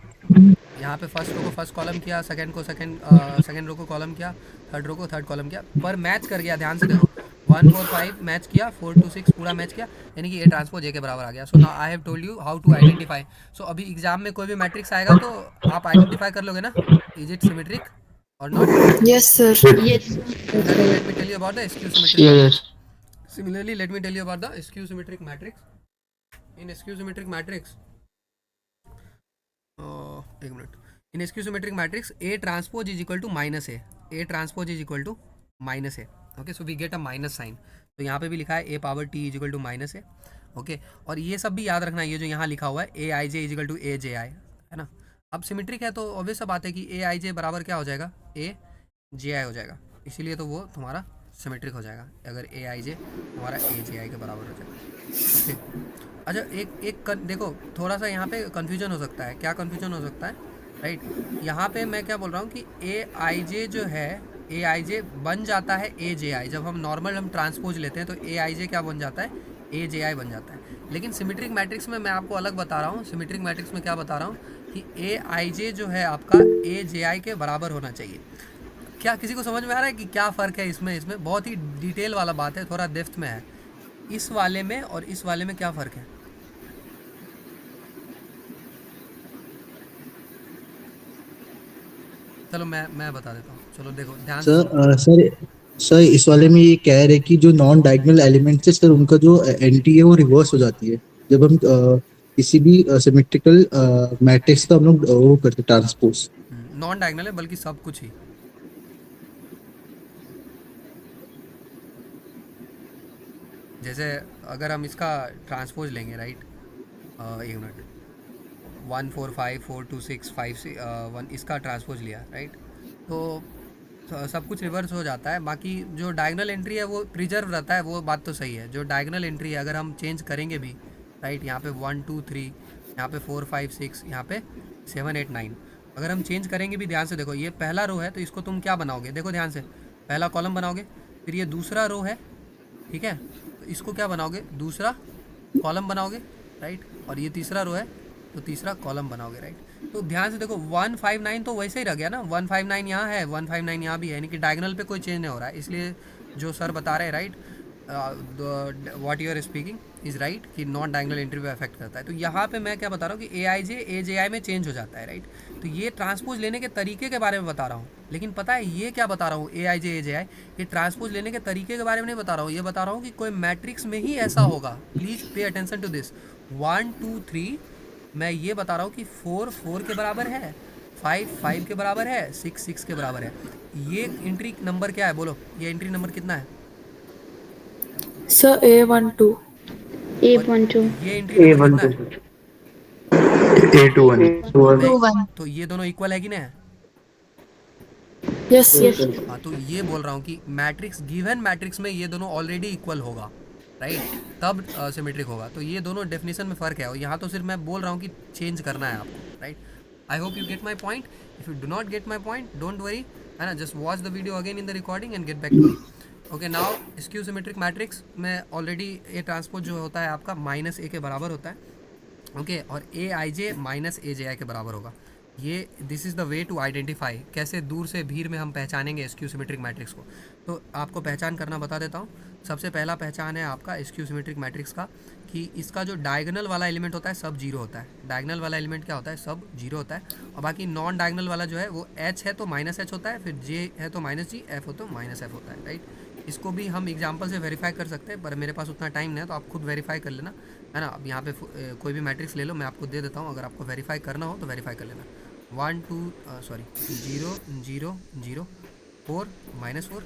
यहाँ पे फर्स्ट रो को फर्स्ट कॉलम किया, सेकंड को सेकंड रो को कॉलम किया, थर्ड रो को थर्ड कॉलम किया, पर मैच कर गया। ध्यान से देखो, 1 4 5 मैच किया, 4 2 6 पूरा मैच किया, यानी कि ए ट्रांसपोज ए के बराबर आ गया। So now I have told you how to identify. So अभी एग्जाम में कोई भी मैट्रिक्स आएगा तो आप आइडेंटिफाई कर लोगे ना, इज इट सिमेट्रिक और not? Yes sir. Yes. Let me tell you about the skew symmetric. Yes. Similarly, let me tell you about the skew symmetric matrix. In skew symmetric matrix, एक minute. In skew symmetric matrix, A transpose is equal to minus A. A transpose is equal to minus A. Okay, so we get a minus sign. तो यहाँ पे भी लिखा है A power T is equal to minus A. Okay, और ये सब भी याद रखना, ये जो यहाँ लिखा हुआ है AIJ is equal to AJI, है ना। अब सिमेट्रिक है तो ऑब्वियस सा बात है कि AIJ बराबर क्या हो जाएगा? AJI हो जाएगा, इसीलिए तो वो तुम्हारा सिमेट्रिक हो जाएगा अगर AIJ हमारा AJI के बराबर हो जाएगा, ठीक। अच्छा, एक देखो, थोड़ा सा यहाँ पे कन्फ्यूजन हो सकता है। क्या कन्फ्यूजन हो सकता है, राइट। यहाँ पे मैं क्या बोल रहा हूँ कि AIJ जो है, AIJ बन जाता है AJI। जब हम नॉर्मल ट्रांसपोज लेते हैं तो AIJ क्या बन जाता है? AJI बन जाता है। लेकिन सिमेट्रिक मैट्रिक्स में मैं आपको अलग बता रहा हूँ। सिमेट्रिक मैट्रिक्स में क्या बता रहा हूँ कि AIJ जो है आपका AJI के बराबर होना चाहिए। क्या किसी को समझ में आ रहा है कि क्या फ़र्क है इसमें बहुत ही डिटेल वाला बात है, थोड़ा डेप्थ में है। इस वाले में और इस वाले में क्या फ़र्क है? चलो मैं बता देता हूँ, चलो देखो ध्यान से। सर इस वाले में ये कह रहे कि जो नॉन डायगोनल एलिमेंट्स है सर, उनका जो एंटी है वो रिवर्स हो जाती है जब हम किसी भी सिमेट्रिकल मैट्रिक्स का हम लोग वो करते ट्रांसपोज। नॉन डायगोनल है बल्कि सब कुछ ही। जैसे अगर हम इसका ट्रांसपोज लेंगे, राइट, एक मिनट, 1 4 5 4 2 6 5 1, इसका ट्रांसपोज लिया, राइट, तो सब कुछ रिवर्स हो जाता है। बाकी जो डायगोनल एंट्री है वो प्रिजर्व रहता है, वो बात तो सही है। जो डायगोनल एंट्री है अगर हम चेंज करेंगे भी, राइट, यहाँ पे 1 2 3, यहाँ पे 4 5 6, यहाँ पे 7 8 9, अगर हम चेंज करेंगे भी, ध्यान से देखो, ये पहला रो है तो इसको तुम क्या बनाओगे? देखो ध्यान से, पहला कॉलम बनाओगे, फिर ये दूसरा रो है, ठीक है, तो इसको क्या बनाओगे, दूसरा कॉलम बनाओगे, राइट, और ये तीसरा रो है तो तीसरा कॉलम बनाओगे, राइट। तो ध्यान से देखो 159 तो वैसे ही रह गया ना, 159 यहाँ है, 159 यहाँ भी है, यानी कि डायगोनल पे कोई चेंज नहीं हो रहा है, इसलिए जो सर बता रहे हैं, right, what you are speaking is right, कि नॉन डायगोनल एंट्री पे अफेक्ट करता है। तो यहाँ पे मैं क्या बता रहा हूँ कि AJ में चेंज हो जाता है, राइट। तो ये ट्रांसपोज लेने के तरीके के बारे में बता रहा हूँ, लेकिन पता है ये क्या बता रहा हूँ, AJ ये ट्रांसपोज लेने के तरीके के बारे में नहीं बता रहा हूँ, ये बता रहा हूँ कि कोई मैट्रिक्स में ही ऐसा होगा। Please pay attention to this. 1 2 3 मैं ये बता रहा हूँ कि 4 4 के बराबर है, 5 5 के बराबर है, 6 6 के बराबर है। ये एंट्री नंबर क्या है, बोलो, ये एंट्री नंबर कितना है Sir, A12. A12. ये एंट्री नंबर कितना है? A21. तो ये दोनों इक्वल है कि नहीं है? Yes, yes. हाँ, तो ये बोल रहा हूँ कि मैट्रिक्स, गिवन मैट्रिक्स में ये दोनों ऑलरेडी इक्वल होगा, राइट, तब सिमेट्रिक होगा। तो ये दोनों डेफिनेशन में फ़र्क है, और यहाँ तो सिर्फ मैं बोल रहा हूँ कि चेंज करना है आपको, right. I hope you get my point. If you do not get my point, don't worry, है ना, just watch the video again in the recording and get back to me. Okay, now skew symmetric matrix में already a transpose जो होता है आपका -A के बराबर होता है, ओके, और AIJ -AJI के बराबर होगा। ये this is the way to identify, कैसे दूर से भीड़ में हम पहचानेंगे स्क्यू सिमेट्रिक मैट्रिक्स को। तो आपको पहचान करना बता देता हूँ। सबसे पहला पहचान है आपका स्क्यू सिमेट्रिक मैट्रिक्स का, कि इसका जो डायगोनल वाला एलिमेंट होता है सब जीरो होता है। डायगोनल वाला एलिमेंट क्या होता है, सब जीरो होता है, और बाकी नॉन डायगोनल वाला जो है वो H है तो -H होता है, फिर J है तो -G, F हो तो -F होता है, राइट। इसको भी हम एग्जांपल से वेरीफाई कर सकते हैं, पर मेरे पास उतना टाइम नहीं है, तो आप खुद वेरीफाई कर लेना, है ना। अब यहाँ पे कोई भी मैट्रिक्स ले लो, मैं आपको दे देता हूँ, अगर आपको वेरीफाई करना हो तो वेरीफाई कर लेना। 1 2 0 0 0 4 -4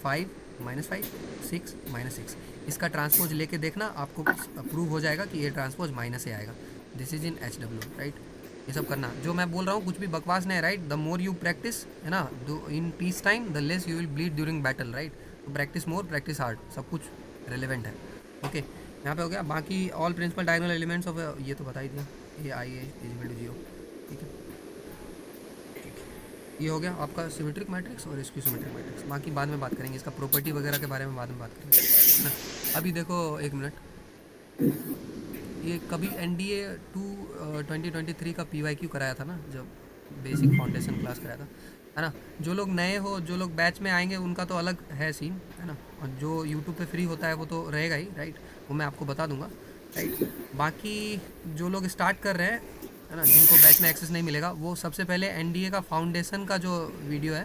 5 -5 6 -6। इसका ट्रांसपोज लेके देखना, आपको प्रूव हो जाएगा कि ये ट्रांसपोज -A आएगा। This is in HW, right. ये सब करना, जो मैं बोल रहा हूँ कुछ भी बकवास नहीं है, right. The more you practice, है ना, in peace time the less you will bleed during battle, right. तो प्रैक्टिस मोर, प्रैक्टिस हार्ड, सब कुछ रेलिवेंट है। ओके, यहाँ पे हो गया। बाकी all principal diagonal elements of, ये तो बता ही दिया, AIA = 0, ठीक है। ये हो गया आपका सिमेट्रिक मैट्रिक्स और स्क्यू सिमेट्रिक मैट्रिक्स। बाकी बाद में बात करेंगे, इसका प्रॉपर्टी वगैरह के बारे में बाद में बात करेंगे, है ना। अभी देखो एक मिनट, ये कभी NDA 2023 का PYQ कराया था ना, जब बेसिक फाउंडेशन क्लास कराया था, है ना। जो लोग नए हो, जो लोग बैच में आएंगे, उनका तो अलग है सीन, है ना, और जो यूट्यूब पे फ्री होता है वो तो रहेगा ही, राइट, वो मैं आपको बता दूंगा, राइट। बाकी जो लोग स्टार्ट कर रहे हैं, है ना, जिनको बैच में एक्सेस नहीं मिलेगा, वो सबसे पहले NDA का फाउंडेशन का जो वीडियो है,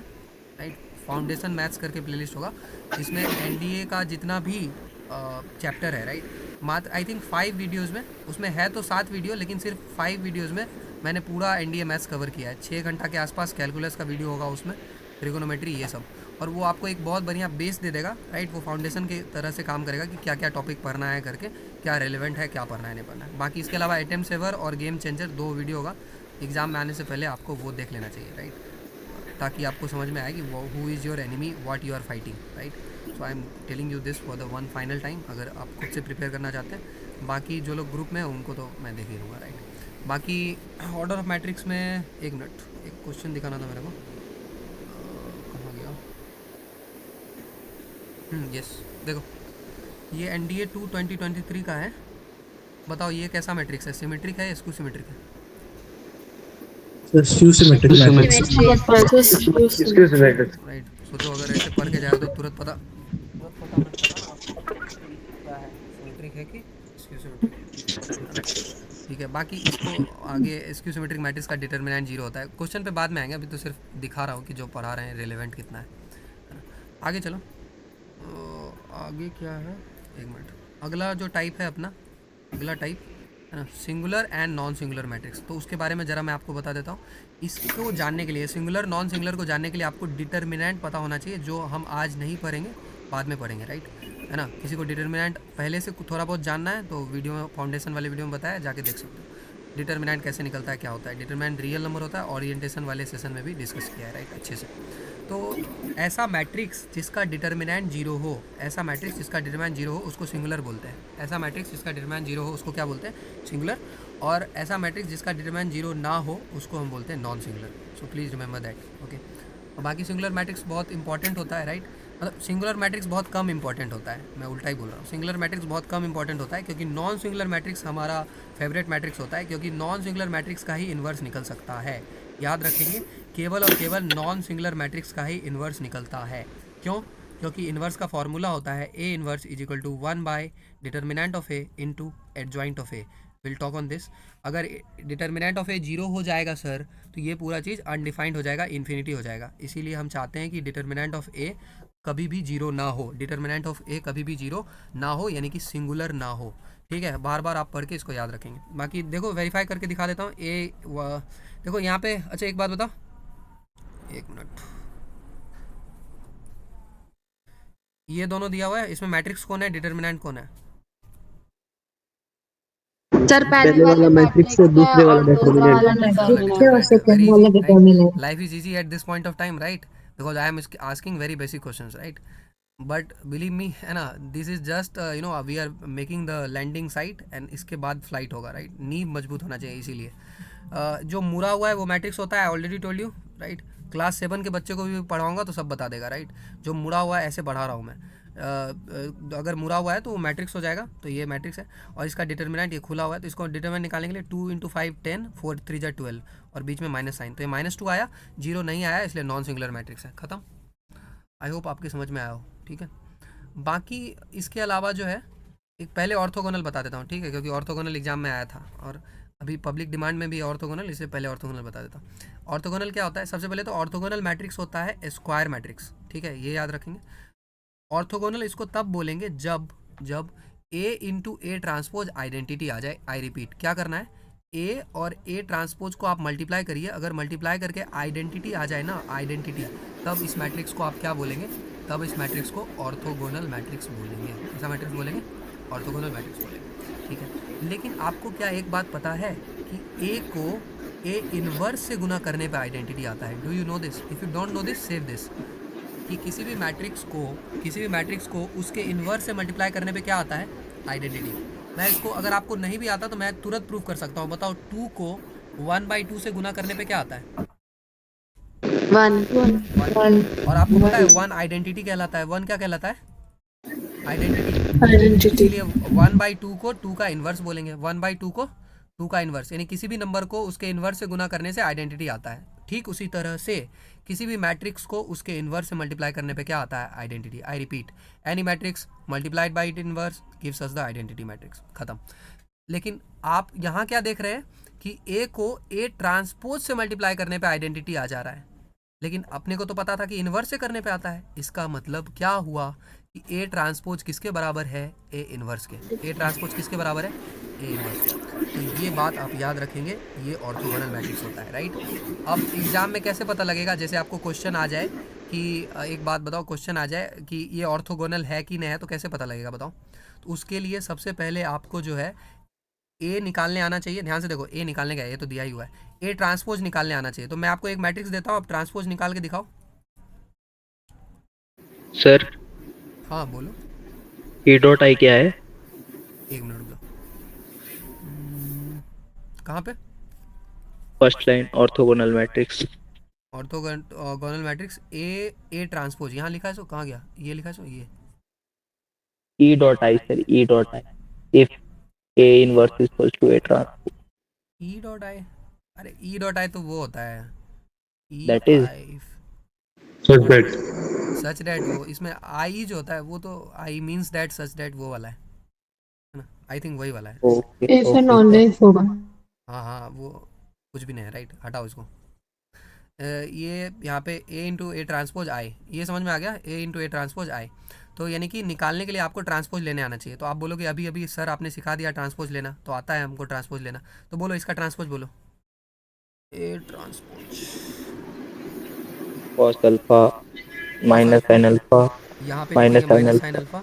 राइट, फाउंडेशन मैथ्स करके प्लेलिस्ट होगा, इसमें NDA का जितना भी चैप्टर है, राइट, मात्र आई थिंक 5 वीडियोज़ में, उसमें है तो 7 वीडियो, लेकिन सिर्फ 5 वीडियोज़ में मैंने पूरा NDA मैथ्स कवर किया है। 6 घंटा के आसपास कैलकुलस का वीडियो होगा उसमें, ट्रिगोनोमेट्री, ये सब, और वो आपको एक बहुत बढ़िया बेस दे देगा, राइट। वो फाउंडेशन की तरह से काम करेगा कि क्या क्या टॉपिक पढ़ना है करके, क्या रेलेवेंट है, क्या पढ़ना है, नहीं पढ़ना है। बाकी इसके अलावा अटेम्प्ट सेवर और गेम चेंजर 2 वीडियो होगा, एग्जाम में आने से पहले आपको वो देख लेना चाहिए, राइट, ताकि आपको समझ में आए कि who is your enemy, what you are fighting, right. So I am telling you this for the one final time, अगर आप खुद से प्रिपेयर करना चाहते हैं। बाकी जो लोग ग्रुप में हैं उनको तो मैं देख ही लूँगा, राइट। बाकी ऑर्डर ऑफ मैट्रिक्स में एक मिनट, एक क्वेश्चन दिखाना था मेरे को, कहाँ गया, यस, देखो ये NDA 2 2023 का है। बताओ ये कैसा मैट्रिक्स है, सिमेट्रिक है या स्क्यू सिमेट्रिक है? Skew symmetric matrix, right. सोचो अगर ऐसे पढ़ के जाए तो तुरंत पता क्या है, सिमेट्रिक है कि स्क्यू सिमेट्रिक, ठीक है। बाकी इसको आगे स्क्यू सिमेट्रिक मैट्रिक्स का डिटरमिनेंट 0 होता है। क्वेश्चन पे बाद में आएंगे, अभी तो सिर्फ दिखा रहा हूँ कि जो पढ़ा रहे हैं रेलेवेंट कितना है। आगे चलो, आगे क्या है, एक मिनट। अगला जो टाइप है अपना, अगला टाइप है ना, singular and non singular matrix. तो उसके बारे में ज़रा मैं आपको बता देता हूँ। इसको जानने के लिए, सिंगुलर नॉन सिंगुलर को जानने के लिए आपको डिटरमिनेंट पता होना चाहिए, जो हम आज नहीं पढ़ेंगे, बाद में पढ़ेंगे, राइट, है ना। किसी को डिटरमिनेंट पहले से थोड़ा बहुत जानना है तो वीडियो में, फाउंडेशन वाले वीडियो में बताया, जाके देख सकते हो डिटरमिनेंट कैसे निकलता है, क्या होता है। डिटरमिनेंट रियल नंबर होता है, ओरिएंटेशन वाले सेशन में भी डिस्कस किया है, राइट, अच्छे से। तो ऐसा मैट्रिक्स जिसका डिटरमिनेंट 0 हो, ऐसा मैट्रिक्स जिसका डिटरमिनेंट 0 हो उसको सिंगुलर बोलते हैं। ऐसा मैट्रिक्स जिसका डिटरमिनेंट 0 हो उसको क्या बोलते हैं, सिंगुलर। और ऐसा मैट्रिक्स जिसका डिटरमिनेंट 0 ना हो उसको हम बोलते हैं non singular. So please remember that, okay. और बाकी सिंगुलर मैट्रिक्स बहुत इंपॉर्टेंट होता है, राइट। मतलब सिंगुलर मैट्रिक्स बहुत कम इंपॉर्टेंट होता है, मैं उल्टा ही बोल रहा हूँ। सिंगुलर मैट्रिक्स बहुत कम इंपॉर्टेंट होता है क्योंकि नॉन सिंगुलर मैट्रिक्स हमारा फेवरेट मैट्रिक्स होता है, क्योंकि नॉन सिंगुलर मैट्रिक्स का ही इन्वर्स निकल सकता है। याद रखेंगे, केवल और केवल नॉन सिंगुलर मैट्रिक्स का ही इन्वर्स निकलता है। क्यों? क्योंकि इन्वर्स का फॉर्मूला होता है A inverse is equal to 1 by determinant of A into adjoint of A. Will talk on this. अगर डिटर्मिनेंट ऑफ ए जीरो हो जाएगा सर, तो ये पूरा चीज़ अनडिफाइंड हो जाएगा, इन्फिनिटी हो जाएगा। इसीलिए हम चाहते हैं कि डिटर्मिनेंट ऑफ ए कभी भी जीरो ना हो, डिटर्मिनेंट ऑफ ए कभी भी जीरो ना हो, यानी कि सिंगुलर ना हो। ठीक है, बार बार आप पढ़ के इसको याद रखेंगे। बाकी देखो वेरीफाई करके दिखा देता हूँ। देखो यहाँ पे, अच्छा एक बात बताओ, एक मिनट, ये दोनों दिया हुआ है, इसमें मैट्रिक्स कौन है, डिटर्मिनेंट कौन है? सर पहले वाला मैट्रिक्स से दूसरे वाला determinant. Life is easy at this point of time, right? Because I am asking very basic questions, right? But believe me, है ना, this is just we are making the landing site and इसके बाद flight होगा, right? नींव मजबूत होना चाहिए, इसीलिए जो मुड़ा हुआ है वो मैट्रिक्स होता है, already told you, right? Class 7 के बच्चे को भी पढ़ाऊंगा तो सब बता देगा, राइट? जो मुड़ा हुआ है, ऐसे बढ़ा रहा हूँ मैं, अगर मुड़ा हुआ है तो वो मैट्रिक्स हो जाएगा, तो ये मैट्रिक्स है। और इसका डिटर्मिनेंट ये खुला हुआ है, तो इसको डिटर्मिनेंट निकालने के लिए 2 × 5 10 4 3 = 12 और बीच में माइनस साइन, तो ये -2 आया, 0 नहीं आया, इसलिए नॉन सिंगुलर मैट्रिक्स है। ख़त्म। आई होप आपकी समझ में आया हो, ठीक है। बाकी इसके अलावा जो है, एक पहले ऑर्थोगोनल बता देता हूँ, ठीक है, क्योंकि ऑर्थोगोनल एग्जाम में आया था और अभी पब्लिक डिमांड में भी ऑर्थोगोनल, इसलिए पहले ऑर्थोगोनल बता देता हूँ। ऑर्थोगोनल क्या होता है? सबसे पहले तो ऑर्थोगोनल मैट्रिक्स होता है स्क्वायर मैट्रिक्स, ठीक है, ये याद रखेंगे। ऑर्थोगोनल इसको तब बोलेंगे जब ए इंटू ए ट्रांसपोज आइडेंटिटी आ जाए। आई रिपीट, क्या करना है? ए और ए ट्रांसपोज को आप मल्टीप्लाई करिए, अगर मल्टीप्लाई करके आइडेंटिटी आ जाए ना, आइडेंटिटी, तब इस मैट्रिक्स को आप क्या बोलेंगे? तब इस मैट्रिक्स को ऑर्थोगोनल मैट्रिक्स बोलेंगे। ऐसा मैट्रिक्स बोलेंगे, ऑर्थोगोनल मैट्रिक्स बोलेंगे, ठीक है। लेकिन आपको क्या एक बात पता है कि ए को ए इनवर्स से गुना करने पे आइडेंटिटी आता है? Do you know this? If you don't know this, save this, कि किसी भी मैट्रिक्स को उसके इन्वर्स से मल्टीप्लाई करने पे क्या आता है? आइडेंटिटी। मैं इसको, अगर आपको नहीं भी आता तो मैं तुरंत प्रूफ कर सकता हूँ। बताओ, 2 को 1/2 से गुना करने पे क्या आता है? 1 और आपको पता है 1 आइडेंटिटी कहलाता है। 1 क्या कहलाता है? आइडेंटिटी। इसलिए 1/2 को 2 का इन्वर्स बोलेंगे, 1/2 को 2 का इन्वर्स, यानी किसी भी नंबर को उसके इन्वर्स से गुना करने से आइडेंटिटी आता है। ठीक उसी तरह से किसी भी मैट्रिक्स को उसके इन्वर्स से मल्टीप्लाई करने पे क्या आता है? Identity. I repeat, any matrix multiplied by it inverse gives us the identity matrix. खत्म। लेकिन आप यहाँ क्या देख रहे हैं कि ए को ए ट्रांसपोज से मल्टीप्लाई करने पे आइडेंटिटी आ जा रहा है, लेकिन अपने को तो पता था कि इन्वर्स से करने पे आता है। इसका मतलब क्या हुआ कि ए ट्रांसपोज किसके बराबर है? ए इन्वर्स के। ए ट्रांसपोज किसके बराबर है? A inverse. तो ये बात आप याद रखेंगे, ये ऑर्थोगोनल मैट्रिक्स होता है, राइट? अब एग्जाम में कैसे पता लगेगा? जैसे आपको क्वेश्चन आ जाए कि एक बात बताओ, क्वेश्चन आ जाए कि ये ऑर्थोगोनल है कि नहीं है, तो कैसे पता लगेगा बताओ? तो उसके लिए सबसे पहले आपको जो है ए निकालने आना चाहिए। ध्यान से देखो, ए निकालने का ये तो दिया ही हुआ है, ए ट्रांसपोज निकालने आना चाहिए। तो मैं आपको एक मैट्रिक्स देता हूँ, आप ट्रांसपोज निकाल के दिखाओ। सर हाँ बोलो। E.I क्या है? एक मिनट रुको, कहाँ पे? First line, orthogonal matrix. Orthogonal matrix A transpose, यहाँ लिखा है सो, कहाँ गया? ये लिखा है सो, ये E.I sir, E.I if A inverse is equals to A transpose. E.I, अरे E.I तो वो होता है, That is सच दैट वो, इसमें आई जो होता है वो तो I means that, such that वो वाला है ना? आई थिंक वही वाला है। ऐसे नॉलेज होगा। हाँ, वो कुछ भी नहीं है, राइट? हटाओ इसको। ये यहाँ पे ए इंटू ए ट्रांसपोज आई, ये समझ में आ गया? ए इंटू ए ट्रांसपोज आई, तो यानी कि निकालने के लिए आपको ट्रांसपोज लेने आना चाहिए। तो आप बोलोगे अभी अभी सर आपने सिखा दिया ट्रांसपोज लेना, तो आता है हमको ट्रांसपोज लेना, तो बोलो इसका ट्रांसपोज बोलो। A transpose cos alpha minus sin alpha यहाँ पे minus sin minus alpha sine alpha.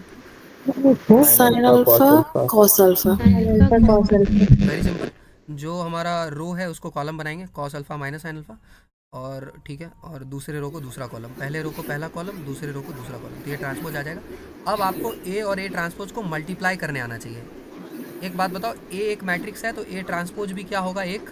Sine alpha cos alpha. Very simple, जो हमारा रो है उसको कॉलम बनाएंगे, cos alpha minus sine alpha, और ठीक है, और दूसरे रो को दूसरा कॉलम, पहले रो को पहला कॉलम, दूसरे रो को दूसरा कॉलम, तो ये ट्रांसपोज आ जाएगा। अब आपको ए और ए ट्रांसपोज को मल्टीप्लाई करने आना चाहिए। एक बात बताओ, ए एक मैट्रिक्स है तो ए ट्रांसपोज भी क्या होगा? एक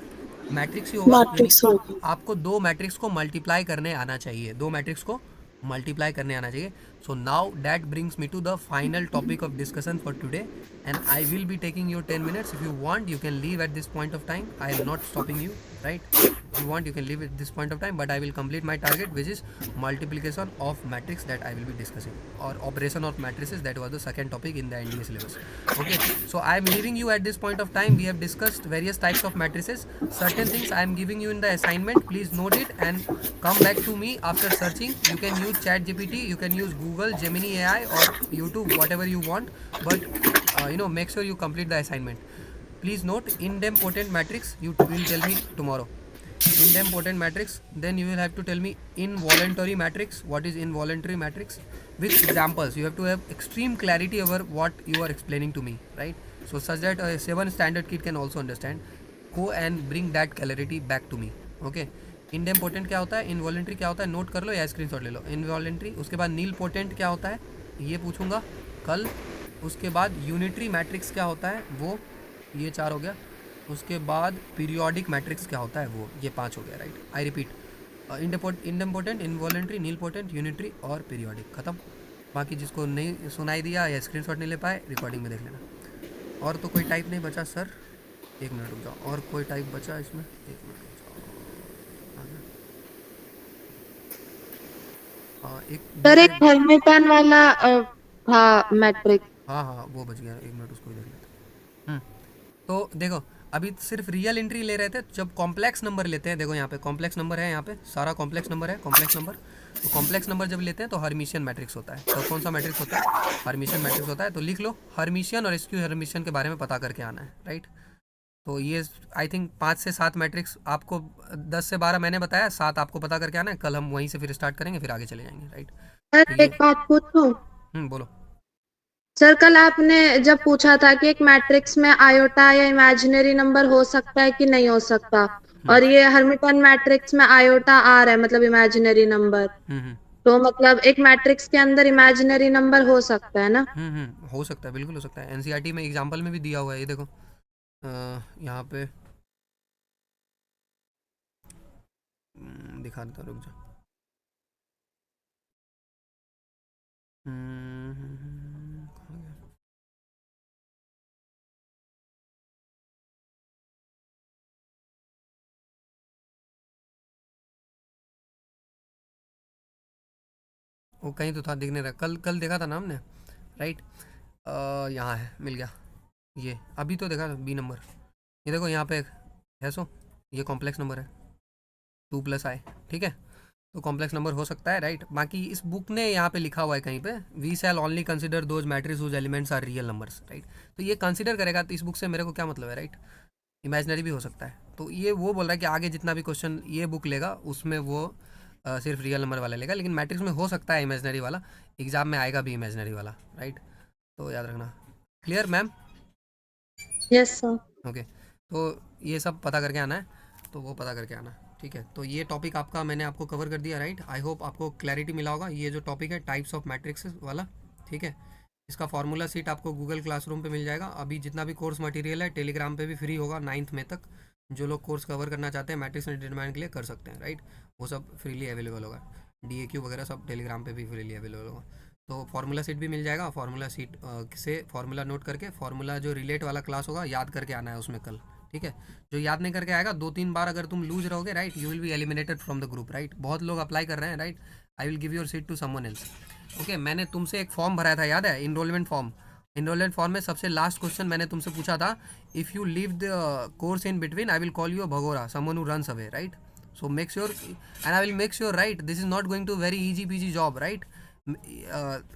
मैट्रिक्स ही होगा। मैट्रिक्स होगा। आपको दो मैट्रिक्स को मल्टीप्लाई करने आना चाहिए, दो मैट्रिक्स को मल्टीप्लाई करने आना चाहिए. So now that brings me to the final topic of discussion for today, and I will be taking your 10 minutes. If you want, you can leave at this point of time. I am not stopping you, right? If you want, you can leave at this point of time, but I will complete my target, which is multiplication of matrix, that I will be discussing, or operation of matrices. That was the second topic in the NDA syllabus. Okay, so I am leaving you at this point of time. We have discussed various types of matrices. Certain things I am giving you in the assignment. Please note it and come back to me after searching. You can use ChatGPT, you can use Google, Gemini AI, or YouTube, whatever you want, but make sure you complete the assignment. Please note, idempotent matrix you will tell me tomorrow. Idempotent matrix, then you will have to tell me involuntary matrix. What is involuntary matrix? With examples. You have to have extreme clarity over what you are explaining to me, right? So such that a 7 standard kid can also understand. Go and bring that clarity back to me. Okay, idempotent क्या होता है, involuntary क्या होता है, note कर लो या screenshot ले लो. involuntary, उसके बाद nilpotent क्या होता है ये पूछूंगा कल. उसके बाद यूनिटरी मैट्रिक्स क्या होता है वो, ये 4 हो गया. उसके बाद पीरियोडिक मैट्रिक्स क्या होता है वो, ये 5 हो गया, right? I repeat, idempotent, involuntary, nilpotent, unitary और पीरियोडिक. ख़त्म. बाकी जिसको नहीं सुनाई दिया या स्क्रीनशॉट नहीं ले पाए, रिकॉर्डिंग में देख लेना. और तो कोई टाइप नहीं बचा सर, 1 मिनट रुक जाओ. और कोई टाइप बचा इसमें, 1 मिनट रुक जाओ. हाँ सर एक हेल्मिटन वाला था मैट्रिक्स. हाँ वो बच गया. 1 मिनट उसको भी देख लेते. तो देखो, अभी सिर्फ रियल एंट्री ले रहे थे. जब कॉम्प्लेक्स नंबर लेते हैं, देखो यहाँ पे कॉम्प्लेक्स नंबर है, यहाँ पे सारा कॉम्प्लेक्स नंबर है, कॉम्प्लेक्स नंबर. तो कॉम्प्लेक्स नंबर जब लेते हैं तो हर्मिशियन मैट्रिक्स होता है. तो कौन सा मैट्रिक्स होता है, हर्मिशियन मैट्रिक्स होता है. तो लिख लो, हर्मिशियन और स्क्यू हर्मिशियन के बारे में पता करके आना है, राइट? तो ये आई थिंक 5 से 7 मैट्रिक्स आपको, 10 से 12 मैंने बताया, 7 आपको पता करके आना है. कल हम वहीं से फिर स्टार्ट करेंगे, फिर आगे चले जाएंगे, राइट? सर एक बात पूछूं? बोलो. सर कल आपने जब पूछा था कि एक मैट्रिक्स में आयोटा या इमेजिनरी नंबर हो सकता है कि नहीं हो सकता, और ये हर्मिटन मैट्रिक्स में आयोटा आ रहा है, मतलब इमेजिनरी नंबर, तो मतलब एक मैट्रिक्स के अंदर इमेजिनरी नंबर हो सकता है ना? हो सकता है, बिल्कुल हो सकता है. एनसीईआरटी में एग्जांपल में भी दिया हुआ है, ये देखो यहाँ पे दिखा देता हूँ, रुक जा. वो कहीं तो था, दिखने रहा. कल देखा था ना हमने, राइट? यहाँ है, मिल गया. ये अभी तो देखा था, बी नंबर. ये देखो यहाँ पे है, सो ये कॉम्प्लेक्स नंबर है, 2+i, ठीक है? तो कॉम्प्लेक्स नंबर हो सकता है, राइट? बाकी इस बुक ने यहाँ पे लिखा हुआ है कहीं पे, we shall only consider those matrix whose elements are real numbers, right? तो ये कंसिडर करेगा. तो इस बुक से मेरे को क्या मतलब है, राइट? इमेजिनरी भी हो सकता है. तो ये वो बोल रहा है कि आगे जितना भी क्वेश्चन ये बुक लेगा उसमें वो सिर्फ रियल नंबर वाला लेगा, लेकिन मैट्रिक्स में हो सकता है इमेजिनरी वाला. एग्जाम में आएगा भी इमेजिनरी वाला, राइट? तो याद रखना. Clear ma'am? Yes sir. Okay, तो ये सब पता करके आना है, तो वो पता करके आना, ठीक है? तो ये टॉपिक आपका मैंने आपको कवर कर दिया, राइट? आई होप आपको क्लैरिटी मिला होगा. ये जो टॉपिक है टाइप्स ऑफ मैट्रिक्स वाला, ठीक है? इसका फार्मूला सीट आपको गूगल क्लासरूम पे मिल जाएगा. अभी जितना भी कोर्स मटेरियल है टेलीग्राम पे भी फ्री होगा 9th मई तक. जो लोग कोर्स कवर करना चाहते हैं मैट्रिक्स एंड डिटरमिनेंट के लिए कर सकते हैं, राइट? वो सब फ्रीली अवेलेबल होगा. DAQ वगैरह सब टेलीग्राम पे भी फ्रीली अवेलेबल होगा. तो फार्मूला सीट भी मिल जाएगा. फार्मूला सीट से फार्मूला नोट करके, फार्मूला जो रिलेट वाला क्लास होगा याद करके आना है उसमें कल, ठीक है? जो याद नहीं करके आएगा, 2-3 बार अगर तुम लूज रहोगे, right, you will be eliminated from the group, right? बहुत लोग अप्लाई कर रहे हैं, right? I will give your seat to someone else. Okay, मैंने तुमसे एक फॉर्म भराया था, याद है? Enrolment form. इनरोलमेंट फॉर्म में सबसे लास्ट क्वेश्चन मैंने तुमसे पूछा था, if you leave the course in between I will call you a Bhagora, someone who runs away, right? So make sure, and I will make sure, right, this is not going to very easy peasy job, right?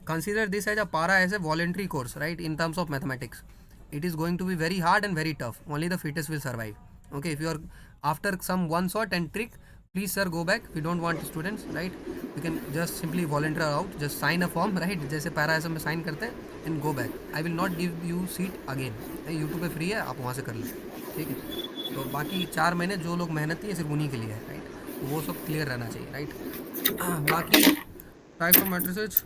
Consider this as a para, as a voluntary course, right? In terms of mathematics, it is going to be very hard and very tough. Only the fittest will survive. Okay, if you are after some one shot and trick, please sir go back. We don't want students, right? You can just simply volunteer out, just sign a form, right? जैसे para ऐसा में sign करते हैं and go back. I will not give you seat again. YouTube पे free है, आप वहाँ से कर लें, ठीक है? तो बाकी 4 महीने जो लोग मेहनती है सिर्फ उन्हीं के लिए है, राइट? तो वो सब क्लियर रहना चाहिए, राइट? बाकी type of matrices,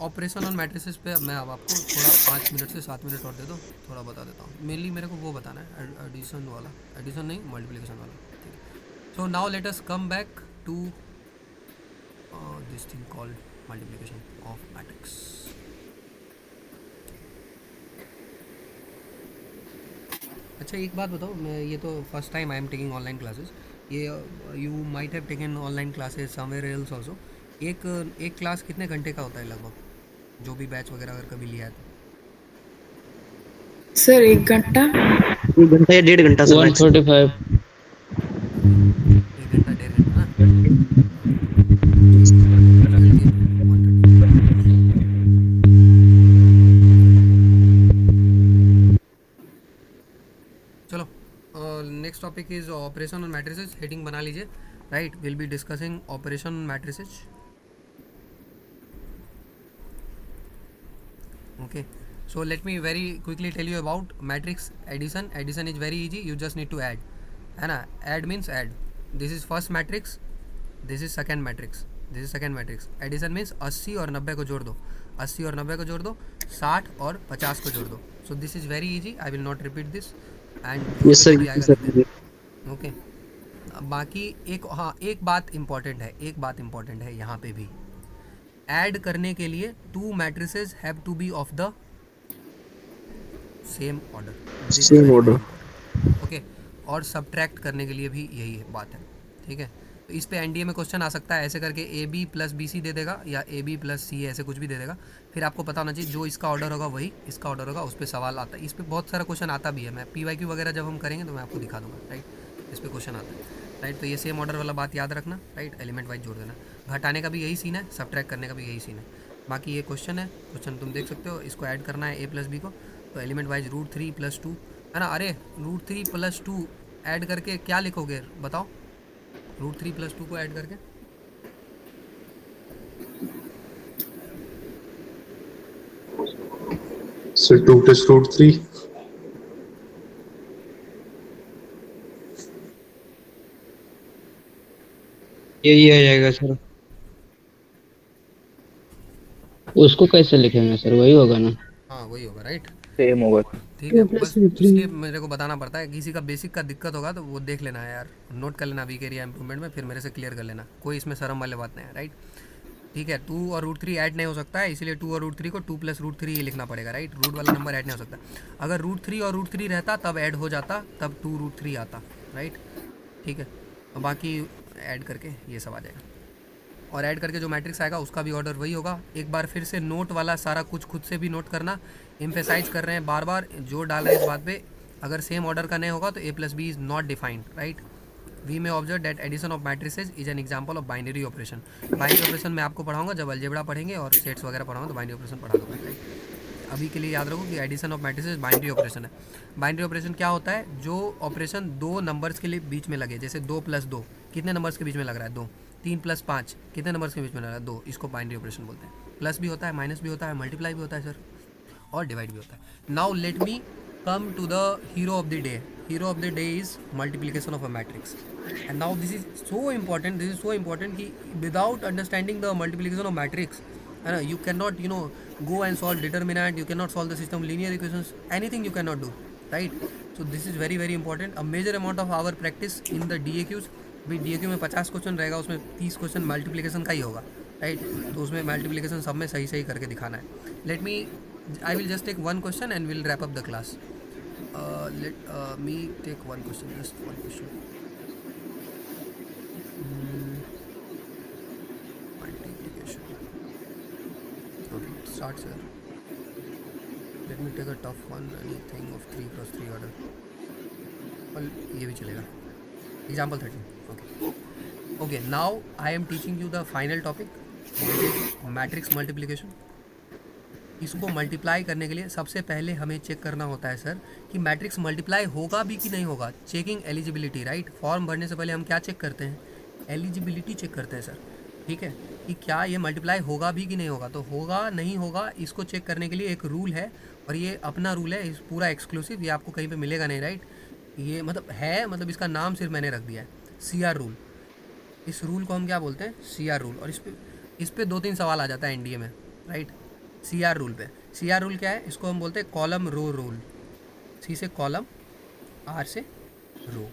operation on matrices पे मैं अब आपको थोड़ा 5 मिनट से 7 मिनट और दे दो, थोड़ा बता देता हूँ. मेनली मेरे को वो बताना है, एडिशन वाला, एडिशन नहीं, मल्टीप्लिकेशन वाला, ठीक है? So now let us come back to this thing called multiplication of matrix. अच्छा एक बात बताओ, मैं ये तो first time I am taking online classes, ये you might have taken online classes somewhere else also, एक क्लास कितने घंटे का होता है लगभग, जो भी बैच वगैरह अगर कभी लिया है तो? सर 1 घंटा 1 घंटा या 1.5 घंटा सर। 145 1 घंटा 1.5 घंटा ना। चलो next topic is operation on matrices, heading बना लीजिए, right. Will be discussing operation on matrices, okay. So let me very quickly tell you about matrix addition. Addition is very easy, you just need to add, है ना। add means add, this is first matrix, this is second matrix, this is second matrix. addition means 80 और 90 को जोड़ दो, 80 और 90 को जोड़ दो, 60 और 50 को जोड़ दो. So this is very easy, I will not repeat this and yes sir. Okay. बाकी एक बात इम्पॉर्टेंट है यहाँ पे भी, ऐड करने के लिए two matrices have to be of the same order. Okay. और सब्ट्रैक्ट करने के लिए भी यही बात है, ठीक है. तो इस पे एनडीए में क्वेश्चन आ सकता है ऐसे करके, A B plus B C दे देगा या ए बी प्लस सी ऐसे कुछ भी दे देगा. फिर आपको पता होना चाहिए जो इसका ऑर्डर होगा वही इसका ऑर्डर होगा, उस पर सवाल आता है. इस पर बहुत सारा क्वेश्चन आता भी है, मैं PYQ वगैरह जब हम करेंगे तो मैं आपको दिखा दूंगा, राइट. इस पर क्वेश्चन आता है, राइट. तो ये सेम ऑर्डर वाला बात याद रखना, राइट. एलिमेंट वाइज जोड़ देना. घटाने का भी यही सीन है, सब्ट्रैक्ट करने का भी यही सीन है. बाकी ये क्वेश्चन है, क्वेश्चन तुम देख सकते हो. इसको ऐड करना है ए प्लस बी को, तो एलिमेंट वाइज √3 + 2 है ना. अरे √3 + 2 ऐड करके क्या लिखोगे बताओ, √3 + 2 को ऐड करके So 2 + √3. यही आ जाएगा सर. उसको कैसे लिखेंगे सर, वही होगा ना. हाँ वही होगा, राइट. सेम होगा. ठीक है, बस इसलिए मेरे को बताना पड़ता है. किसी का बेसिक का दिक्कत होगा तो वो देख लेना है यार, नोट कर लेना वीक एरिया इंप्रूवमेंट में, फिर मेरे से क्लियर कर लेना. कोई इसमें शर्म वाले बात नहीं है, राइट. ठीक है. 2 और √3 ऐड नहीं हो सकता है, इसलिए 2 और √3 को 2 + √3 ही लिखना पड़ेगा, राइट. रूट वाला नंबर ऐड नहीं हो सकता. अगर √3 और √3 रहता तब ऐड हो जाता, तब 2 √3 आता, राइट. ठीक है. और बाकी ऐड करके ये सब आ जाएगा, और ऐड करके जो मैट्रिक्स आएगा उसका भी ऑर्डर वही होगा. एक बार फिर से नोट वाला सारा कुछ खुद से भी नोट करना. एम्फेसाइज कर रहे हैं बार बार, जोर डाल रहे हैं इस बात पे, अगर सेम ऑर्डर का नहीं होगा तो a + b is not defined, right. We may observe that addition of matrices is an example of binary operation. Binary operation मैं आपको पढ़ाऊंगा जब अलजेब्रा पढ़ेंगे और सेट्स वगैरह पढ़ाऊंगा तो बाइनरी ऑपरेशन पढ़ा दूंगा, राइट. अभी के लिए याद रखो कि addition of matrices binary operation है. बाइनरी ऑपरेशन क्या होता है, जो ऑपरेशन दो नंबर्स के लिए बीच में लगे, जैसे 2 + 2 कितने नंबर्स के बीच में लग रहा है 2, 3 + 5 कितने नंबर्स के बीच में लग रहा है 2, इसको बाइनरी ऑपरेशन बोलते हैं. प्लस भी होता है, माइनस भी होता है, मल्टीप्लाई भी होता है सर, और डिवाइड भी होता है. Now let me come to the hero of the day. Hero of the day is multiplication of a matrix. And now this is so important कि without understanding the multiplication of matrix, है ना, you cannot go and solve determinant, you cannot solve the system linear equations, anything you cannot do, right. So this is very very important. A major amount of our practice in the DAQs, भी DAQ में 50 question रहेगा, उसमें 30 question multiplication का ही होगा, right. तो उसमें multiplication सब में सही करके दिखाना है. Let me, I will just take one question and will wrap up the class. Let me take one question, just one question. Start sir. Let me take a tough one, anything of 3 × 3 order. Well, ये भी चलेगा. Example 13. Okay. Now I am teaching you the final topic, which is matrix multiplication. इसको multiply करने के लिए सबसे पहले हमें चेक करना होता है सर कि मैट्रिक्स मल्टीप्लाई होगा भी कि नहीं होगा. Checking eligibility, right. फॉर्म भरने से पहले हम क्या चेक करते हैं, एलिजिबिलिटी चेक करते हैं सर, ठीक है, कि क्या ये मल्टीप्लाई होगा भी कि नहीं होगा. तो होगा नहीं होगा इसको चेक करने के लिए एक रूल है, और ये अपना रूल है, इस पूरा एक्सक्लूसिव, ये आपको कहीं पे मिलेगा नहीं, राइट. ये मतलब इसका नाम सिर्फ मैंने रख दिया है, CR रूल. इस रूल को हम क्या बोलते हैं, CR रूल. और इस पे 2-3 सवाल आ जाता है एनडीए में, राइट. CR रूल पे. CR रूल क्या है, इसको हम बोलते हैं कॉलम रो रूल. C से कॉलम, R से रो.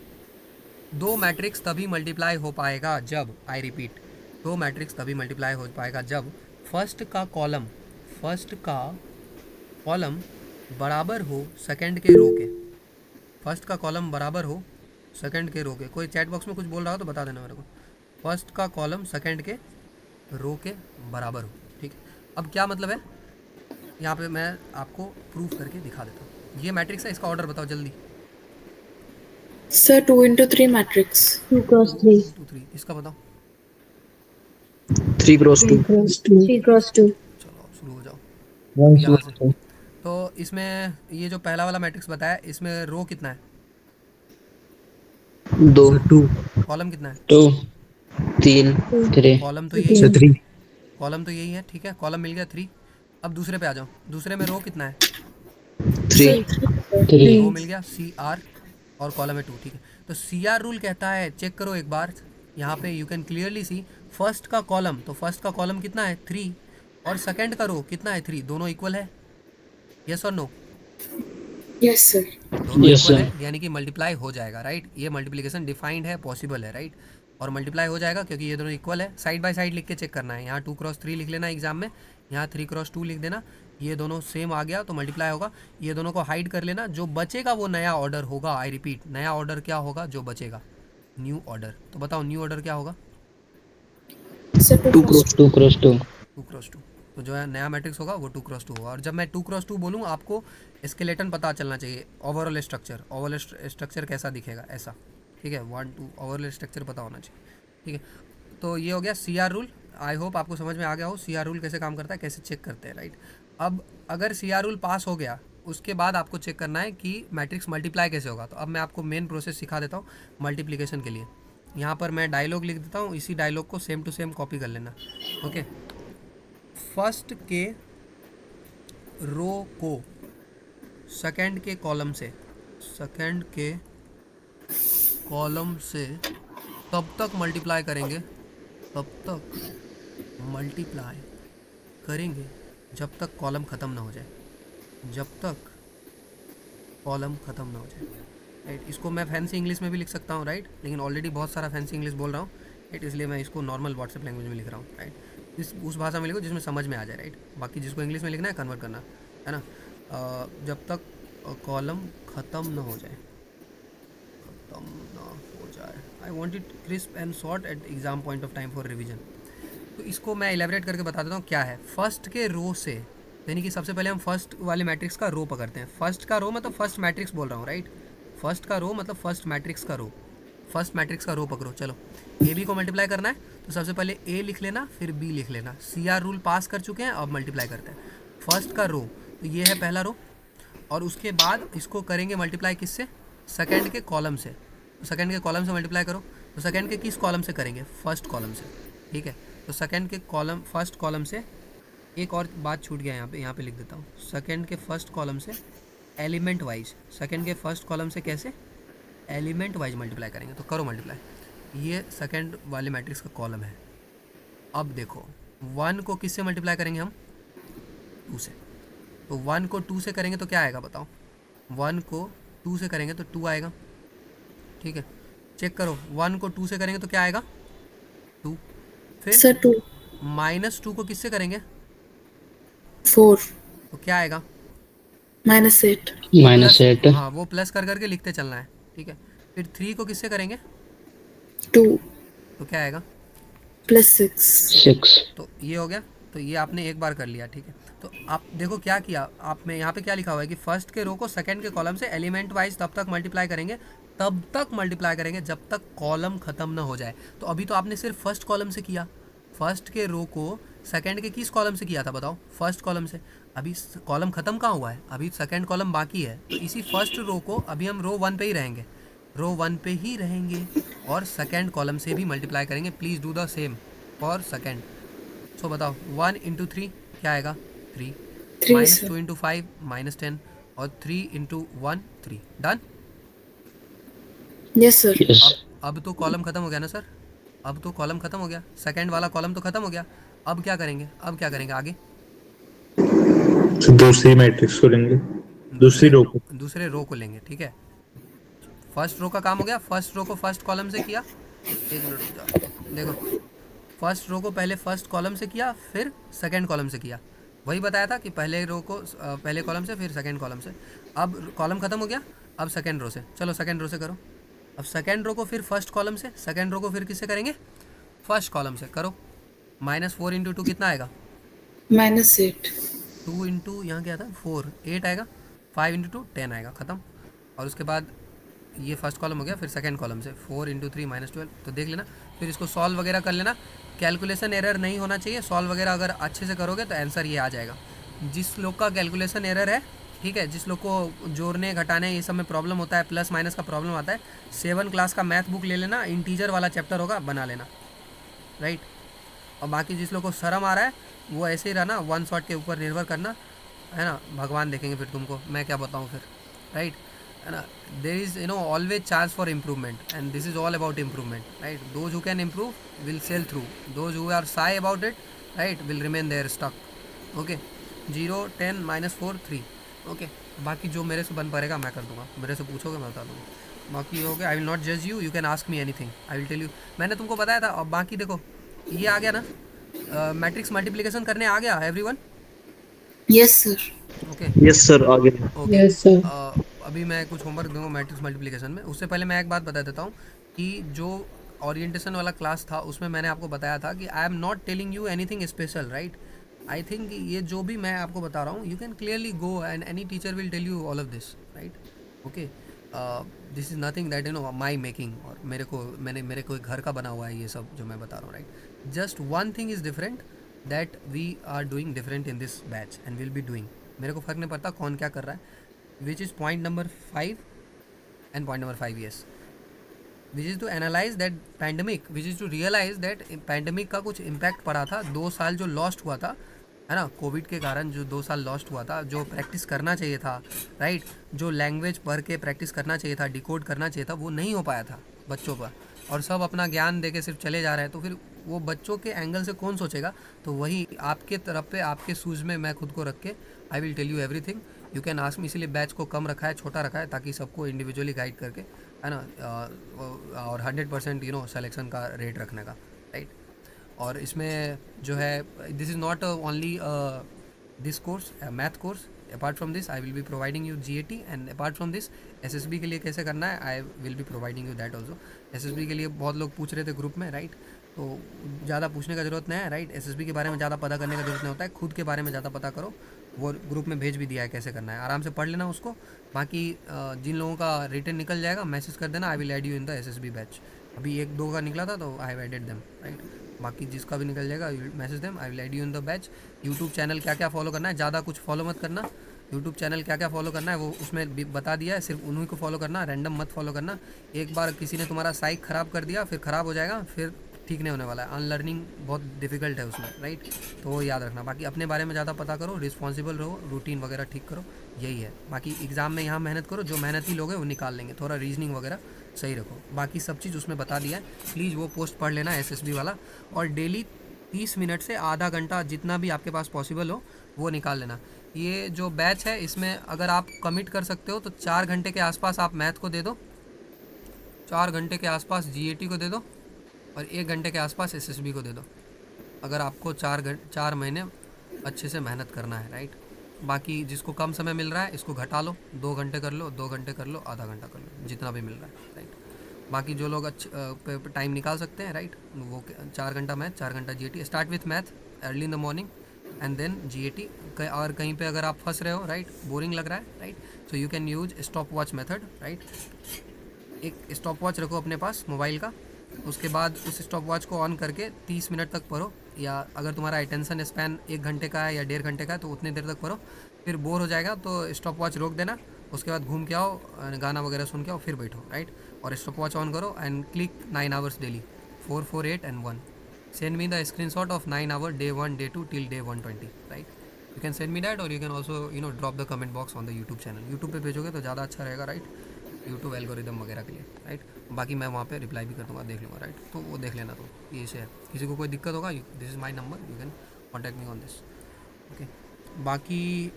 दो मैट्रिक्स तभी मल्टीप्लाई हो पाएगा जब, आई रिपीट, तो मैट्रिक्स तभी मल्टीप्लाई हो पाएगा जब फर्स्ट का कॉलम बराबर हो सेकंड के रो के। फर्स्ट का कॉलम बराबर हो सेकंड के रो के। कोई चैट बॉक्स में कुछ बोल रहा हो तो बता देना मेरे को। फर्स्ट का कॉलम सेकंड के रो के बराबर हो, ठीक है। अब क्या मतलब है, यहाँ पे मैं आपको प्रूफ करके दिखा देता हूँ। ये मैट्रिक्स है, इसका ऑर्डर बताओ जल्दी। सर 2 into 3 मैट्रिक्स 2 cross 3 2 3 इसका बताओ। 3 cross 2 3 cross 2 चलो शुरू हो जाओ 1 यहाँ 2 से। तो इसमें ये जो पहला वाला मैट्रिक्स बताया, इसमें रो कितना है? 2 2 कॉलम कितना है? 2 3 3 कॉलम तो यही है, 3 कॉलम तो यही है, ठीक है। कॉलम मिल गया 3। अब दूसरे पे आ जाओ। दूसरे में रो कितना है? 3 रो मिल गया CR और कॉलम है 2, ठीक है। तो CR रूल कहता है, चेक करो एक बार यहाँ पे, you can clearly see first का कॉलम, तो फर्स्ट का कॉलम कितना है 3 और सेकंड का रो कितना है 3, दोनों इक्वल है, यस और नो? यस सर दोनों Yes, इक्वल sir. है, यानी कि मल्टीप्लाई हो जाएगा, राइट। ये मल्टीप्लिकेशन डिफाइंड है, पॉसिबल है, राइट। और मल्टीप्लाई हो जाएगा क्योंकि ये दोनों इक्वल है। साइड बाय साइड लिख के चेक करना है। यहाँ 2 cross 3 लिख लेना एग्जाम में, यहाँ 3 cross 2 लिख देना। ये दोनों सेम आ गया तो मल्टीप्लाई होगा। ये दोनों को हाइड कर लेना, जो बचेगा वो नया ऑर्डर होगा। आई रिपीट, नया ऑर्डर क्या होगा जो बचेगा? New order. तो बताओ न्यू ऑर्डर क्या होगा? Sir 2 cross 2 cross 2 2 cross 2। तो जो है नया मैट्रिक्स होगा वो 2 cross 2 होगा। और जब मैं 2 cross 2 बोलूँ, आपको स्केलेटन पता चलना चाहिए, ओवरऑल स्ट्रक्चर कैसा दिखेगा, ऐसा, ठीक है। 1 2 ओवरऑल स्ट्रक्चर पता होना चाहिए, ठीक है। तो ये हो गया CR रूल। आई होप आपको समझ में आ गया हो CR रूल कैसे काम करता है, कैसे चेक करते हैं, राइट। अब अगर CR रूल पास हो गया, उसके बाद आपको चेक करना है कि मैट्रिक्स मल्टीप्लाई कैसे होगा। तो अब मैं आपको मेन प्रोसेस सिखा देता हूँ मल्टीप्लिकेशन के लिए। यहाँ पर मैं डायलॉग लिख देता हूँ, इसी डायलॉग को सेम टू सेम कॉपी कर लेना, ओके। फर्स्ट के रो को सेकंड के कॉलम से तब तक मल्टीप्लाई करेंगे जब तक कॉलम ख़त्म ना हो जाए, राइट। इसको मैं फैंसी इंग्लिश में भी लिख सकता हूँ, राइट, लेकिन ऑलरेडी बहुत सारा फैंसी इंग्लिश बोल रहा हूँ, राइट, इसलिए मैं इसको नॉर्मल व्हाट्सएप लैंग्वेज में लिख रहा हूँ, राइट। उस भाषा में लिखो जिसमें समझ में आ जाए, राइट। बाकी जिसको इंग्लिश में लिखना है कन्वर्ट करना है ना। जब तक कॉलम ख़त्म ना हो जाए, I want it crisp and short at exam point of time for revision. तो इसको मैं एलेबरेट करके बता देता हूँ क्या है। फर्स्ट के रो से, यानी कि सबसे पहले हम फर्स्ट वाले मैट्रिक्स का रो पकड़ते हैं। फर्स्ट का रो मतलब फर्स्ट मैट्रिक्स बोल रहा हूँ, राइट। फर्स्ट का रो मतलब फर्स्ट मैट्रिक्स का रो पकड़ो। चलो AB को मल्टीप्लाई करना है तो सबसे पहले A लिख लेना, फिर B लिख लेना। CR रूल पास कर चुके हैं, अब मल्टीप्लाई करते हैं। फर्स्ट का रो, तो ये है पहला रो, और उसके बाद इसको करेंगे मल्टीप्लाई किससे? सेकंड के कॉलम से। तो सेकंड के कॉलम से मल्टीप्लाई करो, तो सेकंड के किस कॉलम से करेंगे? फर्स्ट कॉलम से, ठीक है। तो सेकंड के कॉलम, फर्स्ट कॉलम से, एक और बात छूट गया यहाँ पे लिख देता हूँ। सेकंड के फर्स्ट कॉलम से एलिमेंट वाइज, सेकंड के फर्स्ट कॉलम से कैसे? एलिमेंट वाइज मल्टीप्लाई करेंगे। तो करो मल्टीप्लाई। ये सेकंड वाले मैट्रिक्स का कॉलम है। अब देखो 1 को किससे मल्टीप्लाई करेंगे हम? 2 से। तो 1 को 2 से करेंगे तो क्या आएगा बताओ? 1 को 2 से करेंगे तो 2 आएगा, ठीक है। चेक करो, 1 को 2 से करेंगे तो क्या आएगा? 2। फिर सर 2 -2 को किससे करेंगे? 4 तो क्या आएगा? -8 हाँ, वो प्लस कर करके लिखते चलना है, ठीक है। फिर 3 को किससे करेंगे? 2 तो क्या आएगा? +6 तो ये हो गया। तो ये आपने एक बार कर लिया, ठीक है। तो आप देखो क्या किया आपने, यहाँ पे क्या लिखा हुआ है कि फर्स्ट के रो को सेकंड के कॉलम से एलिमेंट वाइज तब तक मल्टीप्लाई करेंगे जब तक कॉलम ख़त्म ना हो जाए। तो अभी तो आपने सिर्फ फर्स्ट कॉलम से किया, फर्स्ट के रो को सेकंड के किस कॉलम से किया था बताओ? फर्स्ट कॉलम से। अभी कॉलम ख़त्म कहाँ हुआ है? अभी सेकंड कॉलम बाकी है। तो इसी फर्स्ट रो को अभी हम रो 1 पे ही रहेंगे, और सेकंड कॉलम से भी मल्टीप्लाई करेंगे। Please do the same for second. So बताओ 1 × 3 क्या आएगा? 3 -2 × 5 -10 और 3 × 1 3। डन? Yes sir. अब तो कॉलम ख़त्म हो गया ना सर? अब तो कॉलम ख़त्म हो गया, सेकंड वाला कॉलम तो ख़त्म हो गया। अब क्या करेंगे? आगे? दूसरी मैट्रिक्स को लेंगे, दूसरे रो को लेंगे, ठीक है। फर्स्ट रो का काम हो गया, फर्स्ट रो को फर्स्ट कॉलम से किया। एक मिनट रुक जाओ, देखो फर्स्ट रो को पहले फर्स्ट कॉलम से किया, फिर सेकंड कॉलम से किया। वही बताया था कि पहले रो को पहले कॉलम से, फिर सेकंड कॉलम से। अब कॉलम ख़त्म हो गया, अब सेकंड रो से। चलो सेकंड रो से करो। अब सेकंड रो को फिर फर्स्ट कॉलम से, सेकंड रो को फिर किससे करेंगे? फर्स्ट कॉलम से। करो। -4 × 2 कितना आएगा? -8. 2 इंटू यहाँ क्या था 4, 8 आएगा। 5 × 2 10 आएगा। ख़त्म। और उसके बाद ये फर्स्ट कॉलम हो गया, फिर सेकंड कॉलम से 4 × 3 -12। तो देख लेना, फिर इसको सॉल्व वगैरह कर लेना। कैलकुलेशन एरर नहीं होना चाहिए। सॉल्व वगैरह अगर अच्छे से करोगे तो आंसर ये आ जाएगा। जिस लोग का कैलकुलेशन एरर है, ठीक है, जिस लोग को जोड़ने घटाने ये सब में प्रॉब्लम होता है, प्लस माइनस का प्रॉब्लम आता है, 7 क्लास का मैथ बुक ले लेना, इंटीजर वाला चैप्टर होगा, बना लेना, राइट। और बाकी जिस लोग को शर्म आ रहा है वो ऐसे ही रहना, 1 शॉट के ऊपर निर्भर करना, है ना। भगवान देखेंगे फिर तुमको, मैं क्या बताऊँ फिर, राइट, है ना। There is always chance for improvement and this is all about improvement, right. Those who can improve will sail through, those who are shy about it, right, will remain there stuck. Okay, 0 10 -4 3। Okay, बाकी जो मेरे से बन पड़ेगा मैं कर दूंगा। मेरे से पूछोगे मैं बता दूँगा। बाकी हो गया, आई विल नॉट जज you, you can ask me anything, I will tell you. मैंने तुमको बताया था। और बाकी देखो, ये आ गया ना, मैट्रिक्स मल्टीप्लिकेशन करने आ गया everyone? Yes, sir. Okay yes sir, आगे ओके। Yes, sir. अभी मैं कुछ होमवर्क दूंगा मैट्रिक्स मल्टीप्लिकेशन में। उससे पहले मैं एक बात बता देता हूँ कि जो ओरिएंटेशन वाला क्लास था उसमें मैंने आपको बताया था कि I am not telling you anything special, right. I think ये जो भी मैं आपको बता रहा हूँ, you can clearly go and any teacher will tell you all of this, right. Okay, this is nothing that my making, और मेरे कोई घर का बना हुआ है ये सब जो मैं बता रहा हूँ, right. Just one thing is different, that we are doing different in this batch and will be doing. मेरे को फ़र्क नहीं पड़ता कौन क्या कर रहा है, which is point number 5 and point number 5, yes, which is to analyse that pandemic, which is to realise that pandemic का कुछ इम्पैक्ट पड़ा था। 2 साल जो लॉस्ट हुआ था, है ना, कोविड के कारण जो 2 साल लॉस्ट हुआ था, जो प्रैक्टिस करना चाहिए था, राइट, जो लैंग्वेज पढ़ के प्रैक्टिस करना चाहिए था, डिकोड करना चाहिए था, वो नहीं हो पाया था बच्चों पर। और सब अपना ज्ञान दे के सिर्फ चले जा रहे हैं। तो फिर वो बच्चों के एंगल से कौन सोचेगा? तो वही आपके तरफ पे, आपके सूझ में मैं खुद को रख के I will tell you everything, you can ask me. इसीलिए बैच को कम रखा है, छोटा रखा है, ताकि सबको इंडिविजुअली गाइड करके, है ना, और 100% सेलेक्शन का रेट रखने का, राइट। और इसमें जो है, this is not only this course, math course. Apart from this I will be providing you GAT, and apart from this SSB के लिए कैसे करना है, आई will be providing you that also. SSB के लिए बहुत लोग पूछ रहे थे ग्रुप में, राइट। तो ज़्यादा पूछने का ज़रूरत नहीं है, राइट। SSB के बारे में ज़्यादा पता करने का ज़रूरत नहीं होता है, खुद के बारे में ज़्यादा पता करो। वो ग्रुप में भेज भी दिया है कैसे करना है, आराम से पढ़ लेना उसको। बाकी जिन लोगों का रिटर्न निकल जाएगा मैसेज कर देना, I will add you in the SSB batch. अभी 1-2 का निकला था तो I have added them, right. बाकी जिसका भी निकल जाएगा message them, I will add you in the batch. YouTube channel क्या क्या फॉलो करना है, ज़्यादा कुछ फॉलो मत करना। यूट्यूब चैनल क्या क्या फॉलो करना है वो उसमें भी बता दिया है, सिर्फ उन्हीं को फॉलो करना, रैंडम मत फॉलो करना। एक बार किसी ने तुम्हारा साइक ख़राब कर दिया, फिर ख़राब हो जाएगा, फिर ठीक नहीं होने वाला है। अनलर्निंग बहुत डिफिकल्ट है उसमें, राइट। तो वो याद रखना। बाकी अपने बारे में ज़्यादा पता करो, रिस्पॉन्सिबल रहो, रूटीन वगैरह ठीक करो, यही है। बाकी एग्ज़ाम में यहाँ मेहनत करो, जो मेहनती लोग हैं वो निकाल लेंगे। थोड़ा रीजनिंग वगैरह सही रखो, बाकी सब चीज़ उसमें बता दिया है। प्लीज़ वो पोस्ट पढ़ लेना SSB वाला, और डेली 30 मिनट से आधा घंटा जितना भी आपके पास पॉसिबल हो वो निकाल लेना। ये जो बैच है इसमें अगर आप कमिट कर सकते हो तो 4 घंटे के आसपास आप मैथ को दे दो, 4 घंटे के आसपास GAT को दे दो, और 1 घंटे के आसपास SSB को दे दो, अगर आपको 4 महीने अच्छे से मेहनत करना है, राइट। बाकी जिसको कम समय मिल रहा है इसको घटा लो, 2 घंटे कर लो, 2 घंटे कर लो, आधा घंटा कर लो, जितना भी मिल रहा है, राइट। बाकी जो लोग टाइम निकाल सकते हैं, राइट, वो 4 घंटा मैथ, 4 घंटा GAT। Start with math early in the morning and then GAT। और कहीं पे अगर आप फंस रहे हो, राइट, बोरिंग लग रहा है, right, so you can use stop watch method, right. एक स्टॉप वॉच रखो अपने पास मोबाइल का, उसके बाद उस स्टॉप वॉच को ऑन करके 30 मिनट तक पढ़ो, या अगर तुम्हारा अटेंशन स्पैन 1 घंटे का है या 1.5 घंटे का है तो उतनी देर तक पढ़ो। फिर बोर हो जाएगा तो स्टॉप वॉच रोक देना, उसके बाद घूम के आओ, गाना वगैरह सुन के आओ, फिर बैठो, राइट। और स्टॉप वॉच ऑन करो and click 9 hours daily, 4, 4, 8 and 1। Send me the screenshot of 9 hour day 1, day 2 till day 120, right. You can send me that, और you can also drop the comment box on the YouTube channel. YouTube पे भेजोगे तो ज़्यादा अच्छा रहेगा, right, YouTube algorithm वगैरह के लिए, राइट। बाकी मैं वहाँ पे रिप्लाई भी कर दूँगा, देख लूँगा, राइट। तो वो देख लेना। तो ये से है, किसी को कोई दिक्कत होगा, this is my number, you can contact me on this, okay. बाकी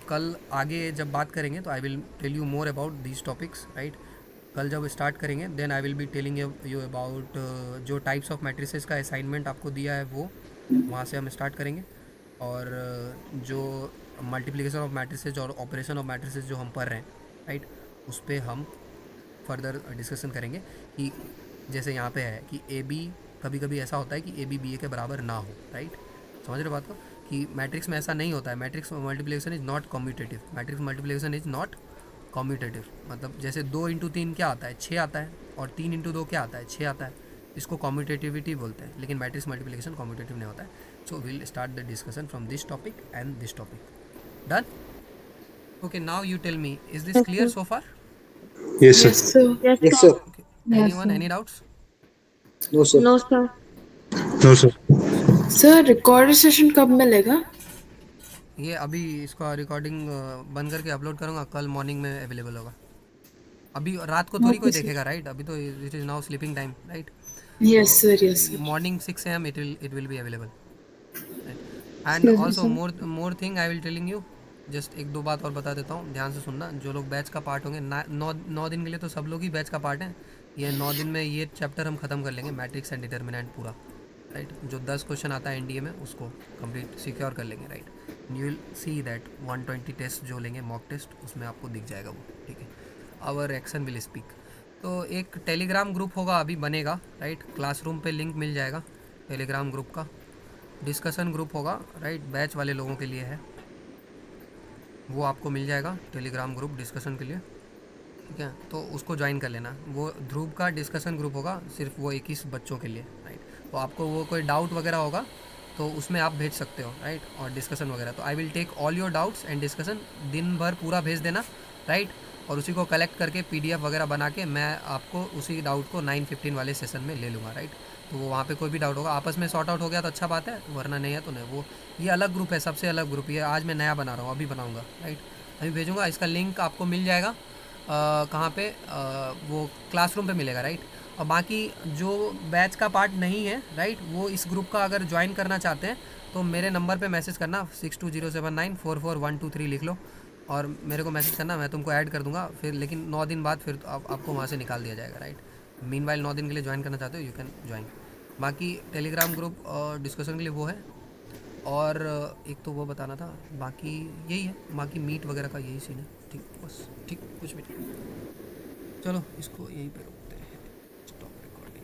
कल आगे जब बात करेंगे तो I will tell you more about these topics, right. कल जब स्टार्ट करेंगे then I will be telling you about जो टाइप्स ऑफ मैट्रिसेस का असाइनमेंट आपको दिया है वो वहाँ से हम स्टार्ट करेंगे, और जो मल्टीप्लिकेशन ऑफ मैट्रिसेस और ऑपरेशन ऑफ मैट्रिसेस जो हम पढ़ रहे हैं राइट, उस पर हम फर्दर डिस्कशन करेंगे कि जैसे यहाँ पे है कि ए बी, कभी कभी ऐसा होता है कि ए बी ए के बराबर ना हो, राइट, समझ रहे बात को, कि मैट्रिक्स में ऐसा नहीं होता है। Matrix multiplication is not commutative, matrix multiplication is not commutative, मतलब जैसे 2 इंटू 3 क्या आता है, 6 आता है, और 3 इंटू 2 क्या आता है, 6 आता है, इसको कम्यूटेटिविटी बोलते हैं, लेकिन मैट्रिक्स मल्टीप्लिकेशन कम्यूटेटिव नहीं होता है। So will start the discussion from this topic and this topic. Done? Okay, now you tell me, is this clear so far? Yes, sir. Yes, sir. Yes, sir. Anyone, any doubts? No, sir. No sir. No, sir. Sir recorded session कब मिलेगा? ये अभी इसका recording बंद करके upload करूँगा, कल morning में अवेलेबल होगा। अभी रात को थोड़ी कोई देखेगा, राइट, अभी तो it is now sleeping time, right. Yes sir, yes sir. Morning 6 AM it will be available, and also more thing I will telling you, just एक दो बात और बता देता हूँ, ध्यान से सुनना। जो लोग बैच का पार्ट होंगे, 9 दिन के लिए तो सब लोग ही बैच का पार्ट हैं। ये 9 दिन में ये चैप्टर हम ख़त्म कर लेंगे, मैट्रिक्स एंड डिटर्मिनेंट पूरा, राइट। जो 10 क्वेश्चन आता है एनडीए में उसको कंप्लीट सिक्योर कर लेंगे, right. You will see that 120 test जो लेंगे मॉक टेस्ट, उसमें आपको दिख जाएगा वो, ठीक है। Our action will speak. तो एक टेलीग्राम ग्रुप होगा, अभी बनेगा, राइट। क्लासरूम पे लिंक मिल जाएगा टेलीग्राम ग्रुप का। डिस्कशन ग्रुप होगा, राइट, बैच वाले लोगों के लिए है, वो आपको मिल जाएगा टेलीग्राम ग्रुप डिस्कशन के लिए, ठीक है। तो उसको ज्वाइन कर लेना। वो ध्रुव का डिस्कशन ग्रुप होगा, सिर्फ वो 21 बच्चों के लिए, राइट। तो आपको वो कोई डाउट वगैरह होगा तो उसमें आप भेज सकते हो, राइट, और डिस्कशन वगैरह। तो I will take all your doubts and discussion, दिन भर पूरा भेज देना, राइट। और उसी को कलेक्ट करके PDF वगैरह बना के मैं आपको उसी डाउट को 9:15 वाले सेशन में ले लूँगा, राइट। तो वो वहाँ पे कोई भी डाउट होगा आपस में सॉर्ट आउट हो गया तो अच्छा बात है, वरना नहीं है तो नहीं। वो ये अलग ग्रुप है, सबसे अलग ग्रुप। ये आज मैं नया बना रहा हूँ, अभी बनाऊँगा, राइट, अभी भेजूँगा। इसका लिंक आपको मिल जाएगा कहाँ पे, वो क्लासरूम पे मिलेगा, राइट। और बाकी जो बैच का पार्ट नहीं है, राइट, वो इस ग्रुप का अगर ज्वाइन करना चाहते हैं तो मेरे नंबर पे मैसेज करना, 6207944123 लिख लो और मेरे को मैसेज करना, मैं तुमको ऐड कर दूंगा फिर। लेकिन 9 दिन बाद फिर आपको वहाँ से निकाल दिया जाएगा, राइट। मीनवाइल 9 दिन के लिए ज्वाइन करना चाहते हो यू कैन ज्वाइन। बाकी टेलीग्राम ग्रुप और डिस्कशन के लिए वो है, और एक तो वो बताना था, बाकी यही है। बाकी मीट वगैरह का यही सीन है, ठीक, बस, ठीक, कुछ भी नहीं। चलो इसको यहीं पे